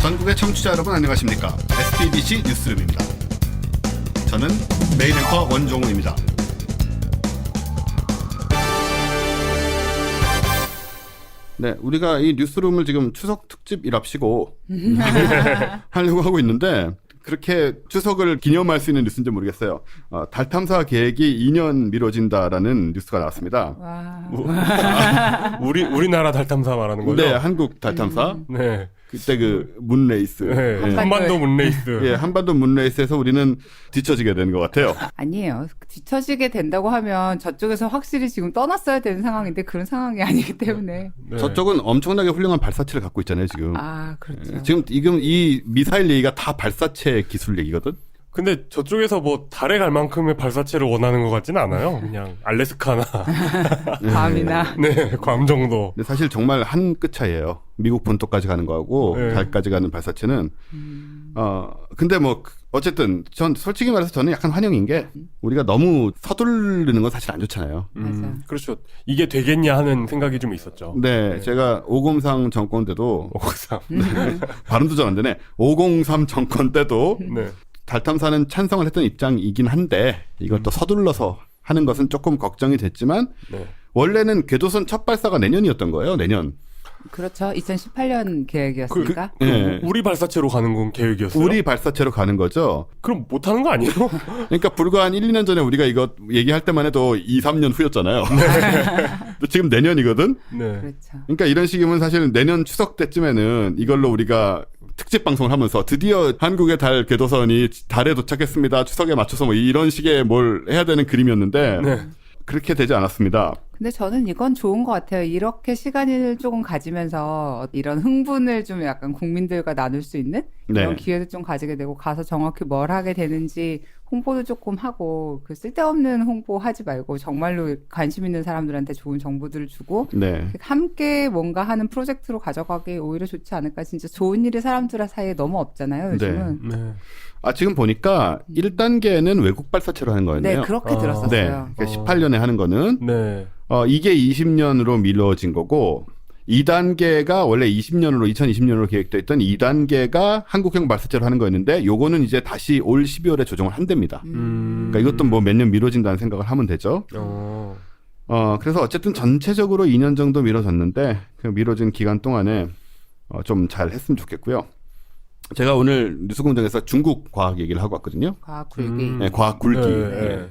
전국의 청취자 여러분 안녕하십니까? STBC 뉴스룸입니다. 저는 메인 앵커 원종우입니다. 네, 우리가 이 뉴스룸을 지금 추석 특집이랍시고 하려고 하고 있는데 그렇게 추석을 기념할 수 있는 뉴스인지 모르겠어요. 달 탐사 계획이 2년 미뤄진다라는 뉴스가 나왔습니다. 우리나라 달 탐사 말하는 거죠? 네, 한국 달 탐사. 네. 그때 그 문레이스. 네. 한반도 문레이스. 예, 한반도 문레이스에서 우리는 뒤처지게 되는 것 같아요. 아니에요. 뒤처지게 된다고 하면 저쪽에서 확실히 지금 떠났어야 되는 상황인데 그런 상황이 아니기 때문에. 네. 저쪽은 엄청나게 훌륭한 발사체를 갖고 있잖아요, 지금. 아, 그렇죠. 지금 이 미사일 얘기가 다 발사체 기술 얘기거든. 근데 저쪽에서 뭐 달에 갈 만큼의 발사체를 원하는 것 같지는 않아요. 그냥 알래스카나 괌이나. 네, 괌 정도. 근데 사실 정말 한 끗 차이예요. 미국 본토까지 가는 거하고 네. 달까지 가는 발사체는. 근데 뭐 어쨌든 전 솔직히 말해서 저는 약간 환영인 게 우리가 너무 서두르는 건 사실 안 좋잖아요. 맞아. 그렇죠. 이게 되겠냐 하는 생각이 좀 있었죠. 네, 제가 503 정권 때도 옥상. 발음도 잘 안 되네. 503 정권 때도 네. 달 탐사는 찬성을 했던 입장이긴 한데 이것도 서둘러서 하는 것은 조금 걱정이 됐지만 네. 원래는 궤도선 첫 발사가 내년이었던 거예요. 내년. 그렇죠. 2018년 계획이었으니까. 예. 우리 발사체로 가는 건 계획이었어요. 우리 발사체로 가는 거죠. 그럼 못 하는 거 아니에요? 그러니까 불과 한 1, 2년 전에 우리가 이거 얘기할 때만 해도 2, 3년 후였잖아요. 지금 내년이거든. 네. 그렇죠. 그러니까 이런 식이면 사실 내년 추석 때쯤에는 이걸로 우리가 특집 방송을 하면서 드디어 한국의 달 궤도선이 달에 도착했습니다. 추석에 맞춰서 뭐 이런 식의 뭘 해야 되는 그림이었는데 네. 그렇게 되지 않았습니다. 근데 저는 이건 좋은 것 같아요. 이렇게 시간을 조금 가지면서 이런 흥분을 좀 약간 국민들과 나눌 수 있는 이런 네. 기회도 좀 가지게 되고 가서 정확히 뭘 하게 되는지 홍보도 조금 하고 그 쓸데없는 홍보 하지 말고 정말로 관심 있는 사람들한테 좋은 정보들을 주고 네. 함께 뭔가 하는 프로젝트로 가져가기 오히려 좋지 않을까. 진짜 좋은 일이 사람들 사이에 너무 없잖아요. 요즘은. 네. 지금 보니까 1단계는 외국 발사체로 하는 네, 거였네요. 그렇게 아. 들었었어요. 네. 그러니까 18년에 하는 거는 네. 이게 20년으로 미뤄진 거고 2단계가 원래 2020년으로 계획되어 있던 2단계가 한국형 발사체로 하는 거였는데 요거는 이제 다시 올 12월에 조정을 한답니다. 그러니까 이것도 뭐 몇 년 미뤄진다는 생각을 하면 되죠. 그래서 어쨌든 전체적으로 2년 정도 미뤄졌는데 그 미뤄진 기간 동안에 좀 잘 했으면 좋겠고요. 제가 오늘 뉴스공장에서 중국 과학 얘기를 하고 왔거든요. 과학 굴기. 네, 과학 굴기. 네. 네.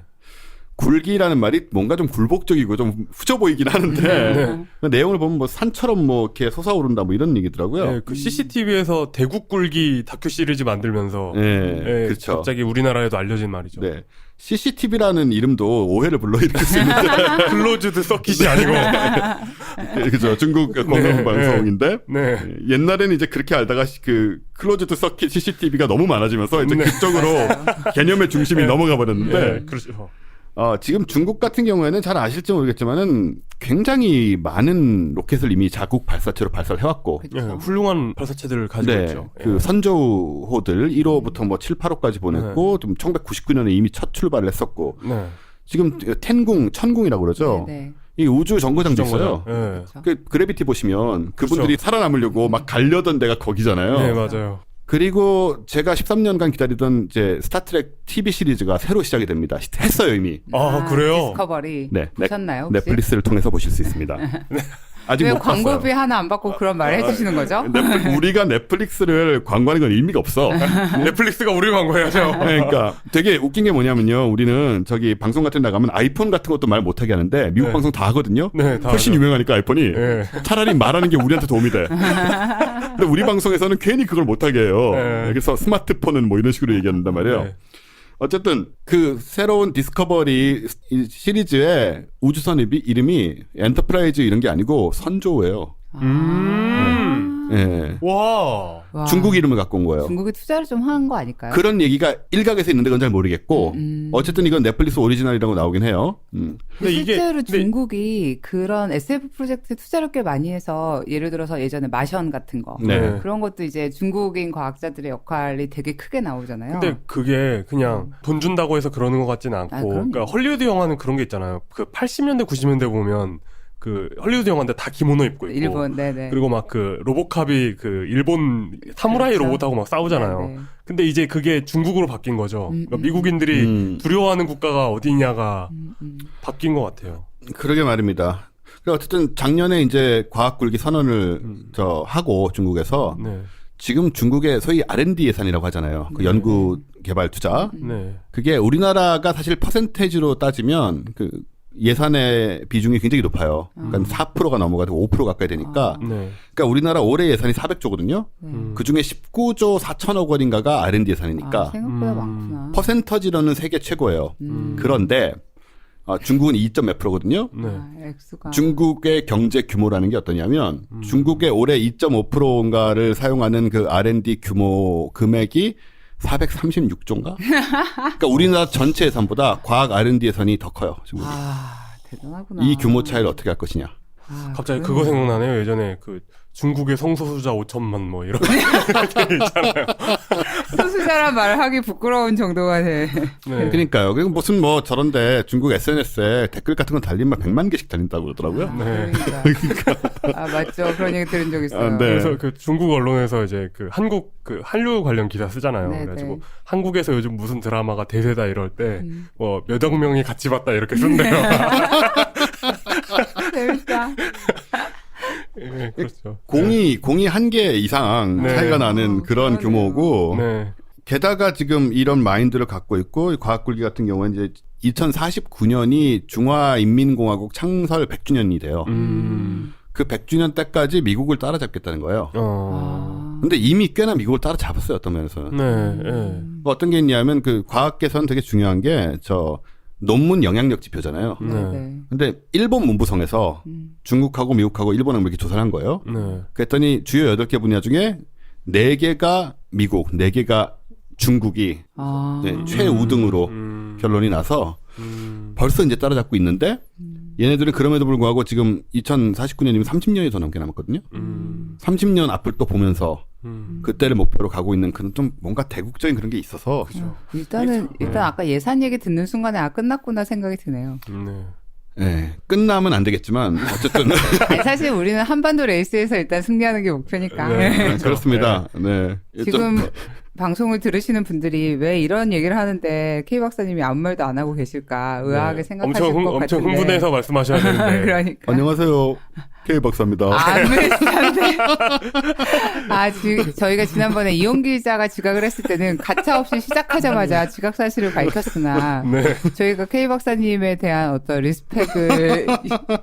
굴기라는 말이 뭔가 좀 굴복적이고 좀 후져 보이긴 하는데 그 내용을 보면 뭐 산처럼 뭐 이렇게 솟아오른다 뭐 이런 얘기더라고요. 네, 그 CCTV에서 대국 굴기 다큐 시리즈 만들면서 네, 네, 그렇죠. 갑자기 우리나라에도 알려진 말이죠. 네. CCTV라는 이름도 오해를 불러일으킬 수 있는데 클로즈드 서킷이 아니고 그죠 중국 공영 방송인데 네. 옛날에는 이제 그렇게 알다가 그 클로즈드 서킷 CCTV가 너무 많아지면서 이제 네. 그쪽으로 개념의 중심이 넘어가 버렸는데 네, 그렇죠. 지금 중국 같은 경우에는 잘 아실지 모르겠지만은 굉장히 많은 로켓을 이미 자국 발사체로 발사를 해왔고, 네, 훌륭한 발사체들을 가지고 네, 있죠. 그 선조호들 1호부터 뭐 7, 8호까지 보냈고, 좀 1999년에 이미 첫 출발을 했었고, 네. 지금 천궁이라고 그러죠. 네. 이 우주 정거장도 있어요. 네. 그렇죠. 그 그래비티 보시면 그분들이 그렇죠. 살아남으려고 막 가려던 데가 거기잖아요. 네, 맞아요. 그리고 제가 13년간 기다리던 이제 스타트렉 TV 시리즈가 새로 시작이 됩니다. 했어요 이미. 아, 그래요? 디스커버리 네, 보셨나요? 혹시? 넷플릭스를 통해서 보실 수 있습니다. 아직 왜 못 봤어요. 광고비 하나 안 받고 그런 말을 해주시는 거죠? 우리가 넷플릭스를 광고하는 건 의미가 없어. 넷플릭스가 우리 광고해야죠. 그러니까 되게 웃긴 게 뭐냐면요. 우리는 저기 방송 같은 데 나가면 아이폰 같은 것도 말 못하게 하는데 미국 네. 방송 다 하거든요. 네, 다 훨씬 하죠. 유명하니까 아이폰이. 네. 차라리 말하는 게 우리한테 도움이 돼. 근데 우리 방송에서는 괜히 그걸 못하게 해요. 네. 그래서 스마트폰은 뭐 이런 식으로 얘기한단 말이에요. 네. 어쨌든 그 새로운 디스커버리 시리즈의 우주선 이름이 엔터프라이즈 이런 게 아니고 선조예요. 예. 와. 와, 중국 이름을 갖고 온 거예요. 중국이 투자를 좀 한 거 아닐까요? 그런 얘기가 일각에서 있는데 그건 잘 모르겠고 어쨌든 이건 넷플릭스 오리지널이라고 나오긴 해요. 근데 실제로 근데 중국이 그런 SF 프로젝트에 투자를 꽤 많이 해서 예를 들어서 예전에 마션 같은 거 네. 그런 것도 이제 중국인 과학자들의 역할이 되게 크게 나오잖아요. 근데 그게 그냥 돈 준다고 해서 그러는 것 같지는 않고, 그럼요. 그러니까 헐리우드 영화는 그런 게 있잖아요. 그 80년대, 90년대 보면 그 헐리우드 영화인데 다 기모노 입고 있고. 일본, 네네. 그리고 막 그 로보캅이 그 일본 사무라이 그렇죠. 로봇하고 막 싸우잖아요. 네네. 근데 이제 그게 중국으로 바뀐 거죠. 그러니까 미국인들이 두려워하는 국가가 어디냐가 바뀐 것 같아요. 그러게 말입니다. 어쨌든 작년에 이제 과학굴기 선언을 하고 중국에서 네. 지금 중국의 소위 R&D 예산이라고 하잖아요. 그 연구 개발 투자. 네. 그게 우리나라가 사실 퍼센테이지로 따지면 그 예산의 비중이 굉장히 높아요. 그러니까 4%가 넘어가고 5% 가까이 되니까. 네. 그러니까 우리나라 올해 예산이 400조거든요. 그 중에 19조 4천억 원인가가 R&D 예산이니까 생각보다 많구나. 퍼센터지로는 세계 최고예요. 그런데 중국은 2점 몇 %거든요. 네. 액수가. 중국의 경제 규모라는 게 어떠냐면 중국의 올해 2.5%인가를 사용하는 그 R&D 규모 금액이 436조인가? 그러니까 우리나라 전체 예산보다 과학 R&D 예산이 더 커요. 중국이. 대단하구나. 이 규모 차이를 어떻게 할 것이냐. 갑자기 그거 생각나네요. 예전에 그 중국의 성소수자 5천만 뭐 이런 거 있잖아요. 소수자란 말을 하기 부끄러운 정도가 돼. 네. 그러니까요. 그리고 무슨 뭐 저런데 중국 SNS에 댓글 같은 건 달리면 100만 개씩 달린다고 그러더라고요. 네. 그러니까. 맞죠. 그런 얘기 들은 적 있어요. 네. 그래서 그 중국 언론에서 이제 그 한국 그 한류 관련 기사 쓰잖아요. 네, 그래가지고 네. 한국에서 요즘 무슨 드라마가 대세다 이럴 때 뭐 몇억 명이 같이 봤다 이렇게 쓴대요. 재밌다. 네, 그렇죠. 공이 한 개 이상 네. 차이가 나는 그런 그러네요. 규모고 네. 게다가 지금 이런 마인드를 갖고 있고 과학굴기 같은 경우는 이제 2049년이 중화인민공화국 창설 100주년이 돼요. 그 100주년 때까지 미국을 따라잡겠다는 거예요. 근데 이미 꽤나 미국을 따라잡았어요. 어떤 면에서는. 네. 네. 어떤 게 있냐면 그 과학계에서는 되게 중요한 게 논문 영향력 지표잖아요. 네. 근데 일본 문부성에서 중국하고 미국하고 일본하고 이렇게 조사를 한 거예요. 네. 그랬더니 주요 8개 분야 중에 4개가 미국, 4개가 중국이 최우등으로 결론이 나서 벌써 이제 따라잡고 있는데 얘네들은 그럼에도 불구하고 지금 2049년이면 30년이 더 넘게 남았거든요. 30년 앞을 또 보면서 그때를 목표로 가고 있는 그런 좀 뭔가 대국적인 그런 게 있어서 일단 아까 예산 얘기 듣는 순간에 끝났구나 생각이 드네요. 네. 네, 끝나면 안 되겠지만 어쨌든 아니, 사실 우리는 한반도 레이스에서 일단 승리하는 게 목표니까. 네. 그렇습니다. 네. 지금 방송을 들으시는 분들이 왜 이런 얘기를 하는데 K 박사님이 아무 말도 안 하고 계실까 의아하게 생각하실 것 같은데. 엄청 흥분해서 말씀하셔야 되는데. 그러니까. 안녕하세요. K 박사입니다. 비슷한데. 저희가 지난번에 이용기 기자가 지각을 했을 때는 가차없이 시작하자마자 지각 사실을 밝혔으나 네. 저희가 K 박사님에 대한 어떤 리스펙을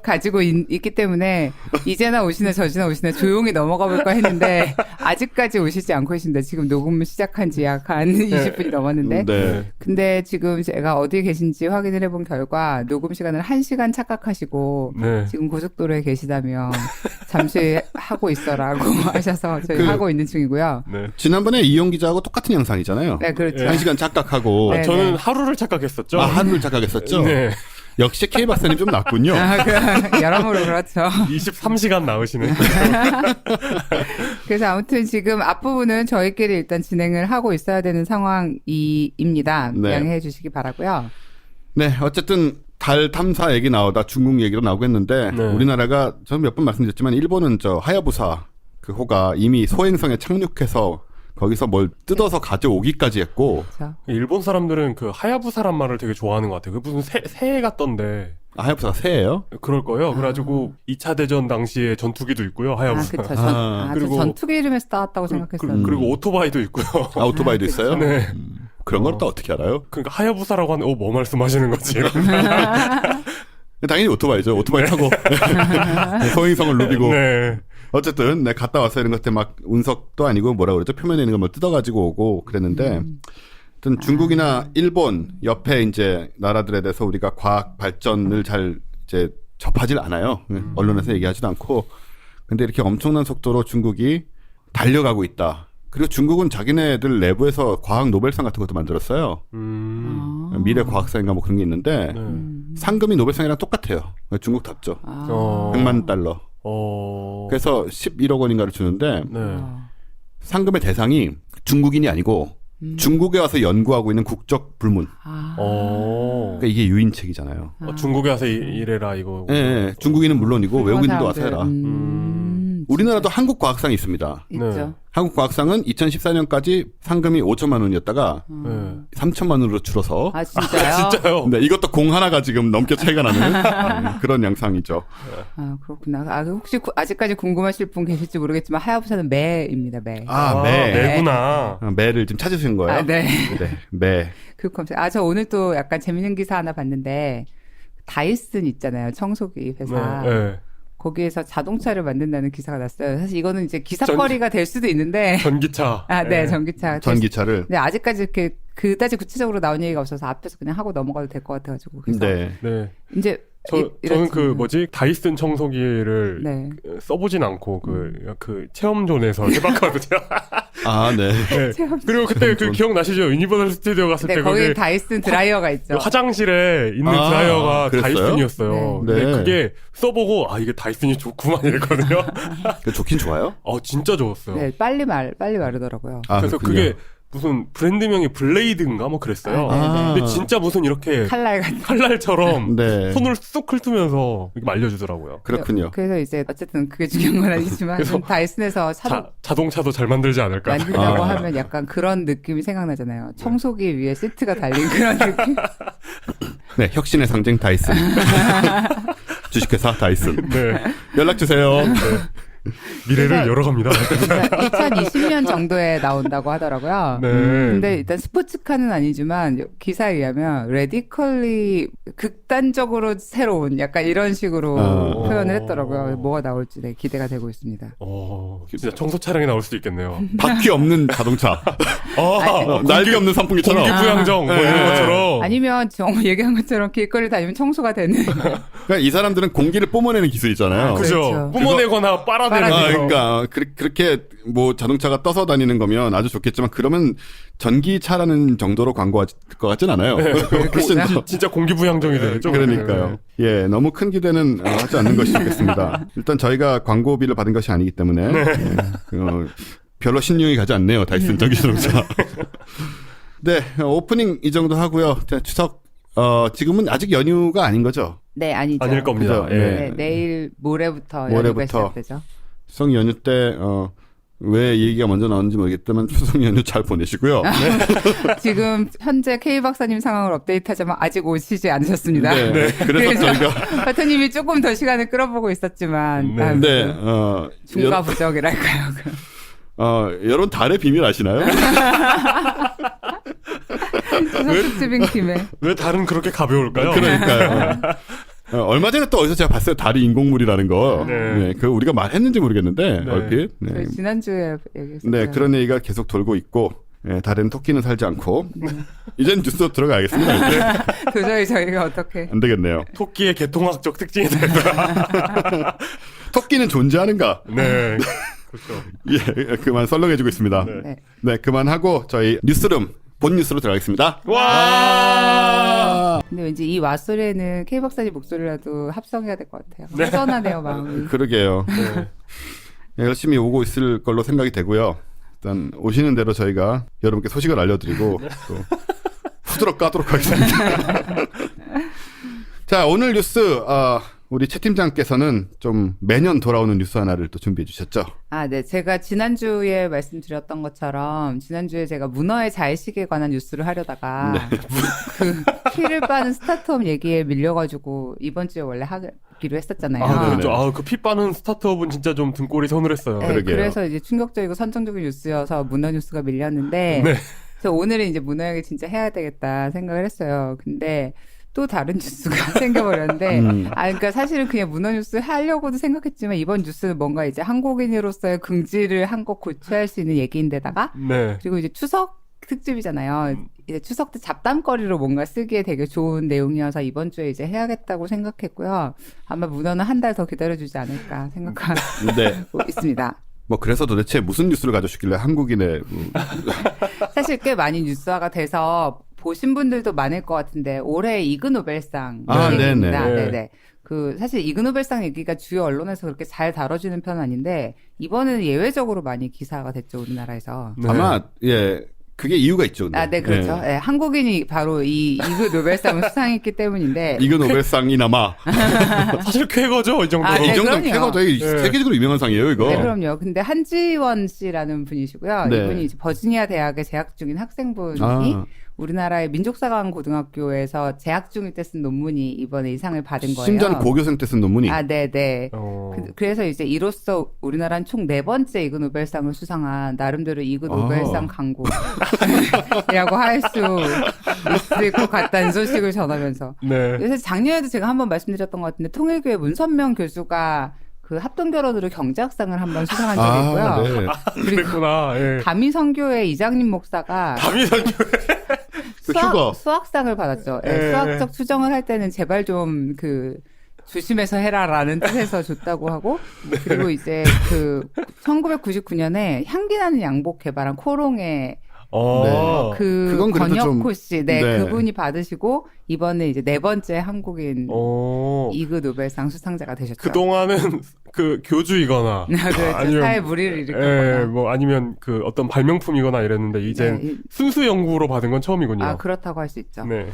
가지고 있기 때문에 이제나 오시네 저지나 오시네 조용히 넘어가 볼까 했는데 아직까지 오시지 않고 계신다. 지금 녹음을 시작한 지 약 한 20분이 넘었는데 네. 근데 지금 제가 어디에 계신지 확인을 해본 결과 녹음 시간을 1시간 착각하시고 네. 지금 고속도로에 계시다면 잠시 하고 있어라고 하셔서 저희 하고 있는 중이고요. 네. 지난번에 이용 기자하고 똑같은 영상이잖아요. 네, 그렇죠. 1시간 착각하고 네. 저는 하루를 착각했었죠. 하루를 착각했었죠. 네. 역시 K 박사님 좀 낫군요. 여러모로 그렇죠. 23시간 나오시네. 그래서 아무튼 지금 앞부분은 저희끼리 일단 진행을 하고 있어야 되는 상황입니다. 네. 양해해 주시기 바라고요. 네, 어쨌든 달 탐사 얘기 나오다 중국 얘기도 나오고 했는데 네. 우리나라가 저는 몇 번 말씀드렸지만 일본은 하야부사 그 호가 이미 소행성에 착륙해서 거기서 뭘 뜯어서 가져오기까지 했고 그렇죠. 일본 사람들은 그 하야부사란 말을 되게 좋아하는 것 같아요. 그 무슨 새 같던데. 하야부사가 새예요? 그럴 거예요. 그래가지고 2차 대전 당시에 전투기도 있고요. 하야부사. 그렇죠. 그리고- 전투기 이름에서 따왔다고 생각했어요. 그리고 오토바이도 있고요. 오토바이도 있어요? 네. 그런 걸 또 어떻게 알아요? 그러니까 하야부사라고 하는데 뭐 말씀하시는 거지? 당연히 오토바이죠. 오토바이 타고 소행성을 누비고 네. 어쨌든 갔다 와서 이런 것들 막 운석도 아니고 뭐라 그러죠? 표면에 있는 걸 뭐 뜯어가지고 오고 그랬는데 하여튼 중국이나 일본 옆에 이제 나라들에 대해서 우리가 과학 발전을 잘 이제 접하질 않아요. 언론에서 얘기하지도 않고. 근데 이렇게 엄청난 속도로 중국이 달려가고 있다. 그리고 중국은 자기네들 내부에서 과학 노벨상 같은 것도 만들었어요. 미래 과학상인가 뭐 그런 게 있는데 상금이 노벨상이랑 똑같아요. 중국답죠. 100만 달러. 그래서 11억 원인가를 주는데 네. 상금의 대상이 중국인이 아니고 중국에 와서 연구하고 있는 국적 불문. 아. 그러니까 이게 유인책이잖아요. 중국에 와서 일해라 이거. 예, 예. 중국인은 물론이고 외국인도 와서 해라. 우리나라도 한국과학상이 있습니다. 있죠. 한국과학상은 2014년까지 상금이 5천만 원이었다가 네. 3천만 원으로 줄어서 아, 진짜요? 진짜요? 네, 이것도 공 하나가 지금 넘게 차이가 나는 그런 양상이죠. 아, 그렇구나. 아, 혹시 아직까지 궁금하실 분 계실지 모르겠지만 하야부사는 매입니다, 매. 아, 매. 매구나. 매를 지금 찾으시는 거예요? 아, 네. 네, 매. 그 검색. 아, 저 오늘 또 약간 재밌는 기사 하나 봤는데 다이슨 있잖아요. 청소기 회사. 네. 거기에서 자동차를 만든다는 기사가 났어요. 사실 이거는 이제 기사거리가 될 수도 있는데. 전기차. 아, 네, 전기차. 전기차를. 네, 아직까지 이렇게 그다지 구체적으로 나온 얘기가 없어서 앞에서 그냥 하고 넘어가도 될 것 같아가지고. 그래서 네. 네. 이제 저는 그 뭐지 다이슨 청소기를 네. 써보진 않고 그 체험존에서 해봤거든요. 아, 네. 네. 그리고 그때 그 기억나시죠? 유니버설 스튜디오 갔을 네, 때 거기 거기 다이슨 드라이어가 있죠. 화장실에 있는 아, 드라이어가 그랬어요? 다이슨이었어요. 네. 근데 네. 그게 써보고 아 이게 다이슨이 좋구만 이랬거든요. 좋긴 좋아요? 진짜 좋았어요. 네, 빨리 마르더라고요. 아, 그래서 그렇군요. 그게 무슨 브랜드명이 블레이드인가 뭐 그랬어요. 아, 네, 네. 근데 진짜 무슨 이렇게 칼날 같은. 칼날처럼 네. 손을 쑥 훑으면서 이렇게 말려주더라고요. 그렇군요. 그래서 이제 어쨌든 그게 중요한 건 아니지만 그래서 다이슨에서 자동차도 잘 만들지 않을까. 만들려고 아. 하면 약간 그런 느낌이 생각나잖아요. 청소기 위에 시트가 달린 그런 느낌. 네, 혁신의 상징 다이슨. 주식회사 다이슨. 네. 연락 주세요. 미래를 그래서- 열어갑니다. 2020년 정도에 나온다고 하더라고요. 네. 근데 일단 스포츠카는 아니지만 기사에 의하면 레디컬리 극단적으로 새로운 약간 이런 식으로 표현을 했더라고요. 뭐가 나올지 네, 기대가 되고 있습니다. 진짜 청소 차량이 나올 수도 있겠네요. 바퀴 없는 자동차. 날개 없는 선풍기처럼. 공기부양정 뭐 이런 것처럼. 아니면 정말 얘기한 것처럼 길거리 다니면 청소가 되는. 그러니까 이 사람들은 공기를 뿜어내는 기술이 있잖아요. 그죠. 그렇죠. 뿜어내거나 빨아내는 거. 그러니까 그렇게 뭐 자동차가 떠서 다니는 거면 아주 좋겠지만 그러면 전기차라는 정도로 광고할 것 같진 않아요. 훨씬 더. 진짜 공기부양정이 되죠. 그러니까요. 예, 너무 큰 기대는 하지 않는 것이 좋겠습니다. 일단 저희가 광고비를 받은 것이 아니기 때문에 예, 별로 신용이 가지 않네요. 다이슨 전기자동차. 네, 오프닝 이 정도 하고요. 자, 추석 지금은 아직 연휴가 아닌 거죠? 네, 아니죠. 아닐 겁니다. 그죠? 예. 네, 내일 모레부터 연휴가 시작되죠. 추석 연휴 때 왜 이 얘기가 먼저 나오는지 모르겠지만 추석 연휴 잘 보내시고요. 지금 현재 K 박사님 상황을 업데이트하자면 아직 오시지 않으셨습니다. 네. 그래서 저희가 파트님이 조금 더 시간을 끌어보고 있었지만 네. 네, 중과부적이랄까요. 여러분 달의 비밀 아시나요? 추석 특집인 김에. 왜 달은 그렇게 가벼울까요? 그러니까요. 얼마 전에 또 어디서 제가 봤어요. 달이 인공물이라는 거. 네. 네, 그 우리가 말했는지 모르겠는데 네. 얼핏. 네. 저희 지난주에 얘기했었죠. 네, 그런 얘기가 계속 돌고 있고 달에는 토끼는 살지 않고 이젠 뉴스 들어가겠습니다. 이제. 도저히 저희가 어떻게. 안 되겠네요. 토끼의 개통학적 특징이 되더라. 토끼는 존재하는가? 네. 그렇죠. 예, 그만 썰렁해지고 있습니다. 네. 네, 그만하고 저희 뉴스룸 본 뉴스로 들어가겠습니다. 와! 근데 왠지 이 왓소리에는 K 박사님 목소리라도 합성해야 될 것 같아요. 허전하네요, 마음이. 그러게요. 네. 네, 열심히 오고 있을 걸로 생각이 되고요. 일단 오시는 대로 저희가 여러분께 소식을 알려드리고 또 후드럭 까도록 하겠습니다. 자, 오늘 뉴스 우리 최 팀장께서는 좀 매년 돌아오는 뉴스 하나를 또 준비해 주셨죠. 아, 네. 제가 지난주에 말씀드렸던 것처럼 지난주에 제가 문어의 자의식에 관한 뉴스를 하려다가 그 피를 빠는 스타트업 얘기에 밀려가지고 이번 주에 원래 하기로 했었잖아요. 그렇죠. 그 피 빠는 스타트업은 진짜 좀 등골이 서늘했어요. 네, 그러게요. 그래서 이제 충격적이고 선정적인 뉴스여서 문어 뉴스가 밀렸는데 네. 그래서 오늘은 이제 문어 얘기 진짜 해야 되겠다 생각을 했어요. 근데 또 다른 뉴스가 생겨버렸는데, 그러니까 사실은 그냥 문어 뉴스 하려고도 생각했지만 이번 뉴스는 뭔가 이제 한국인으로서의 긍지를 한껏 고취할 수 있는 얘기인데다가, 네. 그리고 이제 추석 특집이잖아요. 이제 추석 때 잡담거리로 뭔가 쓰기에 되게 좋은 내용이어서 이번 주에 이제 해야겠다고 생각했고요. 아마 문어는 한 달 더 기다려주지 않을까 생각하고 있습니다. 뭐 그래서 도대체 무슨 뉴스를 가져오시길래 한국인의 사실 꽤 많이 뉴스화가 돼서 보신 분들도 많을 것 같은데 올해 이그노벨상 네네. 네네. 그 사실 이그노벨상 얘기가 주요 언론에서 그렇게 잘 다뤄지는 편은 아닌데 이번에는 예외적으로 많이 기사가 됐죠 우리나라에서. 아마 그게 이유가 있죠. 근데. 아, 네, 그렇죠. 네. 네, 한국인이 바로 이 이그 노벨상을 수상했기 때문인데. 이그 노벨상이나마 사실 쾌거죠 이 정도. 아, 네, 이 정도면 그럼요. 쾌거죠. 이 네. 세계적으로 유명한 상이에요, 이거. 네, 그럼요. 근데 한지원 씨라는 분이시고요. 네. 이분이 이제 버지니아 대학에 재학 중인 학생분이 아. 우리나라의 민족사관 고등학교에서 재학 중일 때 쓴 논문이 이번에 이 상을 받은 거예요. 심지어는 고교생 때 쓴 논문이. 아, 네, 네. 어. 그래서 이제 이로써 우리나라는 총 4번째 이그 노벨상을 수상한 나름대로 이그 노벨상 강국이라고 할 수 있을 것 같다는 소식을 전하면서. 네. 요새 작년에도 제가 한번 말씀드렸던 것 같은데 통일교회 문선명 교수가 그 합동결혼으로 경제학상을 한번 수상한 적이 있고요. 네. 그랬구나. 예. 다미선교회 이장님 목사가 그 휴가. 수학상을 받았죠. 예, 예, 수학적 추정을 할 때는 제발 좀 그 조심해서 해라라는 뜻에서 줬다고 하고 그리고 이제 그 1999년에 향기나는 양복 개발한 코롱의 그 그건 그래도 권혁호 씨, 네, 네. 그분이 받으시고 이번에 이제 4번째 한국인 이그 노벨상 수상자가 되셨죠. 그동안은 그 교주이거나 그렇죠. 사회 무리를 예, 일으켰거나. 뭐 아니면 그 어떤 발명품이거나 이랬는데 이제 네, 순수 연구로 받은 건 처음이군요. 아, 그렇다고 할 수 있죠. 네.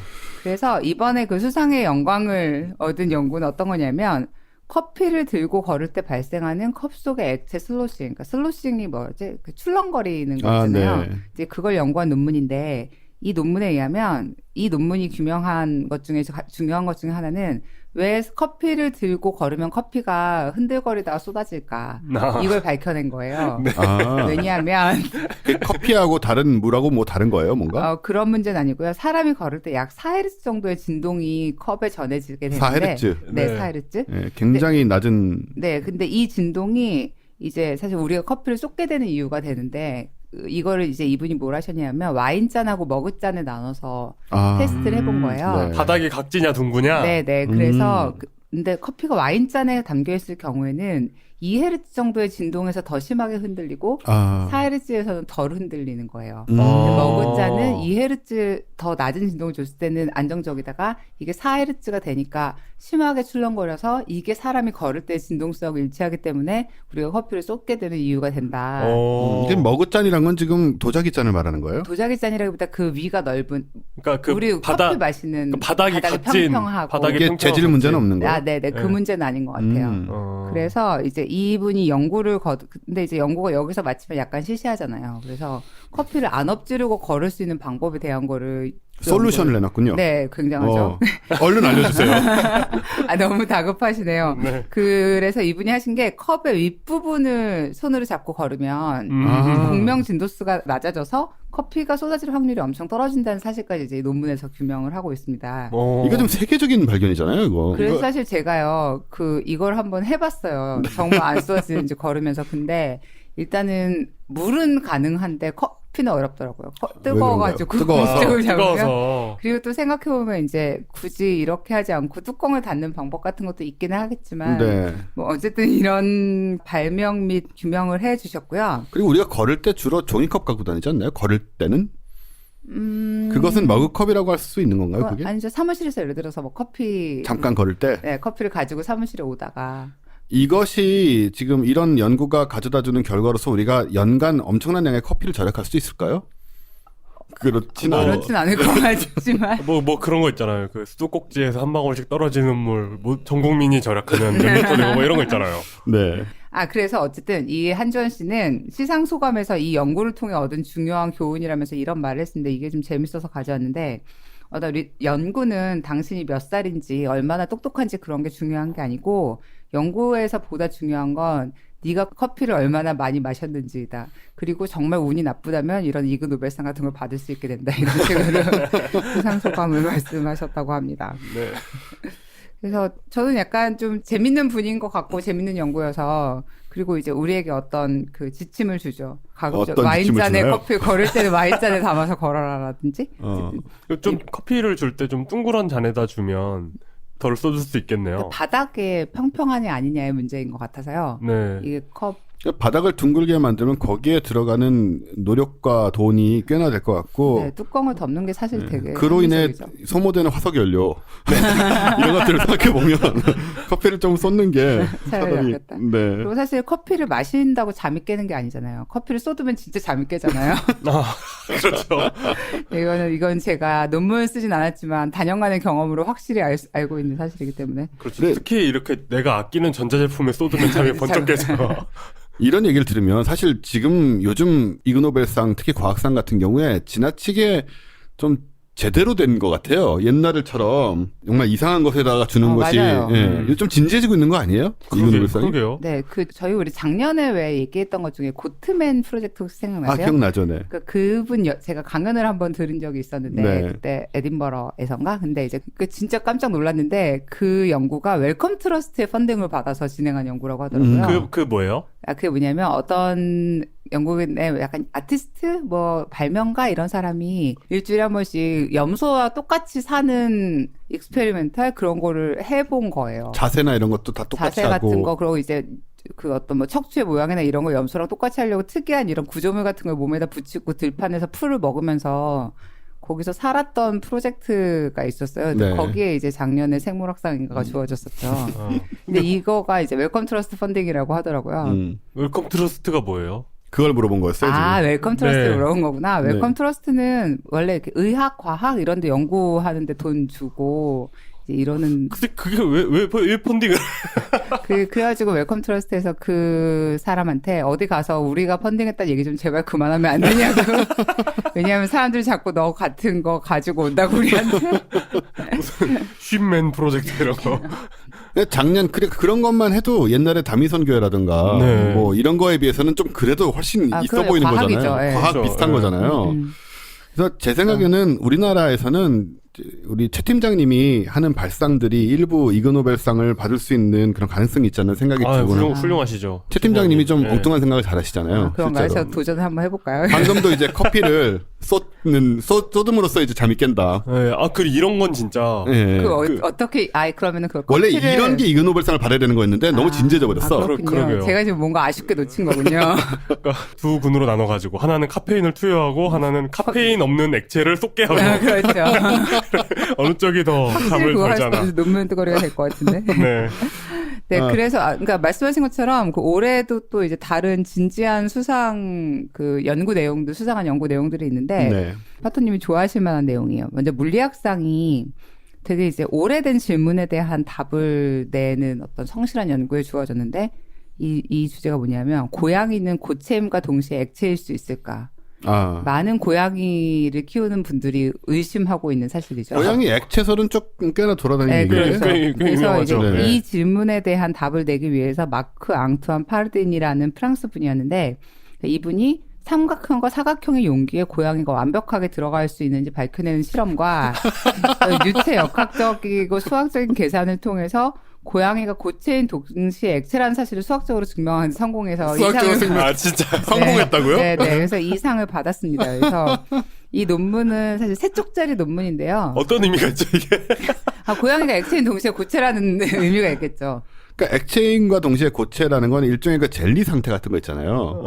그래서 이번에 그 수상의 영광을 얻은 연구는 어떤 거냐면 커피를 들고 걸을 때 발생하는 컵 속의 액체 슬로싱. 그러니까 슬로싱이 뭐지? 그 출렁거리는 거 있잖아요. 네. 이제 그걸 연구한 논문인데 이 논문에 의하면 이 논문이 규명한 것 중에서 중요한 것 중에 하나는 왜 커피를 들고 걸으면 커피가 흔들거리다가 쏟아질까? 이걸 밝혀낸 거예요. 아, 왜냐하면 그 커피하고 다른 물하고 뭐 다른 거예요, 뭔가? 그런 문제는 아니고요. 사람이 걸을 때 약 4헤르츠 정도의 진동이 컵에 전해지게 되는데 4헤르츠. 네, 네. 4헤르츠. 네, 굉장히 낮은. 네, 근데 이 진동이 이제 사실 우리가 커피를 쏟게 되는 이유가 되는데 이거를 이제 이분이 뭘 하셨냐면 와인잔하고 머그잔에 나눠서 테스트를 해본 거예요. 네. 바닥이 각지냐 둥구냐. 네, 네. 그래서 근데 커피가 와인잔에 담겨 있을 경우에는 2헤르츠 정도의 진동에서 더 심하게 흔들리고 4헤르츠에서는 덜 흔들리는 거예요. 근데 머그잔은 2헤르츠 더 낮은 진동을 줬을 때는 안정적이다가 이게 4헤르츠가 되니까 심하게 출렁거려서 이게 사람이 걸을 때 진동성을 일치하기 때문에 우리가 커피를 쏟게 되는 이유가 된다. 이게 머그잔이란 건 지금 도자기잔을 말하는 거예요? 도자기잔이라기보다 그 위가 넓은 그러니까 그 우리 커피 마시는 바닥이 각진 평평하고 바닥이 이게 재질 문제는 없는 거예요? 아, 네네. 그 네. 문제는 아닌 것 같아요. 그래서 이제 이분이 연구를 근데 이제 연구가 여기서 마치면 약간 시시하잖아요. 그래서 커피를 안 엎지르고 걸을 수 있는 방법에 대한 거를 솔루션을 내놨군요. 네, 굉장하죠. 얼른 알려주세요. 아, 너무 다급하시네요. 네. 그래서 이분이 하신 게 컵의 윗부분을 손으로 잡고 걸으면 공명 진도수가 낮아져서 커피가 쏟아질 확률이 엄청 떨어진다는 사실까지 이제 논문에서 규명을 하고 있습니다. 이거 좀 세계적인 발견이잖아요, 이거. 그래서 사실 제가요, 이걸 한번 해봤어요. 정말 안 쏟아지는지 걸으면서. 근데 일단은 물은 가능한데 커피는 어렵더라고요. 뜨거워가지고. 뜨거워서. 그리고 또 생각해보면 이제 굳이 이렇게 하지 않고 뚜껑을 닫는 방법 같은 것도 있기는 하겠지만. 네. 뭐 어쨌든 이런 발명 및 규명을 해 주셨고요. 그리고 우리가 걸을 때 주로 종이컵 갖고 다니지 않나요? 걸을 때는? 그것은 머그컵이라고 할 수 있는 건가요, 그게? 아니죠. 사무실에서 예를 들어서 뭐 커피. 잠깐 걸을 때? 네, 커피를 가지고 사무실에 오다가. 이것이 지금 이런 연구가 가져다주는 결과로서 우리가 연간 엄청난 양의 커피를 절약할 수 있을까요? 그렇진 않아요. 그렇진 않을 것 같지만. 뭐 그런 거 있잖아요. 그 수도꼭지에서 한 방울씩 떨어지는 물, 뭐 전 국민이 절약하면 몇 리터 되고 뭐 이런 거 있잖아요. 네. 그래서 어쨌든 이 한지원 씨는 시상 소감에서 이 연구를 통해 얻은 중요한 교훈이라면서 이런 말을 했는데 이게 좀 재밌어서 가져왔는데 연구는 당신이 몇 살인지 얼마나 똑똑한지 그런 게 중요한 게 아니고 연구에서 보다 중요한 건 네가 커피를 얼마나 많이 마셨는지다. 그리고 정말 운이 나쁘다면 이런 이그 노벨상 같은 걸 받을 수 있게 된다. 이런 식으로 시상 소감을 말씀하셨다고 합니다. 네. 그래서 저는 약간 좀 재밌는 분인 것 같고 재밌는 연구여서 그리고 이제 우리에게 어떤 그 지침을 주죠. 가급적 와인잔에 커피 걸을 때는 와인잔에 담아서 걸어라라든지. 좀 커피를 줄 때 좀 둥그런 잔에다 주면 덜 써줄 수 있겠네요. 바닥에 평평하냐 아니냐의 문제인 것 같아서요. 네. 이게 컵 바닥을 둥글게 만들면 거기에 들어가는 노력과 돈이 꽤나 될 것 같고 네, 뚜껑을 덮는 게 사실 되게 그로 인해 합리적이죠. 소모되는 화석 연료 이런 것들을 생각해 보면 커피를 좀 쏟는 게 차라리 낫겠다. 네. 그리고 사실 커피를 마신다고 잠이 깨는 게 아니잖아요. 커피를 쏟으면 진짜 잠이 깨잖아요. 아, 그렇죠. 이건 제가 논문을 쓰진 않았지만 단연간의 경험으로 확실히 알고 있는 사실이기 때문에. 그렇죠. 네. 특히 이렇게 내가 아끼는 전자제품에 쏟으면 잠이 번쩍 깨서. 이런 얘기를 들으면 사실 지금 요즘 이그노벨상 특히 과학상 같은 경우에 지나치게 좀 제대로 된 것 같아요. 옛날처럼 정말 이상한 것에다가 주는 것이 맞아요. 예, 좀 진지해지고 있는 거 아니에요? 이그노벨상이? 그러게요. 네, 우리 작년에 왜 얘기했던 것 중에 고트맨 프로젝트 혹시 아 생각나세요? 기억나죠, 네. 그분 제가 강연을 한번 들은 적이 있었는데 네. 그때 에딘버러에선가 근데 이제 진짜 깜짝 놀랐는데 그 연구가 웰컴 트러스트의 펀딩을 받아서 진행한 연구라고 하더라고요. 그 뭐예요? 그게 뭐냐면 어떤 영국의 약간 아티스트 뭐 발명가 이런 사람이 일주일에 한 번씩 염소와 똑같이 사는 익스페리멘탈 그런 거를 해본 거예요. 자세나 이런 것도 다 똑같이 자세 하고 같은 거 그리고 이제 그 어떤 뭐 척추의 모양이나 이런 거 염소랑 똑같이 하려고 특이한 이런 구조물 같은 걸 몸에다 붙이고 들판에서 풀을 먹으면서 거기서 살았던 프로젝트가 있었어요. 근데 네. 거기에 이제 작년에 생물학상인가가 주어졌었죠. 어. 근데 이거가 이제 웰컴 트러스트 펀딩이라고 하더라고요. 웰컴 트러스트가 뭐예요? 그걸 물어본 거였어요. 아, 지금. 웰컴 트러스트 네. 물어본 거구나. 웰컴 네. 트러스트는 원래 이렇게 의학, 과학 이런 데 연구하는데 돈 주고 이제 이러는 근데 그게 왜 펀딩을? 그래가지고 웰컴 트러스트에서 그 사람한테 어디 가서 우리가 펀딩했다는 얘기 좀 제발 그만하면 안 되냐고. 왜냐하면 사람들이 자꾸 너 같은 거 가지고 온다고 우리한테. 쉰맨 프로젝트 이런 거. 작년 그런 것만 해도 옛날에 다미선 교회라든가 네. 뭐 이런 거에 비해서는 좀 그래도 훨씬 있어 그럼요. 보이는 과학이죠. 거잖아요. 예. 과학 그렇죠. 비슷한 예. 거잖아요. 그래서 제 생각에는 우리나라에서는 우리 최 팀장님이 하는 발상들이 일부 이그노벨상을 받을 수 있는 그런 가능성이 있다는 생각이 아, 들고요. 훌륭하시죠. 최 팀장님이 좀 예. 엉뚱한 생각을 잘하시잖아요. 그런가요? 실제로. 저 도전을 한번 해볼까요? 방금도 이제 커피를 쏟음으로써 이제 잠이 깬다. 예, 이런 건 진짜. 예. 어떻게, 그러면은 그걸 원래 커피를- 이런 게 이그노벨상을 받아야 되는 거였는데 너무 진지해져 버렸어. 그렇군요. 그러게요. 제가 지금 뭔가 아쉽게 놓친 거군요. 그러니까 두 군으로 나눠가지고 하나는 카페인을 투여하고 하나는 카페인 없는 액체를 쏟게 하고 그렇죠. 어느 쪽이 더 잠을 그거 벌잖아. 할 논문 뜨거리가 될 것 같은데. 네. 네, 그래서 그러니까 말씀하신 것처럼 그 올해도 또 이제 다른 진지한 수상 그 연구 내용도 수상한 연구 내용들이 있는데 네. 파토님이 좋아하실 만한 내용이에요. 먼저 물리학상이 되게 이제 오래된 질문에 대한 답을 내는 어떤 성실한 연구에 주어졌는데 이 주제가 뭐냐면 고양이는 고체임과 동시에 액체일 수 있을까? 아. 많은 고양이를 키우는 분들이 의심하고 있는 사실이죠. 고양이 액체설은 조금 꽤나 돌아다니는 네, 얘기예요. 그렇죠. 꽤 그래서 이제 유명하죠. 네. 이 질문에 대한 답을 내기 위해서 마크 앙투안 파르딘이라는 프랑스 분이었는데 이분이 삼각형과 사각형의 용기에 고양이가 완벽하게 들어갈 수 있는지 밝혀내는 실험과 유체 역학적이고 수학적인 계산을 통해서 고양이가 고체인 동시에 액체라는 사실을 수학적으로 증명하는 데 성공해서 수학적으로 증명- 아, 진짜. 성공했다고요? 네, 그래서 이 상을 받았습니다. 그래서 이 논문은 사실 3쪽짜리 논문인데요. 어떤 의미가 있죠, 이게? 고양이가 액체인 동시에 고체라는 의미가 있겠죠. 그러니까 액체인과 동시에 고체라는 건 일종의 그 젤리 상태 같은 거 있잖아요.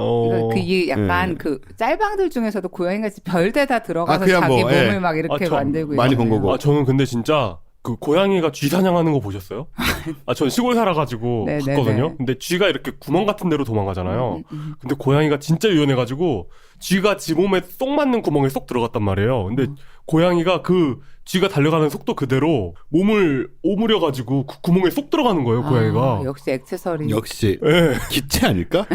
이게 약간 네. 그 짤방들 중에서도 고양이같이 별데다 들어가서 그냥 자기 뭐, 몸을 예. 막 이렇게 저 만들고 많이 본 있잖아요. 거고. 저는 근데 진짜 그 고양이가 쥐 사냥하는 거 보셨어요? 전 시골 살아가지고 네, 네, 봤거든요. 네. 근데 쥐가 이렇게 구멍 같은 데로 도망가잖아요. 근데 고양이가 진짜 유연해가지고 쥐가 지 몸에 쏙 맞는 구멍에 쏙 들어갔단 말이에요. 근데 고양이가 그 쥐가 달려가는 속도 그대로 몸을 오므려가지고 그 구멍에 쏙 들어가는 거예요, 고양이가. 역시 액세서리. 역시 예. 기체 아닐까?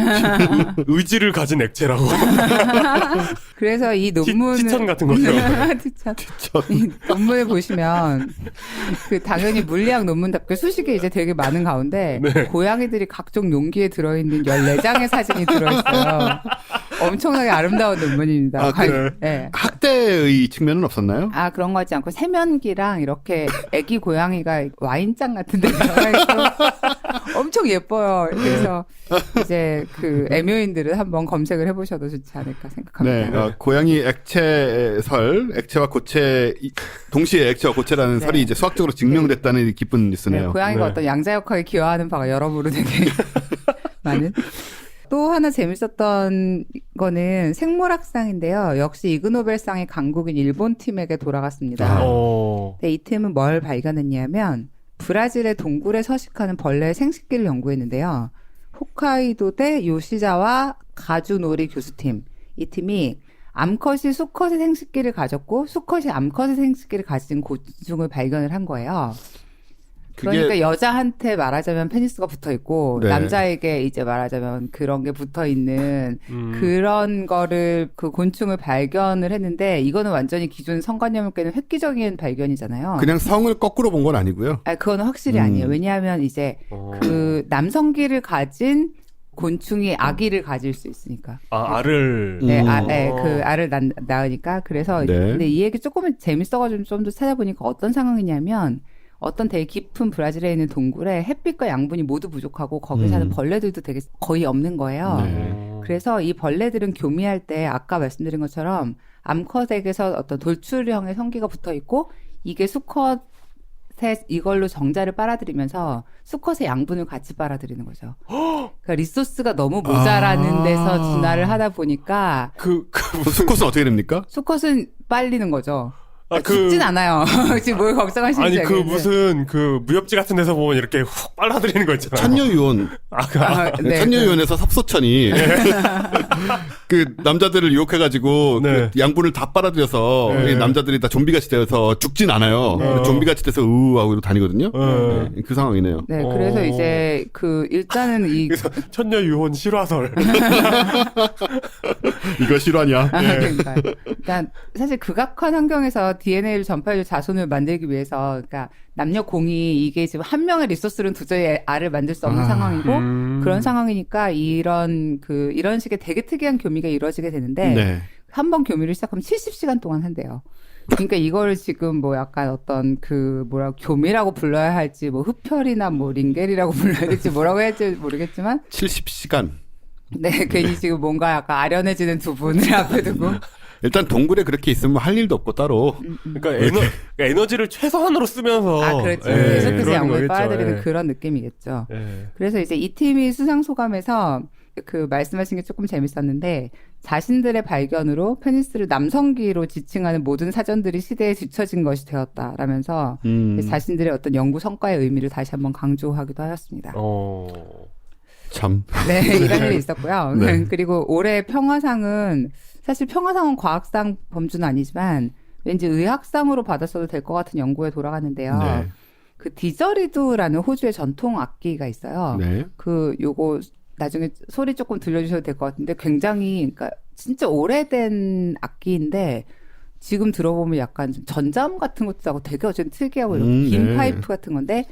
의지를 가진 액체라고. 그래서 이 논문을 티천 같은 거죠. 티천. 이 논문을 보시면 그 당연히 물리학 논문답게 수식이 이제 되게 많은 가운데 네. 고양이들이 각종 용기에 들어있는 14장의 사진이 들어있어요. 엄청나게 아름다운 논문입니다. 아, 그래? 네. 학대의 측면은 없었나요? 아, 그런 거 하지 않고 세면기랑 이렇게 애기 고양이가 와인잔 같은 데 들어가있고 엄청 예뻐요. 그래서 이제 그 애묘인들은 한번 검색을 해보셔도 좋지 않을까 생각합니다. 네, 고양이 액체설, 액체와 고체, 동시에 액체와 고체라는 네. 설이 이제 수학적으로 증명됐다는 기쁜 뉴스네요. 네, 고양이가 네. 어떤 양자 역할에 기여하는 바가 여러모로 되게 많은. 또 하나 재밌었던 거는 생물학상인데요. 역시 이그노벨상의 강국인 일본 팀에게 돌아갔습니다. 어. 네, 이 팀은 뭘 발견했냐면 브라질의 동굴에 서식하는 벌레의 생식기를 연구했는데요. 홋카이도대 요시자와 가주노리 교수팀. 이 팀이 암컷이 수컷의 생식기를 가졌고 수컷이 암컷의 생식기를 가진 곤충을 발견을 한 거예요. 그러니까 여자한테 말하자면 페니스가 붙어 있고 네. 남자에게 이제 말하자면 그런 게 붙어 있는 그런 거를 그 곤충을 발견을 했는데 이거는 완전히 기존 성관념을 깨는 획기적인 발견이잖아요. 그냥 성을 거꾸로 본 건 아니고요. 아, 그건 확실히 아니에요. 왜냐하면 이제 그 남성기를 가진 곤충이 아기를 가질 수 있으니까. 아, 알을. 네, 그 알을 낳으니까. 그래서 네. 근데 이 얘기 조금 재밌어가지고 좀 더 찾아보니까 어떤 상황이냐면 어떤 되게 깊은 브라질에 있는 동굴에 햇빛과 양분이 모두 부족하고 거기 사는 벌레들도 되게 거의 없는 거예요. 네. 그래서 이 벌레들은 교미할 때 아까 말씀드린 것처럼 암컷에게서 어떤 돌출형의 성기가 붙어 있고 이게 수컷의 이걸로 정자를 빨아들이면서 수컷의 양분을 같이 빨아들이는 거죠. 그러니까 리소스가 너무 모자라는 데서 진화를 하다 보니까 수컷은 어떻게 됩니까? 수컷은 빨리는 거죠. 아, 죽진 않아요. 지금 뭘 걱정하시는지 아니, 그 알겠는데. 무슨, 그, 무협지 같은 데서 보면 이렇게 훅 빨아들이는 거 있잖아요. 천녀유온. 네. 천녀유온에서 섭소천이 그 남자들을 유혹해가지고 네. 그 양분을 다 빨아들여서 네. 이 남자들이 다 좀비같이 되어서 죽진 않아요. 좀비같이 돼서 우하고 다니거든요. 네, 그 상황이네요. 네, 그래서 이제 그 일단은 이 그래서 천녀 유혼 실화설. 이거 실화냐? 그러니까 일단 사실 극악한 환경에서 DNA를 전파해줄 자손을 만들기 위해서 그러니까 남녀 공이 이게 지금 한 명의 리소스로는 도저히 알을 만들 수 없는 상황이고 그런 상황이니까 이런 식의 되게 특이한 교미가 이루어지게 되는데 네. 한 번 교미를 시작하면 70시간 동안 한대요. 그러니까 이거를 지금 뭐 약간 어떤 그 뭐라 교미라고 불러야 할지 뭐 흡혈이나 뭐 링겔이라고 불러야 될지 뭐라고 해야 할지 모르겠지만 70시간. 네, 괜히 지금 뭔가 약간 아련해지는 두 분을 앞에 두고. 일단 동굴에 그렇게 있으면 할 일도 없고 따로. 그러니까 에너지를 최소한으로 쓰면서. 아, 그렇죠. 예, 계속해서 그러는 양분을 거겠죠. 빨아들이는 예. 그런 느낌이겠죠. 예. 그래서 이제 이 팀이 수상 소감에서 그 말씀하신 게 조금 재밌었는데 자신들의 발견으로 페니스를 남성기로 지칭하는 모든 사전들이 시대에 뒤처진 것이 되었다라면서 자신들의 어떤 연구 성과의 의미를 다시 한번 강조하기도 하였습니다. 참. 네, 이런 일이 있었고요. 네. 그리고 올해 평화상은 사실 평화상은 과학상 범주는 아니지만 왠지 의학상으로 받았어도 될 것 같은 연구에 돌아갔는데요. 네. 그 디저리두라는 호주의 전통 악기가 있어요. 네. 요거 나중에 소리 조금 들려주셔도 될 것 같은데 굉장히 그러니까 진짜 오래된 악기인데 지금 들어보면 약간 좀 전자음 같은 것도 나고 되게 어쨌든 특이하고 이렇게 긴 네. 파이프 같은 건데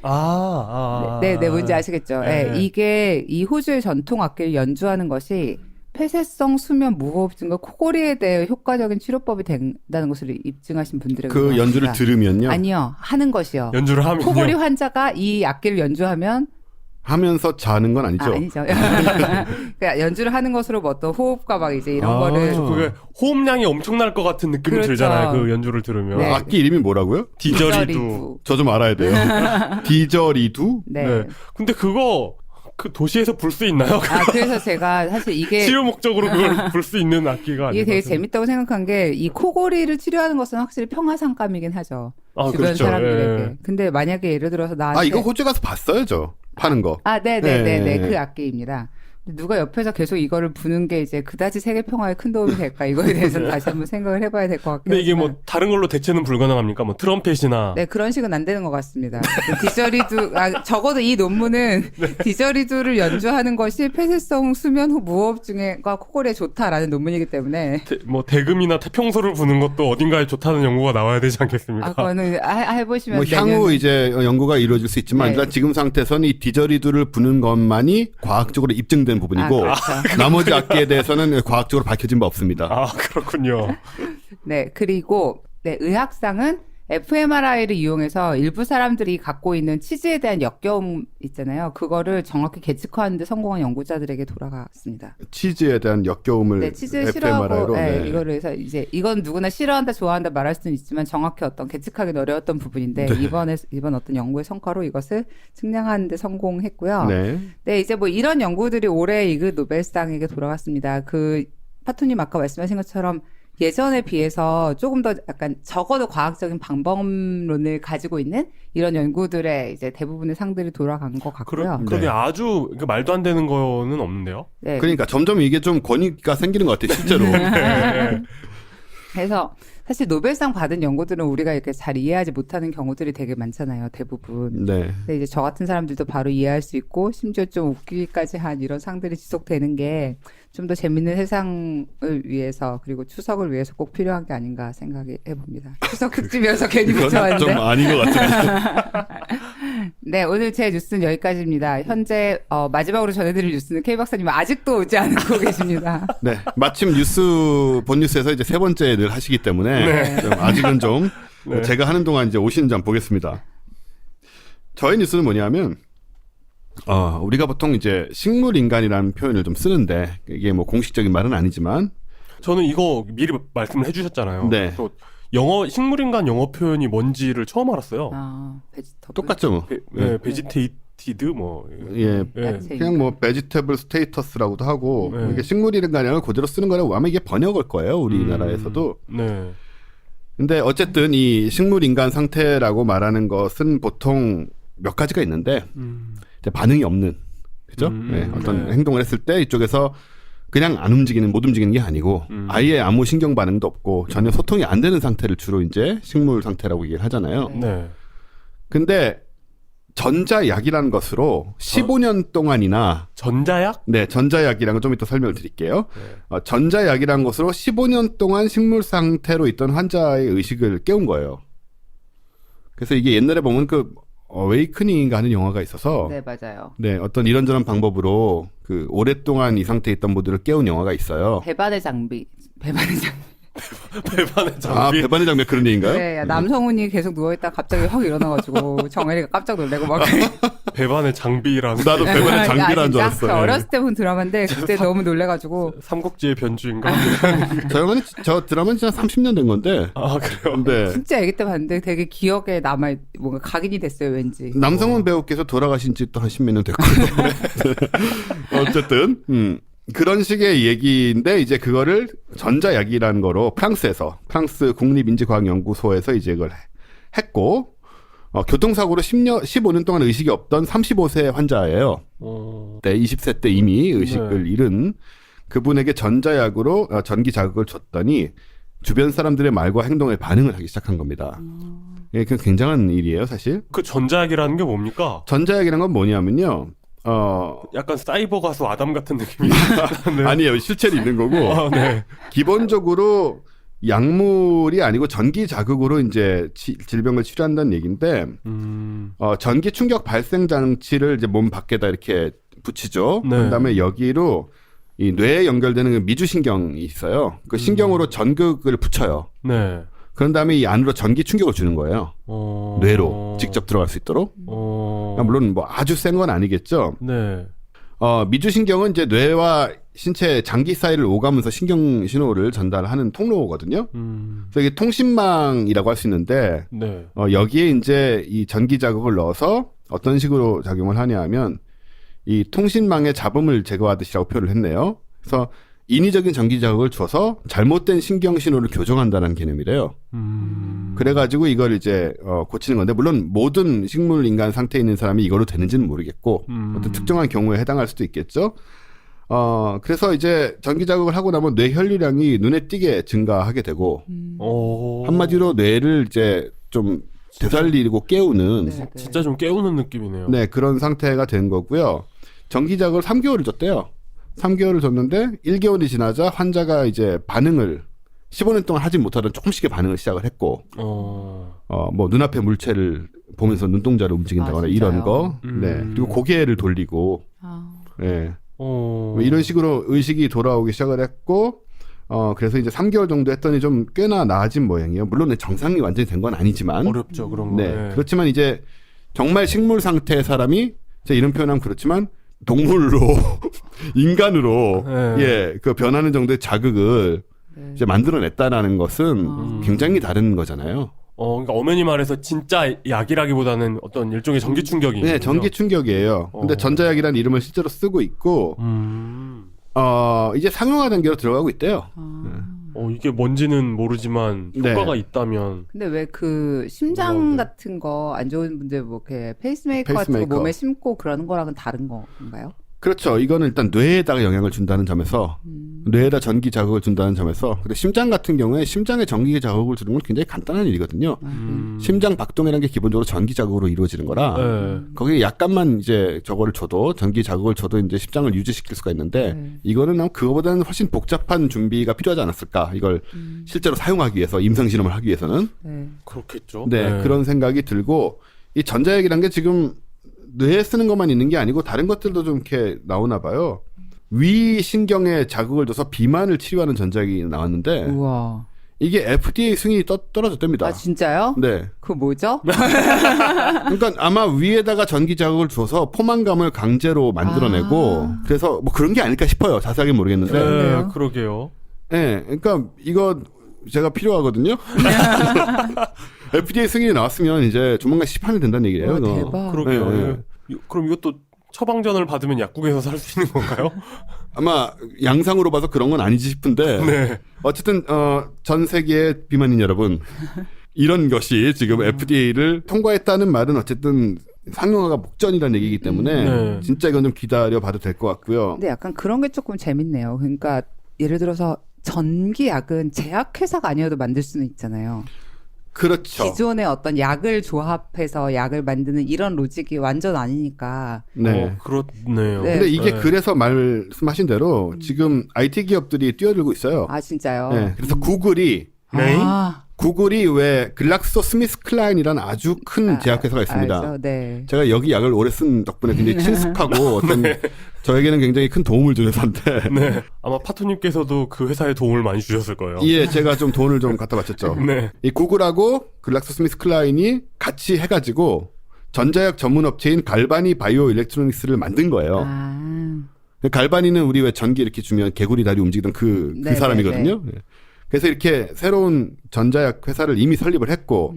네, 뭔지 아시겠죠? 네. 네, 이게 이 호주의 전통 악기를 연주하는 것이 폐쇄성 수면 무호흡증과 코골이에 대해 효과적인 치료법이 된다는 것을 입증하신 분들에게 그 연주를 들으면요. 아니요, 하는 것이요. 연주를 하면요. 코골이 환자가 이 악기를 연주하면 하면서 자는 건 아니죠. 아니죠. 그러니까 연주를 하는 것으로 뭐 어떤 호흡과 막 이제 이런 거를 그게 호흡량이 엄청날 것 같은 느낌이 그렇죠. 들잖아요. 그 연주를 들으면. 네. 악기 이름이 뭐라고요? 디저리두. 저 좀 알아야 돼요. 디저리두? 네. 네. 근데 그거 그 도시에서 불 수 있나요? 아, 그래서 제가 사실 이게 치료 목적으로 그걸 불 수 있는 악기가 이게 아니고. 되게 재밌다고 생각한 게 이 코골이를 치료하는 것은 확실히 평화상감이긴 하죠. 아, 주변 그렇죠. 사람들에게. 예. 근데 만약에 예를 들어서 나한테 이거 호주 가서 봤어요, 저. 파는 거. 네네네네. 네. 그 악기입니다. 누가 옆에서 계속 이거를 부는 게 이제 그다지 세계 평화에 큰 도움이 될까 이거에 대해서 다시 한번 생각을 해봐야 될 것 같긴 근데 이게 하지만. 뭐 다른 걸로 대체는 불가능합니까? 뭐 트럼펫이나. 네, 그런 식은 안 되는 것 같습니다. 디저리두, 적어도 이 논문은 디저리두를 연주하는 것이 폐쇄성 수면 후 무호흡증과 코골이에 좋다라는 논문이기 때문에. 뭐 대금이나 태평소를 부는 것도 어딘가에 좋다는 연구가 나와야 되지 않겠습니까? 그거는 해보시면. 뭐 향후 이제 연구가 이루어질 수 있지만 네. 일단 지금 상태에서는 이 디저리두를 부는 것만이 과학적으로 입증된 밝혀진 부분이고 그렇죠. 나머지 악기에 대해서는 과학적으로 밝혀진 바 없습니다. 아, 그렇군요. 네, 그리고 네, 의학상은 fMRI를 이용해서 일부 사람들이 갖고 있는 치즈에 대한 역겨움 있잖아요. 그거를 정확히 계측하는 데 성공한 연구자들에게 돌아갔습니다. 치즈에 대한 역겨움을 네, 치즈를 싫어하고 fMRI로 네, 이거를 해서 이제 이건 누구나 싫어한다, 좋아한다 말할 수는 있지만 정확히 어떤 계측하기 어려웠던 부분인데 네. 이번 어떤 연구의 성과로 이것을 측량하는 데 성공했고요. 네. 네, 이제 뭐 이런 연구들이 올해 이그 노벨상에게 돌아갔습니다. 그 파토님 아까 말씀하신 것처럼 예전에 비해서 조금 더 약간 적어도 과학적인 방법론을 가지고 있는 이런 연구들의 이제 대부분의 상들이 돌아간 것 같고요. 그러게 네. 아주 말도 안 되는 거는 없는데요. 네. 그러니까 점점 이게 좀 권위가 생기는 것 같아요, 실제로. 네. 그래서 사실 노벨상 받은 연구들은 우리가 이렇게 잘 이해하지 못하는 경우들이 되게 많잖아요, 대부분. 네. 근데 이제 저 같은 사람들도 바로 이해할 수 있고 심지어 좀 웃기기까지 한 이런 상들이 지속되는 게 좀 더 재밌는 세상을 위해서 그리고 추석을 위해서 꼭 필요한 게 아닌가 생각해 봅니다. 추석 특집이어서 괜히 이건 좀 붙여왔는데. 아닌 것 같아요. 네, 오늘 제 뉴스는 여기까지입니다. 현재 마지막으로 전해드릴 뉴스는 K 박사님 아직도 오지 않고 계십니다. 네. 마침 본 뉴스에서 이제 세 번째 늘 하시기 때문에 네. 좀 아직은 좀 네. 제가 하는 동안 이제 오시는지 한번 보겠습니다. 저희 뉴스는 뭐냐면 우리가 보통 이제 식물인간이라는 표현을 좀 쓰는데 이게 뭐 공식적인 말은 아니지만 저는 이거 미리 말씀을 해주셨잖아요. 네. 또 식물인간 영어 표현이 뭔지를 처음 알았어요. 베지터블. 똑같죠 뭐. 베지테이티드 뭐. 예. 야채. 그냥 뭐 베지테블 스테이터스라고도 하고 네. 이게 식물인간을 그대로 쓰는 거라고 아마 이게 번역일 거예요. 우리나라에서도. 네. 근데 어쨌든 이 식물인간 상태라고 말하는 것은 보통 몇 가지가 있는데 이제 반응이 없는 그죠? 네, 어떤 네. 행동을 했을 때 이쪽에서 그냥 못 움직이는 게 아니고 아예 아무 신경 반응도 없고 전혀 소통이 안 되는 상태를 주로 이제 식물 상태라고 얘기를 하잖아요. 네. 근데 전자약이라는 것으로 15년 동안이나 전자약? 네, 전자약이라는 걸 좀 이따 설명을 드릴게요. 전자약이라는 것으로 15년 동안 식물 상태로 있던 환자의 의식을 깨운 거예요. 그래서 이게 옛날에 보면 그 어웨이크닝인가 하는 영화가 있어서 네, 맞아요. 네, 어떤 이런저런 방법으로 그 오랫동안 이 상태에 있던 분들을 깨운 영화가 있어요. 배반의 장비. 배반의 아, 장비. 배반의 장면 그런 얘기인가요? 네, 남성훈이 계속 누워있다 갑자기 확 일어나가지고 정혜리가 깜짝 놀래고 막. 배반의 장비라는. 나도 배반의 장비라는 줄 아, 진짜? 알았어요. 저 어렸을 때 본 드라마인데 그때 너무 놀래가지고. 삼국지의 변주인가? 저 드라마는 진짜 30년 된 건데. 아, 그래요? 근데 진짜 아기 때 봤는데 되게 기억에 뭔가 각인이 됐어요, 왠지. 남성훈 배우께서 돌아가신 지 또 한 10몇 년 됐고. 어쨌든, 그런 식의 얘기인데, 이제 그거를 전자약이라는 거로 프랑스 국립인지과학연구소에서 이제 그걸 했고, 교통사고로 15년 동안 의식이 없던 35세 환자예요. 네, 20세 때 이미 의식을 잃은 그분에게 전자약으로 전기 자극을 줬더니 주변 사람들의 말과 행동에 반응을 하기 시작한 겁니다. 예, 그 굉장한 일이에요, 사실. 그 전자약이라는 게 뭡니까? 전자약이라는 건 뭐냐면요. 약간 사이버 가수 아담 같은 느낌이. 네. 아니에요. 실체로 있는 거고. 네. 기본적으로 약물이 아니고 전기 자극으로 이제 질병을 치료한다는 얘기인데, 전기 충격 발생 장치를 이제 몸 밖에다 이렇게 붙이죠. 네. 그다음에 여기로 이 뇌에 연결되는 그 미주신경이 있어요. 그 신경으로 전극을 붙여요. 네. 그런 다음에 이 안으로 전기 충격을 주는 거예요. 뇌로 직접 들어갈 수 있도록. 물론 뭐 아주 센 건 아니겠죠. 네. 미주신경은 이제 뇌와 신체 장기 사이를 오가면서 신경 신호를 전달하는 통로거든요. 그래서 이게 통신망이라고 할 수 있는데, 네. 여기에 이제 이 전기 자극을 넣어서 어떤 식으로 작용을 하냐면, 이 통신망의 잡음을 제거하듯이라고 표현을 했네요. 그래서 인위적인 전기 자극을 줘서 잘못된 신경 신호를 교정한다는 개념이래요. 그래가지고 이걸 이제 고치는 건데, 물론 모든 식물 인간 상태에 있는 사람이 이걸로 되는지는 모르겠고 어떤 특정한 경우에 해당할 수도 있겠죠. 그래서 이제 전기 자극을 하고 나면 뇌 혈류량이 눈에 띄게 증가하게 되고 한마디로 뇌를 이제 좀 되살리고 깨우는 네. 진짜 좀 깨우는 느낌이네요. 네, 그런 상태가 된 거고요. 전기 자극을 3개월을 줬대요. 3개월을 줬는데 1개월이 지나자 환자가 이제 반응을 15년 동안 하지 못하던 조금씩의 반응을 시작을 했고, 뭐 눈앞에 물체를 보면서 눈동자를 움직인다거나 이런 거, 네, 그리고 고개를 돌리고, 네, 뭐 이런 식으로 의식이 돌아오기 시작을 했고, 그래서 이제 3개월 정도 했더니 좀 꽤나 나아진 모양이에요. 물론 정상이 완전히 된 건 아니지만. 어렵죠, 그런 거. 네. 그렇지만 이제 정말 식물 상태의 사람이, 제가 이런 표현하면 그렇지만, 동물로, 인간으로, 네. 그 변하는 정도의 자극을 네. 이제 만들어냈다라는 것은 굉장히 다른 거잖아요. 그러니까 엄연히 말해서 진짜 약이라기보다는 어떤 일종의 전기 충격이. 네, 전기 충격이에요. 근데 전자약이라는 이름을 실제로 쓰고 있고, 이제 상용화 단계로 들어가고 있대요. 이게 뭔지는 모르지만 네. 효과가 있다면. 근데 왜 그 심장 그런데. 같은 거 안 좋은 분들 뭐 이렇게 페이스메이커 같은 거 페이스메이커. 몸에 심고 그러는 거랑은 다른 건가요? 그렇죠. 이거는 일단 뇌에다가 영향을 준다는 점에서, 뇌에다 전기 자극을 준다는 점에서, 근데 심장 같은 경우에 심장에 전기 자극을 주는 건 굉장히 간단한 일이거든요. 심장 박동이라는 게 기본적으로 전기 자극으로 이루어지는 거라, 네. 거기에 약간만 이제 저거를 줘도, 전기 자극을 줘도 이제 심장을 유지시킬 수가 있는데, 이거는 아마 그거보다는 훨씬 복잡한 준비가 필요하지 않았을까. 이걸 실제로 사용하기 위해서, 임상실험을 하기 위해서는. 네. 그렇겠죠. 네, 그런 생각이 들고, 이 전자약이라는 게 지금 뇌에 쓰는 것만 있는 게 아니고 다른 것들도 좀 이렇게 나오나 봐요. 위 신경에 자극을 줘서 비만을 치료하는 전자약이 나왔는데, 우와. 이게 FDA 승인이 떨어졌답니다. 아 진짜요? 네. 그거 뭐죠? 그러니까 아마 위에다가 전기 자극을 줘서 포만감을 강제로 만들어내고, 그래서 뭐 그런 게 아닐까 싶어요. 자세하게 모르겠는데. 네, 그러네요. 그러게요. 네, 그러니까 이거 제가 필요하거든요. FDA 승인이 나왔으면 이제 조만간 시판이 된다는 얘기예요. 와, 이거. 대박. 그러게요. 네, 네. 그럼 이것도 처방전을 받으면 약국에서 살 수 있는 건가요? 아마 양상으로 봐서 그런 건 아니지 싶은데, 네. 어쨌든 전 세계의 비만인 여러분, 이런 것이 지금 FDA를 통과했다는 말은 어쨌든 상용화가 목전이라는 얘기이기 때문에 네. 진짜 이건 좀 기다려 봐도 될 것 같고요. 근데 약간 그런 게 조금 재밌네요. 그러니까 예를 들어서 전기약은 제약회사가 아니어도 만들 수는 있잖아요. 그렇죠. 기존의 어떤 약을 조합해서 약을 만드는 이런 로직이 완전 아니니까. 네. 그렇네요. 네. 근데 이게 네. 그래서 말씀하신 대로 지금 IT 기업들이 뛰어들고 있어요. 아 진짜요? 네. 그래서 구글이 네. 아, 왜 글락소 스미스 클라인이라는 아주 큰 제약회사가 있습니다. 알죠. 네. 제가 여기 약을 오래 쓴 덕분에 굉장히 친숙하고 어떤 저에게는 굉장히 큰 도움을 주는 회사인데, 네. 아마 파토님께서도 그 회사에 도움을 많이 주셨을 거예요. 예, 제가 좀 돈을 좀 갖다 바쳤죠. 네. 이 구글하고 글락소 스미스 클라인이 같이 해가지고 전자약 전문 업체인 갈바니 바이오 일렉트로닉스를 만든 거예요. 아, 갈바니는 우리 왜 전기 이렇게 주면 개구리 다리 움직이던 그 네, 사람이거든요. 예. 그래서 이렇게 새로운 전자약 회사를 이미 설립을 했고,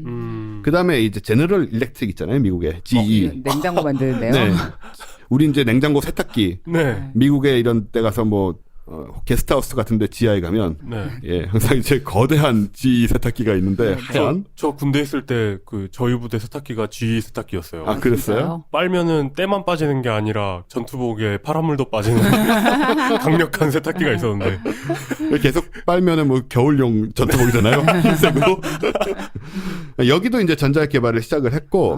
그 다음에 이제 제너럴 일렉트릭 있잖아요, 미국의 GE. 냉장고 만드는데요. 네. 우리 이제 냉장고 세탁기, 네. 미국에 이런 데 가서 뭐 게스트하우스 같은데 지하에 가면, 네. 예, 항상 이제 거대한 GE 세탁기가 있는데 하얀. 저 군대 있을 때 그 저희 부대 세탁기가 GE 세탁기였어요. 아, 그랬어요? 진짜요? 빨면은 때만 빠지는 게 아니라 전투복에 파란물도 빠지는 강력한 세탁기가 있었는데. 계속 빨면은 뭐 겨울용 전투복이잖아요. 흰색으로. 여기도 이제 전자약 개발을 시작을 했고,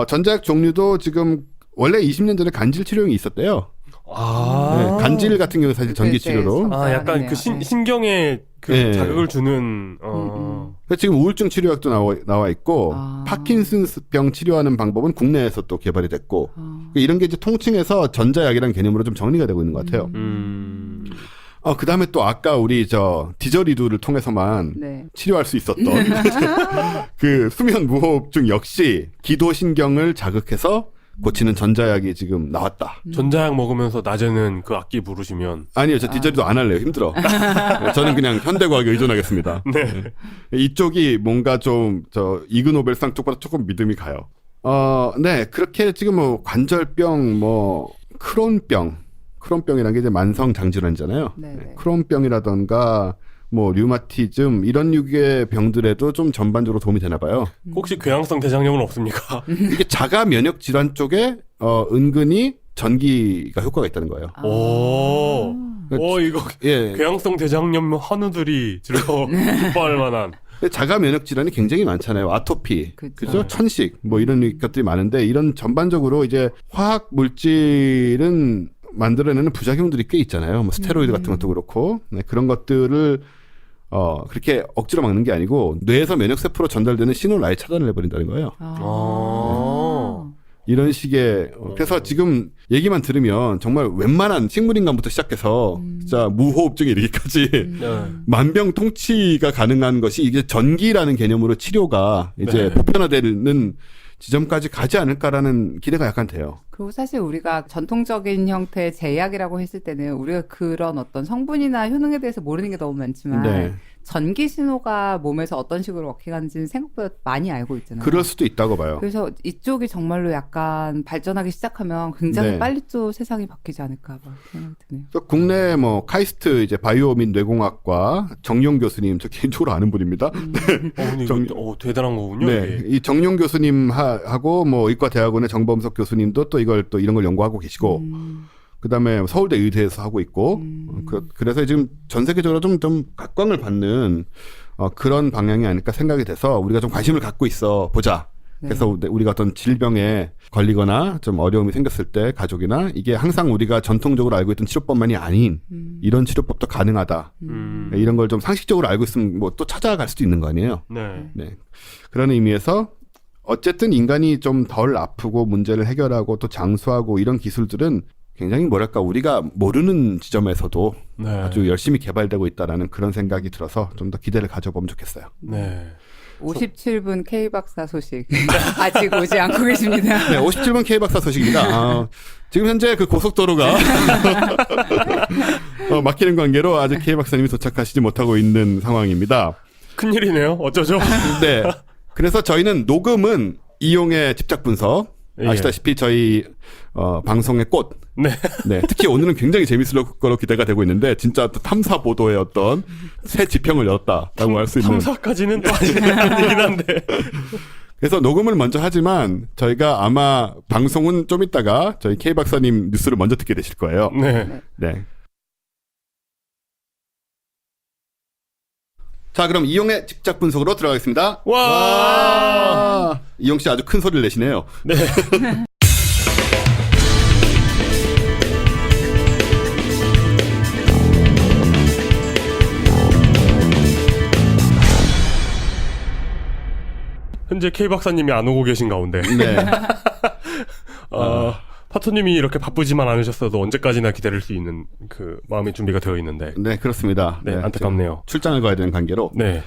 전자약 종류도 지금 원래 20년 전에 간질 치료용이 있었대요. 아. 네, 간질 같은 경우 사실 전기 치료로. 네, 아, 약간 네. 그 신경에 그 네. 자극을 주는, 그래서 지금 우울증 치료약도 나와 있고, 아. 파킨슨스병 치료하는 방법은 국내에서 또 개발이 됐고, 이런 게 이제 통칭해서 전자약이라는 개념으로 좀 정리가 되고 있는 것 같아요. 그 다음에 또 아까 우리 디저리두를 통해서만 네. 치료할 수 있었던 그 수면 무호흡증 역시 기도신경을 자극해서 고치는 전자약이 지금 나왔다. 전자약 먹으면서 낮에는 그 악기 부르시면. 아니요, 저 디저리도 안 할래요. 힘들어. 저는 그냥 현대과학에 의존하겠습니다. 네. 이쪽이 뭔가 좀 이그노벨상 쪽보다 조금 믿음이 가요. 네, 그렇게 지금 뭐 관절병, 뭐 크론병이라는 게 이제 만성 장질환이잖아요. 네네. 크론병이라던가 뭐 류마티즘 이런 유의 병들에도 좀 전반적으로 도움이 되나 봐요. 혹시 괴양성 대장염은 없습니까? 이게 자가 면역 질환 쪽에 은근히 전기가 효과가 있다는 거예요. 오. 이거 예. 괴양성 대장염 한우들이 기뻐할 만한. 자가 면역 질환이 굉장히 많잖아요. 아토피, 그쵸. 그죠? 천식, 뭐 이런 것들이 많은데 이런 전반적으로 이제 화학 물질은 만들어내는 부작용들이 꽤 있잖아요. 뭐 스테로이드 같은 것도 그렇고, 네, 그런 것들을 그렇게 억지로 막는 게 아니고 뇌에서 면역 세포로 전달되는 신호를 아예 차단을 해버린다는 거예요. 이런 식의 그래서 지금 얘기만 들으면 정말 웬만한 식물인간부터 시작해서 진짜 무호흡증에 이르기까지 네. 만병통치가 가능한 것이 이게 전기라는 개념으로 치료가 이제 네. 보편화되는 지점까지 가지 않을까라는 기대가 약간 돼요. 그리고 사실 우리가 전통적인 형태의 제약이라고 했을 때는 우리가 그런 어떤 성분이나 효능에 대해서 모르는 게 너무 많지만 네. 전기 신호가 몸에서 어떤 식으로 워킹하는지는 생각보다 많이 알고 있잖아요. 그럴 수도 있다고 봐요. 그래서 이쪽이 정말로 약간 발전하기 시작하면 굉장히 네. 빨리 또 세상이 바뀌지 않을까 막 생각이 드네요. 그래서 국내 뭐 카이스트 이제 바이오 및 뇌공학과 정용 교수님 저 개인적으로 아는 분입니다. 근데 이거 대단한 거군요. 네, 이게. 이 정용 교수님 하고 뭐 의과대학원의 정범석 교수님도 또 이런 걸 연구하고 계시고, 그다음에 서울대 의대에서 하고 있고, 그래서 지금 전 세계적으로 좀 각광을 받는 그런 방향이 아닐까 생각이 돼서 우리가 좀 관심을 갖고 있어 보자. 그래서 우리가 어떤 질병에 걸리거나 좀 어려움이 생겼을 때 가족이나 이게 항상 우리가 전통적으로 알고 있던 치료법만이 아닌 이런 치료법도 가능하다. 이런 걸 좀 상식적으로 알고 있으면 뭐 또 찾아갈 수도 있는 거 아니에요. 네. 네. 그런 의미에서 어쨌든 인간이 좀 덜 아프고 문제를 해결하고 또 장수하고 이런 기술들은 굉장히 뭐랄까 우리가 모르는 지점에서도 네. 아주 열심히 개발되고 있다라는 그런 생각이 들어서 좀 더 기대를 가져보면 좋겠어요. 네. 57분 K박사 소식 아직 오지 않고 계십니다. 네, 57번 K박사 소식입니다. 지금 현재 그 고속도로가 막히는 관계로 아직 K박사님이 도착하시지 못하고 있는 상황입니다. 큰일이네요. 어쩌죠? 네. 그래서 저희는 녹음은 이용의 집착 분석. 예. 아시다시피 저희 방송의 꽃. 네. 네. 특히 오늘은 굉장히 재밌을 거로 기대가 되고 있는데 진짜 또 탐사 보도의 어떤 새 지평을 열었다라고 할 수 있는. 탐사까지는 또 아니긴 한데. 그래서 녹음을 먼저 하지만 저희가 아마 방송은 좀 있다가 저희 K 박사님 뉴스를 먼저 듣게 되실 거예요. 네. 네. 자, 그럼 이용의 집착 분석으로 들어가겠습니다. 와! 이용 씨 아주 큰 소리를 내시네요. 네. 현재 K 박사님이 안 오고 계신 가운데 네. 파토님이 이렇게 바쁘지만 않으셨어도 언제까지나 기다릴 수 있는 그 마음의 준비가 되어 있는데 네, 그렇습니다. 네, 안타깝네요. 출장을 가야 되는 관계로. 네.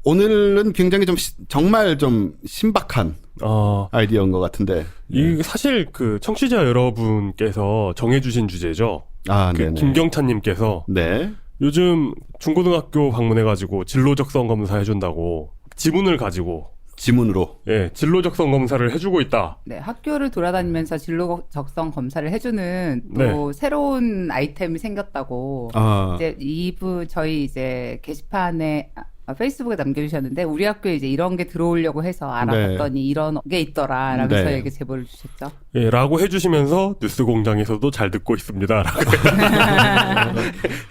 오늘은 굉장히 좀 정말 좀 신박한 아이디어인 것 같은데. 이 사실 그 청취자 여러분께서 정해주신 주제죠. 그 네네. 김경찬님께서 네. 요즘 중고등학교 방문해가지고 진로 적성 검사 해준다고 지문을 가지고 지문으로. 진로 적성 검사를 해주고 있다. 네, 학교를 돌아다니면서 진로 적성 검사를 해주는 또 새로운 아이템이 생겼다고. 이제 저희 이제 게시판에 페이스북에 남겨주셨는데 우리 학교에 이제 이런 게 들어오려고 해서 알아봤더니 이런 게 있더라 라면서 이렇게 제보를 주셨죠. 예, 라고 해주시면서 뉴스 공장에서도 잘 듣고 있습니다. 라고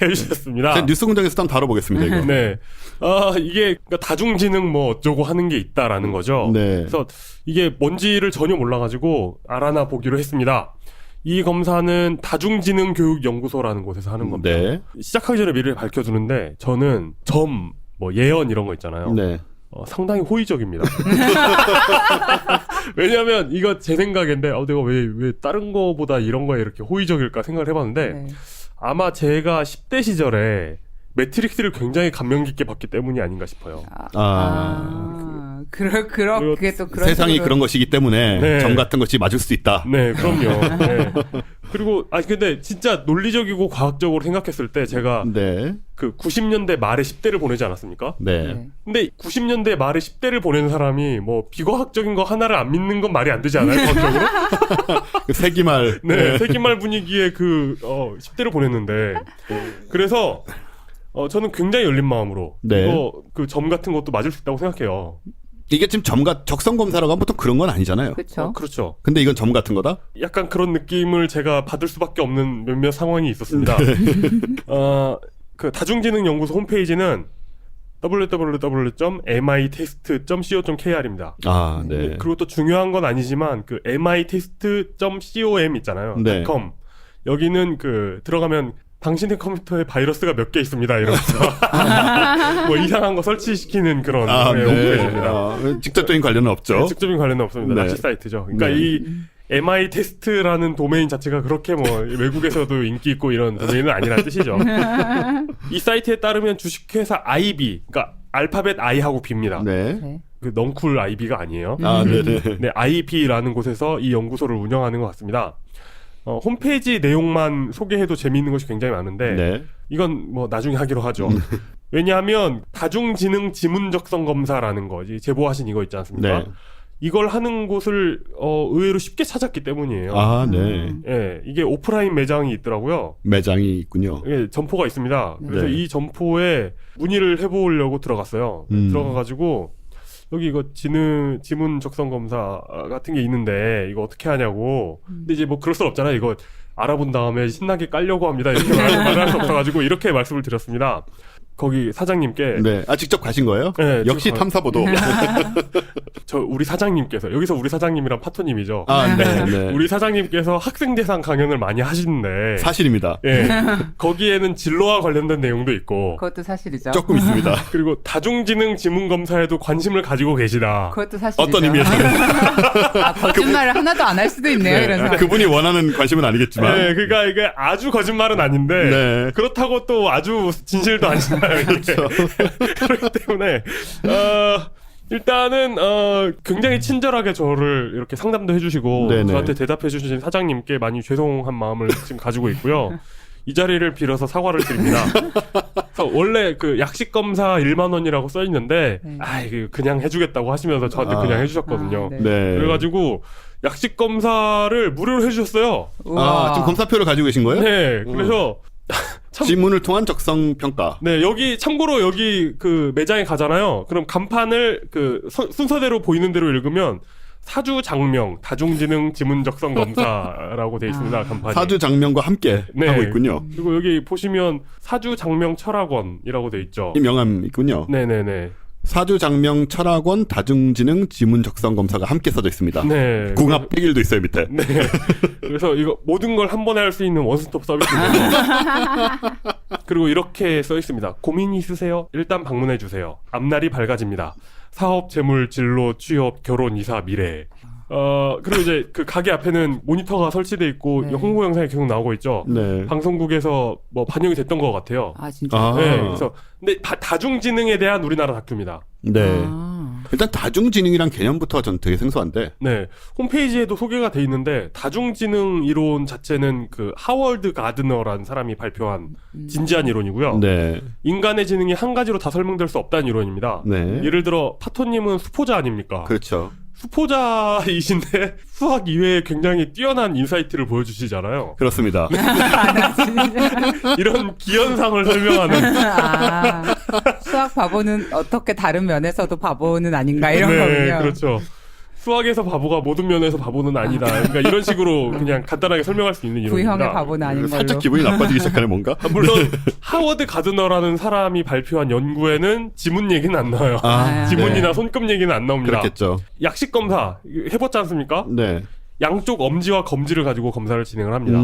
해주셨습니다. 제가 뉴스 공장에서 한번 다뤄보겠습니다, 이거. 네. 이게 그러니까 다중지능 뭐 어쩌고 하는 게 있다라는 거죠. 네. 그래서 이게 뭔지를 전혀 몰라가지고 알아나 보기로 했습니다. 이 검사는 다중지능교육연구소라는 곳에서 하는 겁니다. 네. 시작하기 전에 미리 밝혀두는데 저는 예언 이런 거 있잖아요. 네. 상당히 호의적입니다. 왜냐하면 이거 제 생각인데 내가 왜 다른 거보다 이런 거에 이렇게 호의적일까 생각을 해봤는데 아마 제가 10대 시절에 매트릭스를 굉장히 감명 깊게 봤기 때문이 아닌가 싶어요. 그게 또 그런 세상이 식으로. 그런 것이기 때문에 네. 점 같은 것이 맞을 수 있다. 네, 그럼요. 네. 그리고 근데 진짜 논리적이고 과학적으로 생각했을 때 제가 네. 그 90년대 말에 10대를 보내지 않았습니까? 네. 근데 90년대 말에 10대를 보낸 사람이 뭐 비과학적인 거 하나를 안 믿는 건 말이 안 되지 않아요? 과학적으로? 그 세기말. 네, 세기말 분위기에 10대를 보냈는데 그래서 저는 굉장히 열린 마음으로 이거 그 점 같은 것도 맞을 수 있다고 생각해요. 이게 지금 적성 검사라고 하면 보통 그런 건 아니잖아요. 그렇죠. 그렇죠. 근데 이건 점 같은 거다? 약간 그런 느낌을 제가 받을 수밖에 없는 몇몇 상황이 있었습니다. 그 다중지능연구소 홈페이지는 www.mitest.co.kr입니다. 네. 그리고 또 중요한 건 아니지만 그 mitest.com 있잖아요. 네. .com 여기는 들어가면 당신의 컴퓨터에 바이러스가 몇 개 있습니다. 이러면서 뭐 이상한 거 설치시키는 그런 홈페이지입니다. 직접적인 관련은 없죠. 네, 직접적인 관련은 없습니다. 네. 낚시 사이트죠. 그러니까 이 MI 테스트라는 도메인 자체가 그렇게 뭐 외국에서도 인기 있고 이런 도메인은 아니라는 뜻이죠. 이 사이트에 따르면 주식회사 IB, 그러니까 알파벳 I하고 B입니다. 네. 네. 그 넝쿨 IB가 아니에요. 아, 네네. 네, IB라는 곳에서 이 연구소를 운영하는 것 같습니다. 홈페이지 내용만 소개해도 재미있는 것이 굉장히 많은데 네. 이건 뭐 나중에 하기로 하죠. 왜냐하면 다중지능 지문 적성 검사라는 거, 제보하신 이거 있지 않습니까? 네. 이걸 하는 곳을 의외로 쉽게 찾았기 때문이에요. 아, 네. 예, 이게 오프라인 매장이 있더라고요. 매장이 있군요. 예, 점포가 있습니다. 그래서 네. 이 점포에 문의를 해보려고 들어갔어요. 들어가가지고 여기 이거 지문 적성 검사 같은 게 있는데 이거 어떻게 하냐고. 근데 이제 뭐 그럴 순 없잖아요. 이거 알아본 다음에 신나게 깔려고 합니다. 이렇게 말할 수 없어가지고 이렇게 말씀을 드렸습니다. 거기 사장님께 네. 아, 직접 가신 거예요? 네, 역시 직접 탐사보도. 저 우리 사장님께서 여기서 우리 사장님이란 파토님이죠. 아, 네, 네. 우리 사장님께서 학생 대상 강연을 많이 하시는데 사실입니다. 예, 거기에는 진로와 관련된 내용도 있고 그것도 사실이죠. 조금 있습니다. 그리고 다중지능 지문 검사에도 관심을 가지고 계시다. 그것도 사실이죠. 어떤 의미에서는. 아, 거짓말을 하나도 안 할 수도 있네요. 네. 이런 상황. 그분이 원하는 관심은 아니겠지만. 네, 그러니까 이게 아주 거짓말은 아닌데 네. 그렇다고 또 아주 진실도 아니잖아요. 이게. 그렇기 때문에 일단은 굉장히 친절하게 저를 이렇게 상담도 해주시고 네네. 저한테 대답해주신 사장님께 많이 죄송한 마음을 지금 가지고 있고요. 이 자리를 빌어서 사과를 드립니다. 그래서 원래 그 약식 검사 1만 원이라고 써 있는데 네. 그냥 해주겠다고 하시면서 저한테 그냥 해주셨거든요. 아, 네. 네. 그래가지고 약식 검사를 무료로 해주셨어요. 우와. 아, 지금 검사표를 가지고 계신 거예요? 네, 그래서 참- 지문을 통한 적성 평가. 네, 참고로 여기 그 매장에 가잖아요. 그럼 간판을 순서대로 보이는 대로 읽으면 사주 장명 다중지능 지문 적성 검사라고 돼 있습니다. 간판이. 사주 장면과 함께 네. 하고 있군요. 그리고 여기 보시면 사주 장명 철학원이라고 돼 있죠. 이 명함 있군요. 네네네. 사주 장명 철학원 다중지능 지문 적성 검사가 함께 써져 있습니다. 네. 궁합 100일도 있어요 밑에. 네. 그래서 이거 모든 걸 한 번에 할 수 있는 원스톱 서비스입니다. 그리고 이렇게 써 있습니다. 고민이 있으세요? 일단 방문해 주세요. 앞날이 밝아집니다. 사업, 재물, 진로, 취업, 결혼, 이사, 미래. 그리고 이제 그 가게 앞에는 모니터가 설치돼 있고 네. 홍보 영상이 계속 나오고 있죠. 네. 방송국에서 뭐 반영이 됐던 것 같아요. 아, 진짜. 아. 네. 그래서 근데 다중지능에 대한 우리나라 다큐입니다. 네. 아. 일단 다중지능이란 개념부터 전 되게 생소한데. 네. 홈페이지에도 소개가 돼 있는데 다중지능 이론 자체는 그 하워드 가드너라는 사람이 발표한 진지한 이론이고요. 네. 인간의 지능이 한 가지로 다 설명될 수 없다는 이론입니다. 네. 예를 들어 파토님은 수포자 아닙니까? 그렇죠. 수포자이신데 수학 이외에 굉장히 뛰어난 인사이트를 보여주시잖아요. 그렇습니다. 이런 기현상을 설명하는 아, 수학 바보는 어떻게 다른 면에서도 바보는 아닌가 이런 거군요. 그렇죠. 수학에서 바보가 모든 면에서 바보는 아니다. 그러니까 이런 식으로 그냥 간단하게 설명할 수 있는 이론입니다. 구형의 바보는 아닌 걸로. 살짝 기분이 나빠지기 시작하네 뭔가. 물론 하워드 가드너라는 사람이 발표한 연구에는 지문 얘기는 안 나와요. 아, 지문이나 네. 손금 얘기는 안 나옵니다. 그렇겠죠. 약식 검사 해봤지 않습니까? 네. 양쪽 엄지와 검지를 가지고 검사를 진행을 합니다.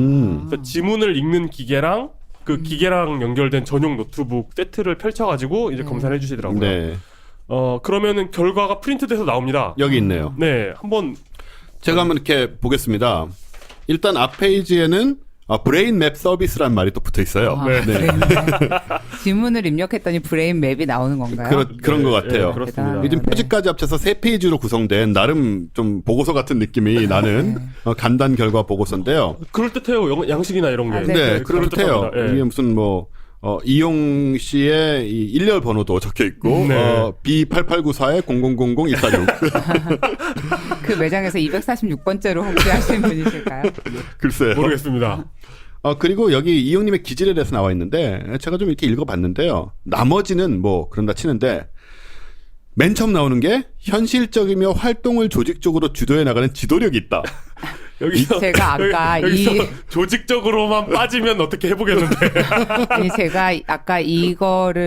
그래서 지문을 읽는 기계랑 그 기계랑 연결된 전용 노트북 세트를 펼쳐가지고 이제 검사를 해주시더라고요. 네. 그러면은 결과가 프린트돼서 나옵니다. 여기 있네요. 네, 한번 제가 한번 이렇게 보겠습니다. 일단 앞 페이지에는 브레인 맵 서비스라는 말이 또 붙어 있어요. 아, 네. 브레인 맵. 지문을 입력했더니 브레인 맵이 나오는 건가요? 그런 것 같아요. 네, 그렇습니다. 대단하네. 요즘 표지까지 합쳐서 3페이지로 구성된 나름 좀 보고서 같은 느낌이 나는 간단 결과 보고서인데요. 그럴듯해요. 양식이나 이런 게. 아, 네, 그렇대요. 예. 이게 무슨 이용 씨의 이 일렬 번호도 적혀 있고, 네. B8894-0000-146. 그 매장에서 246번째로 혹시 하시는 분이실까요? 글쎄요. 모르겠습니다. 그리고 여기 이용님의 기질에 대해서 나와 있는데, 제가 좀 이렇게 읽어봤는데요. 나머지는 뭐, 그런다 치는데, 맨 처음 나오는 게, 현실적이며 활동을 조직적으로 주도해 나가는 지도력이 있다. 여기서 제가 아까 여기서 이- 조직적으로만 빠지면 어떻게 해보겠는데. 아니 제가 아까 이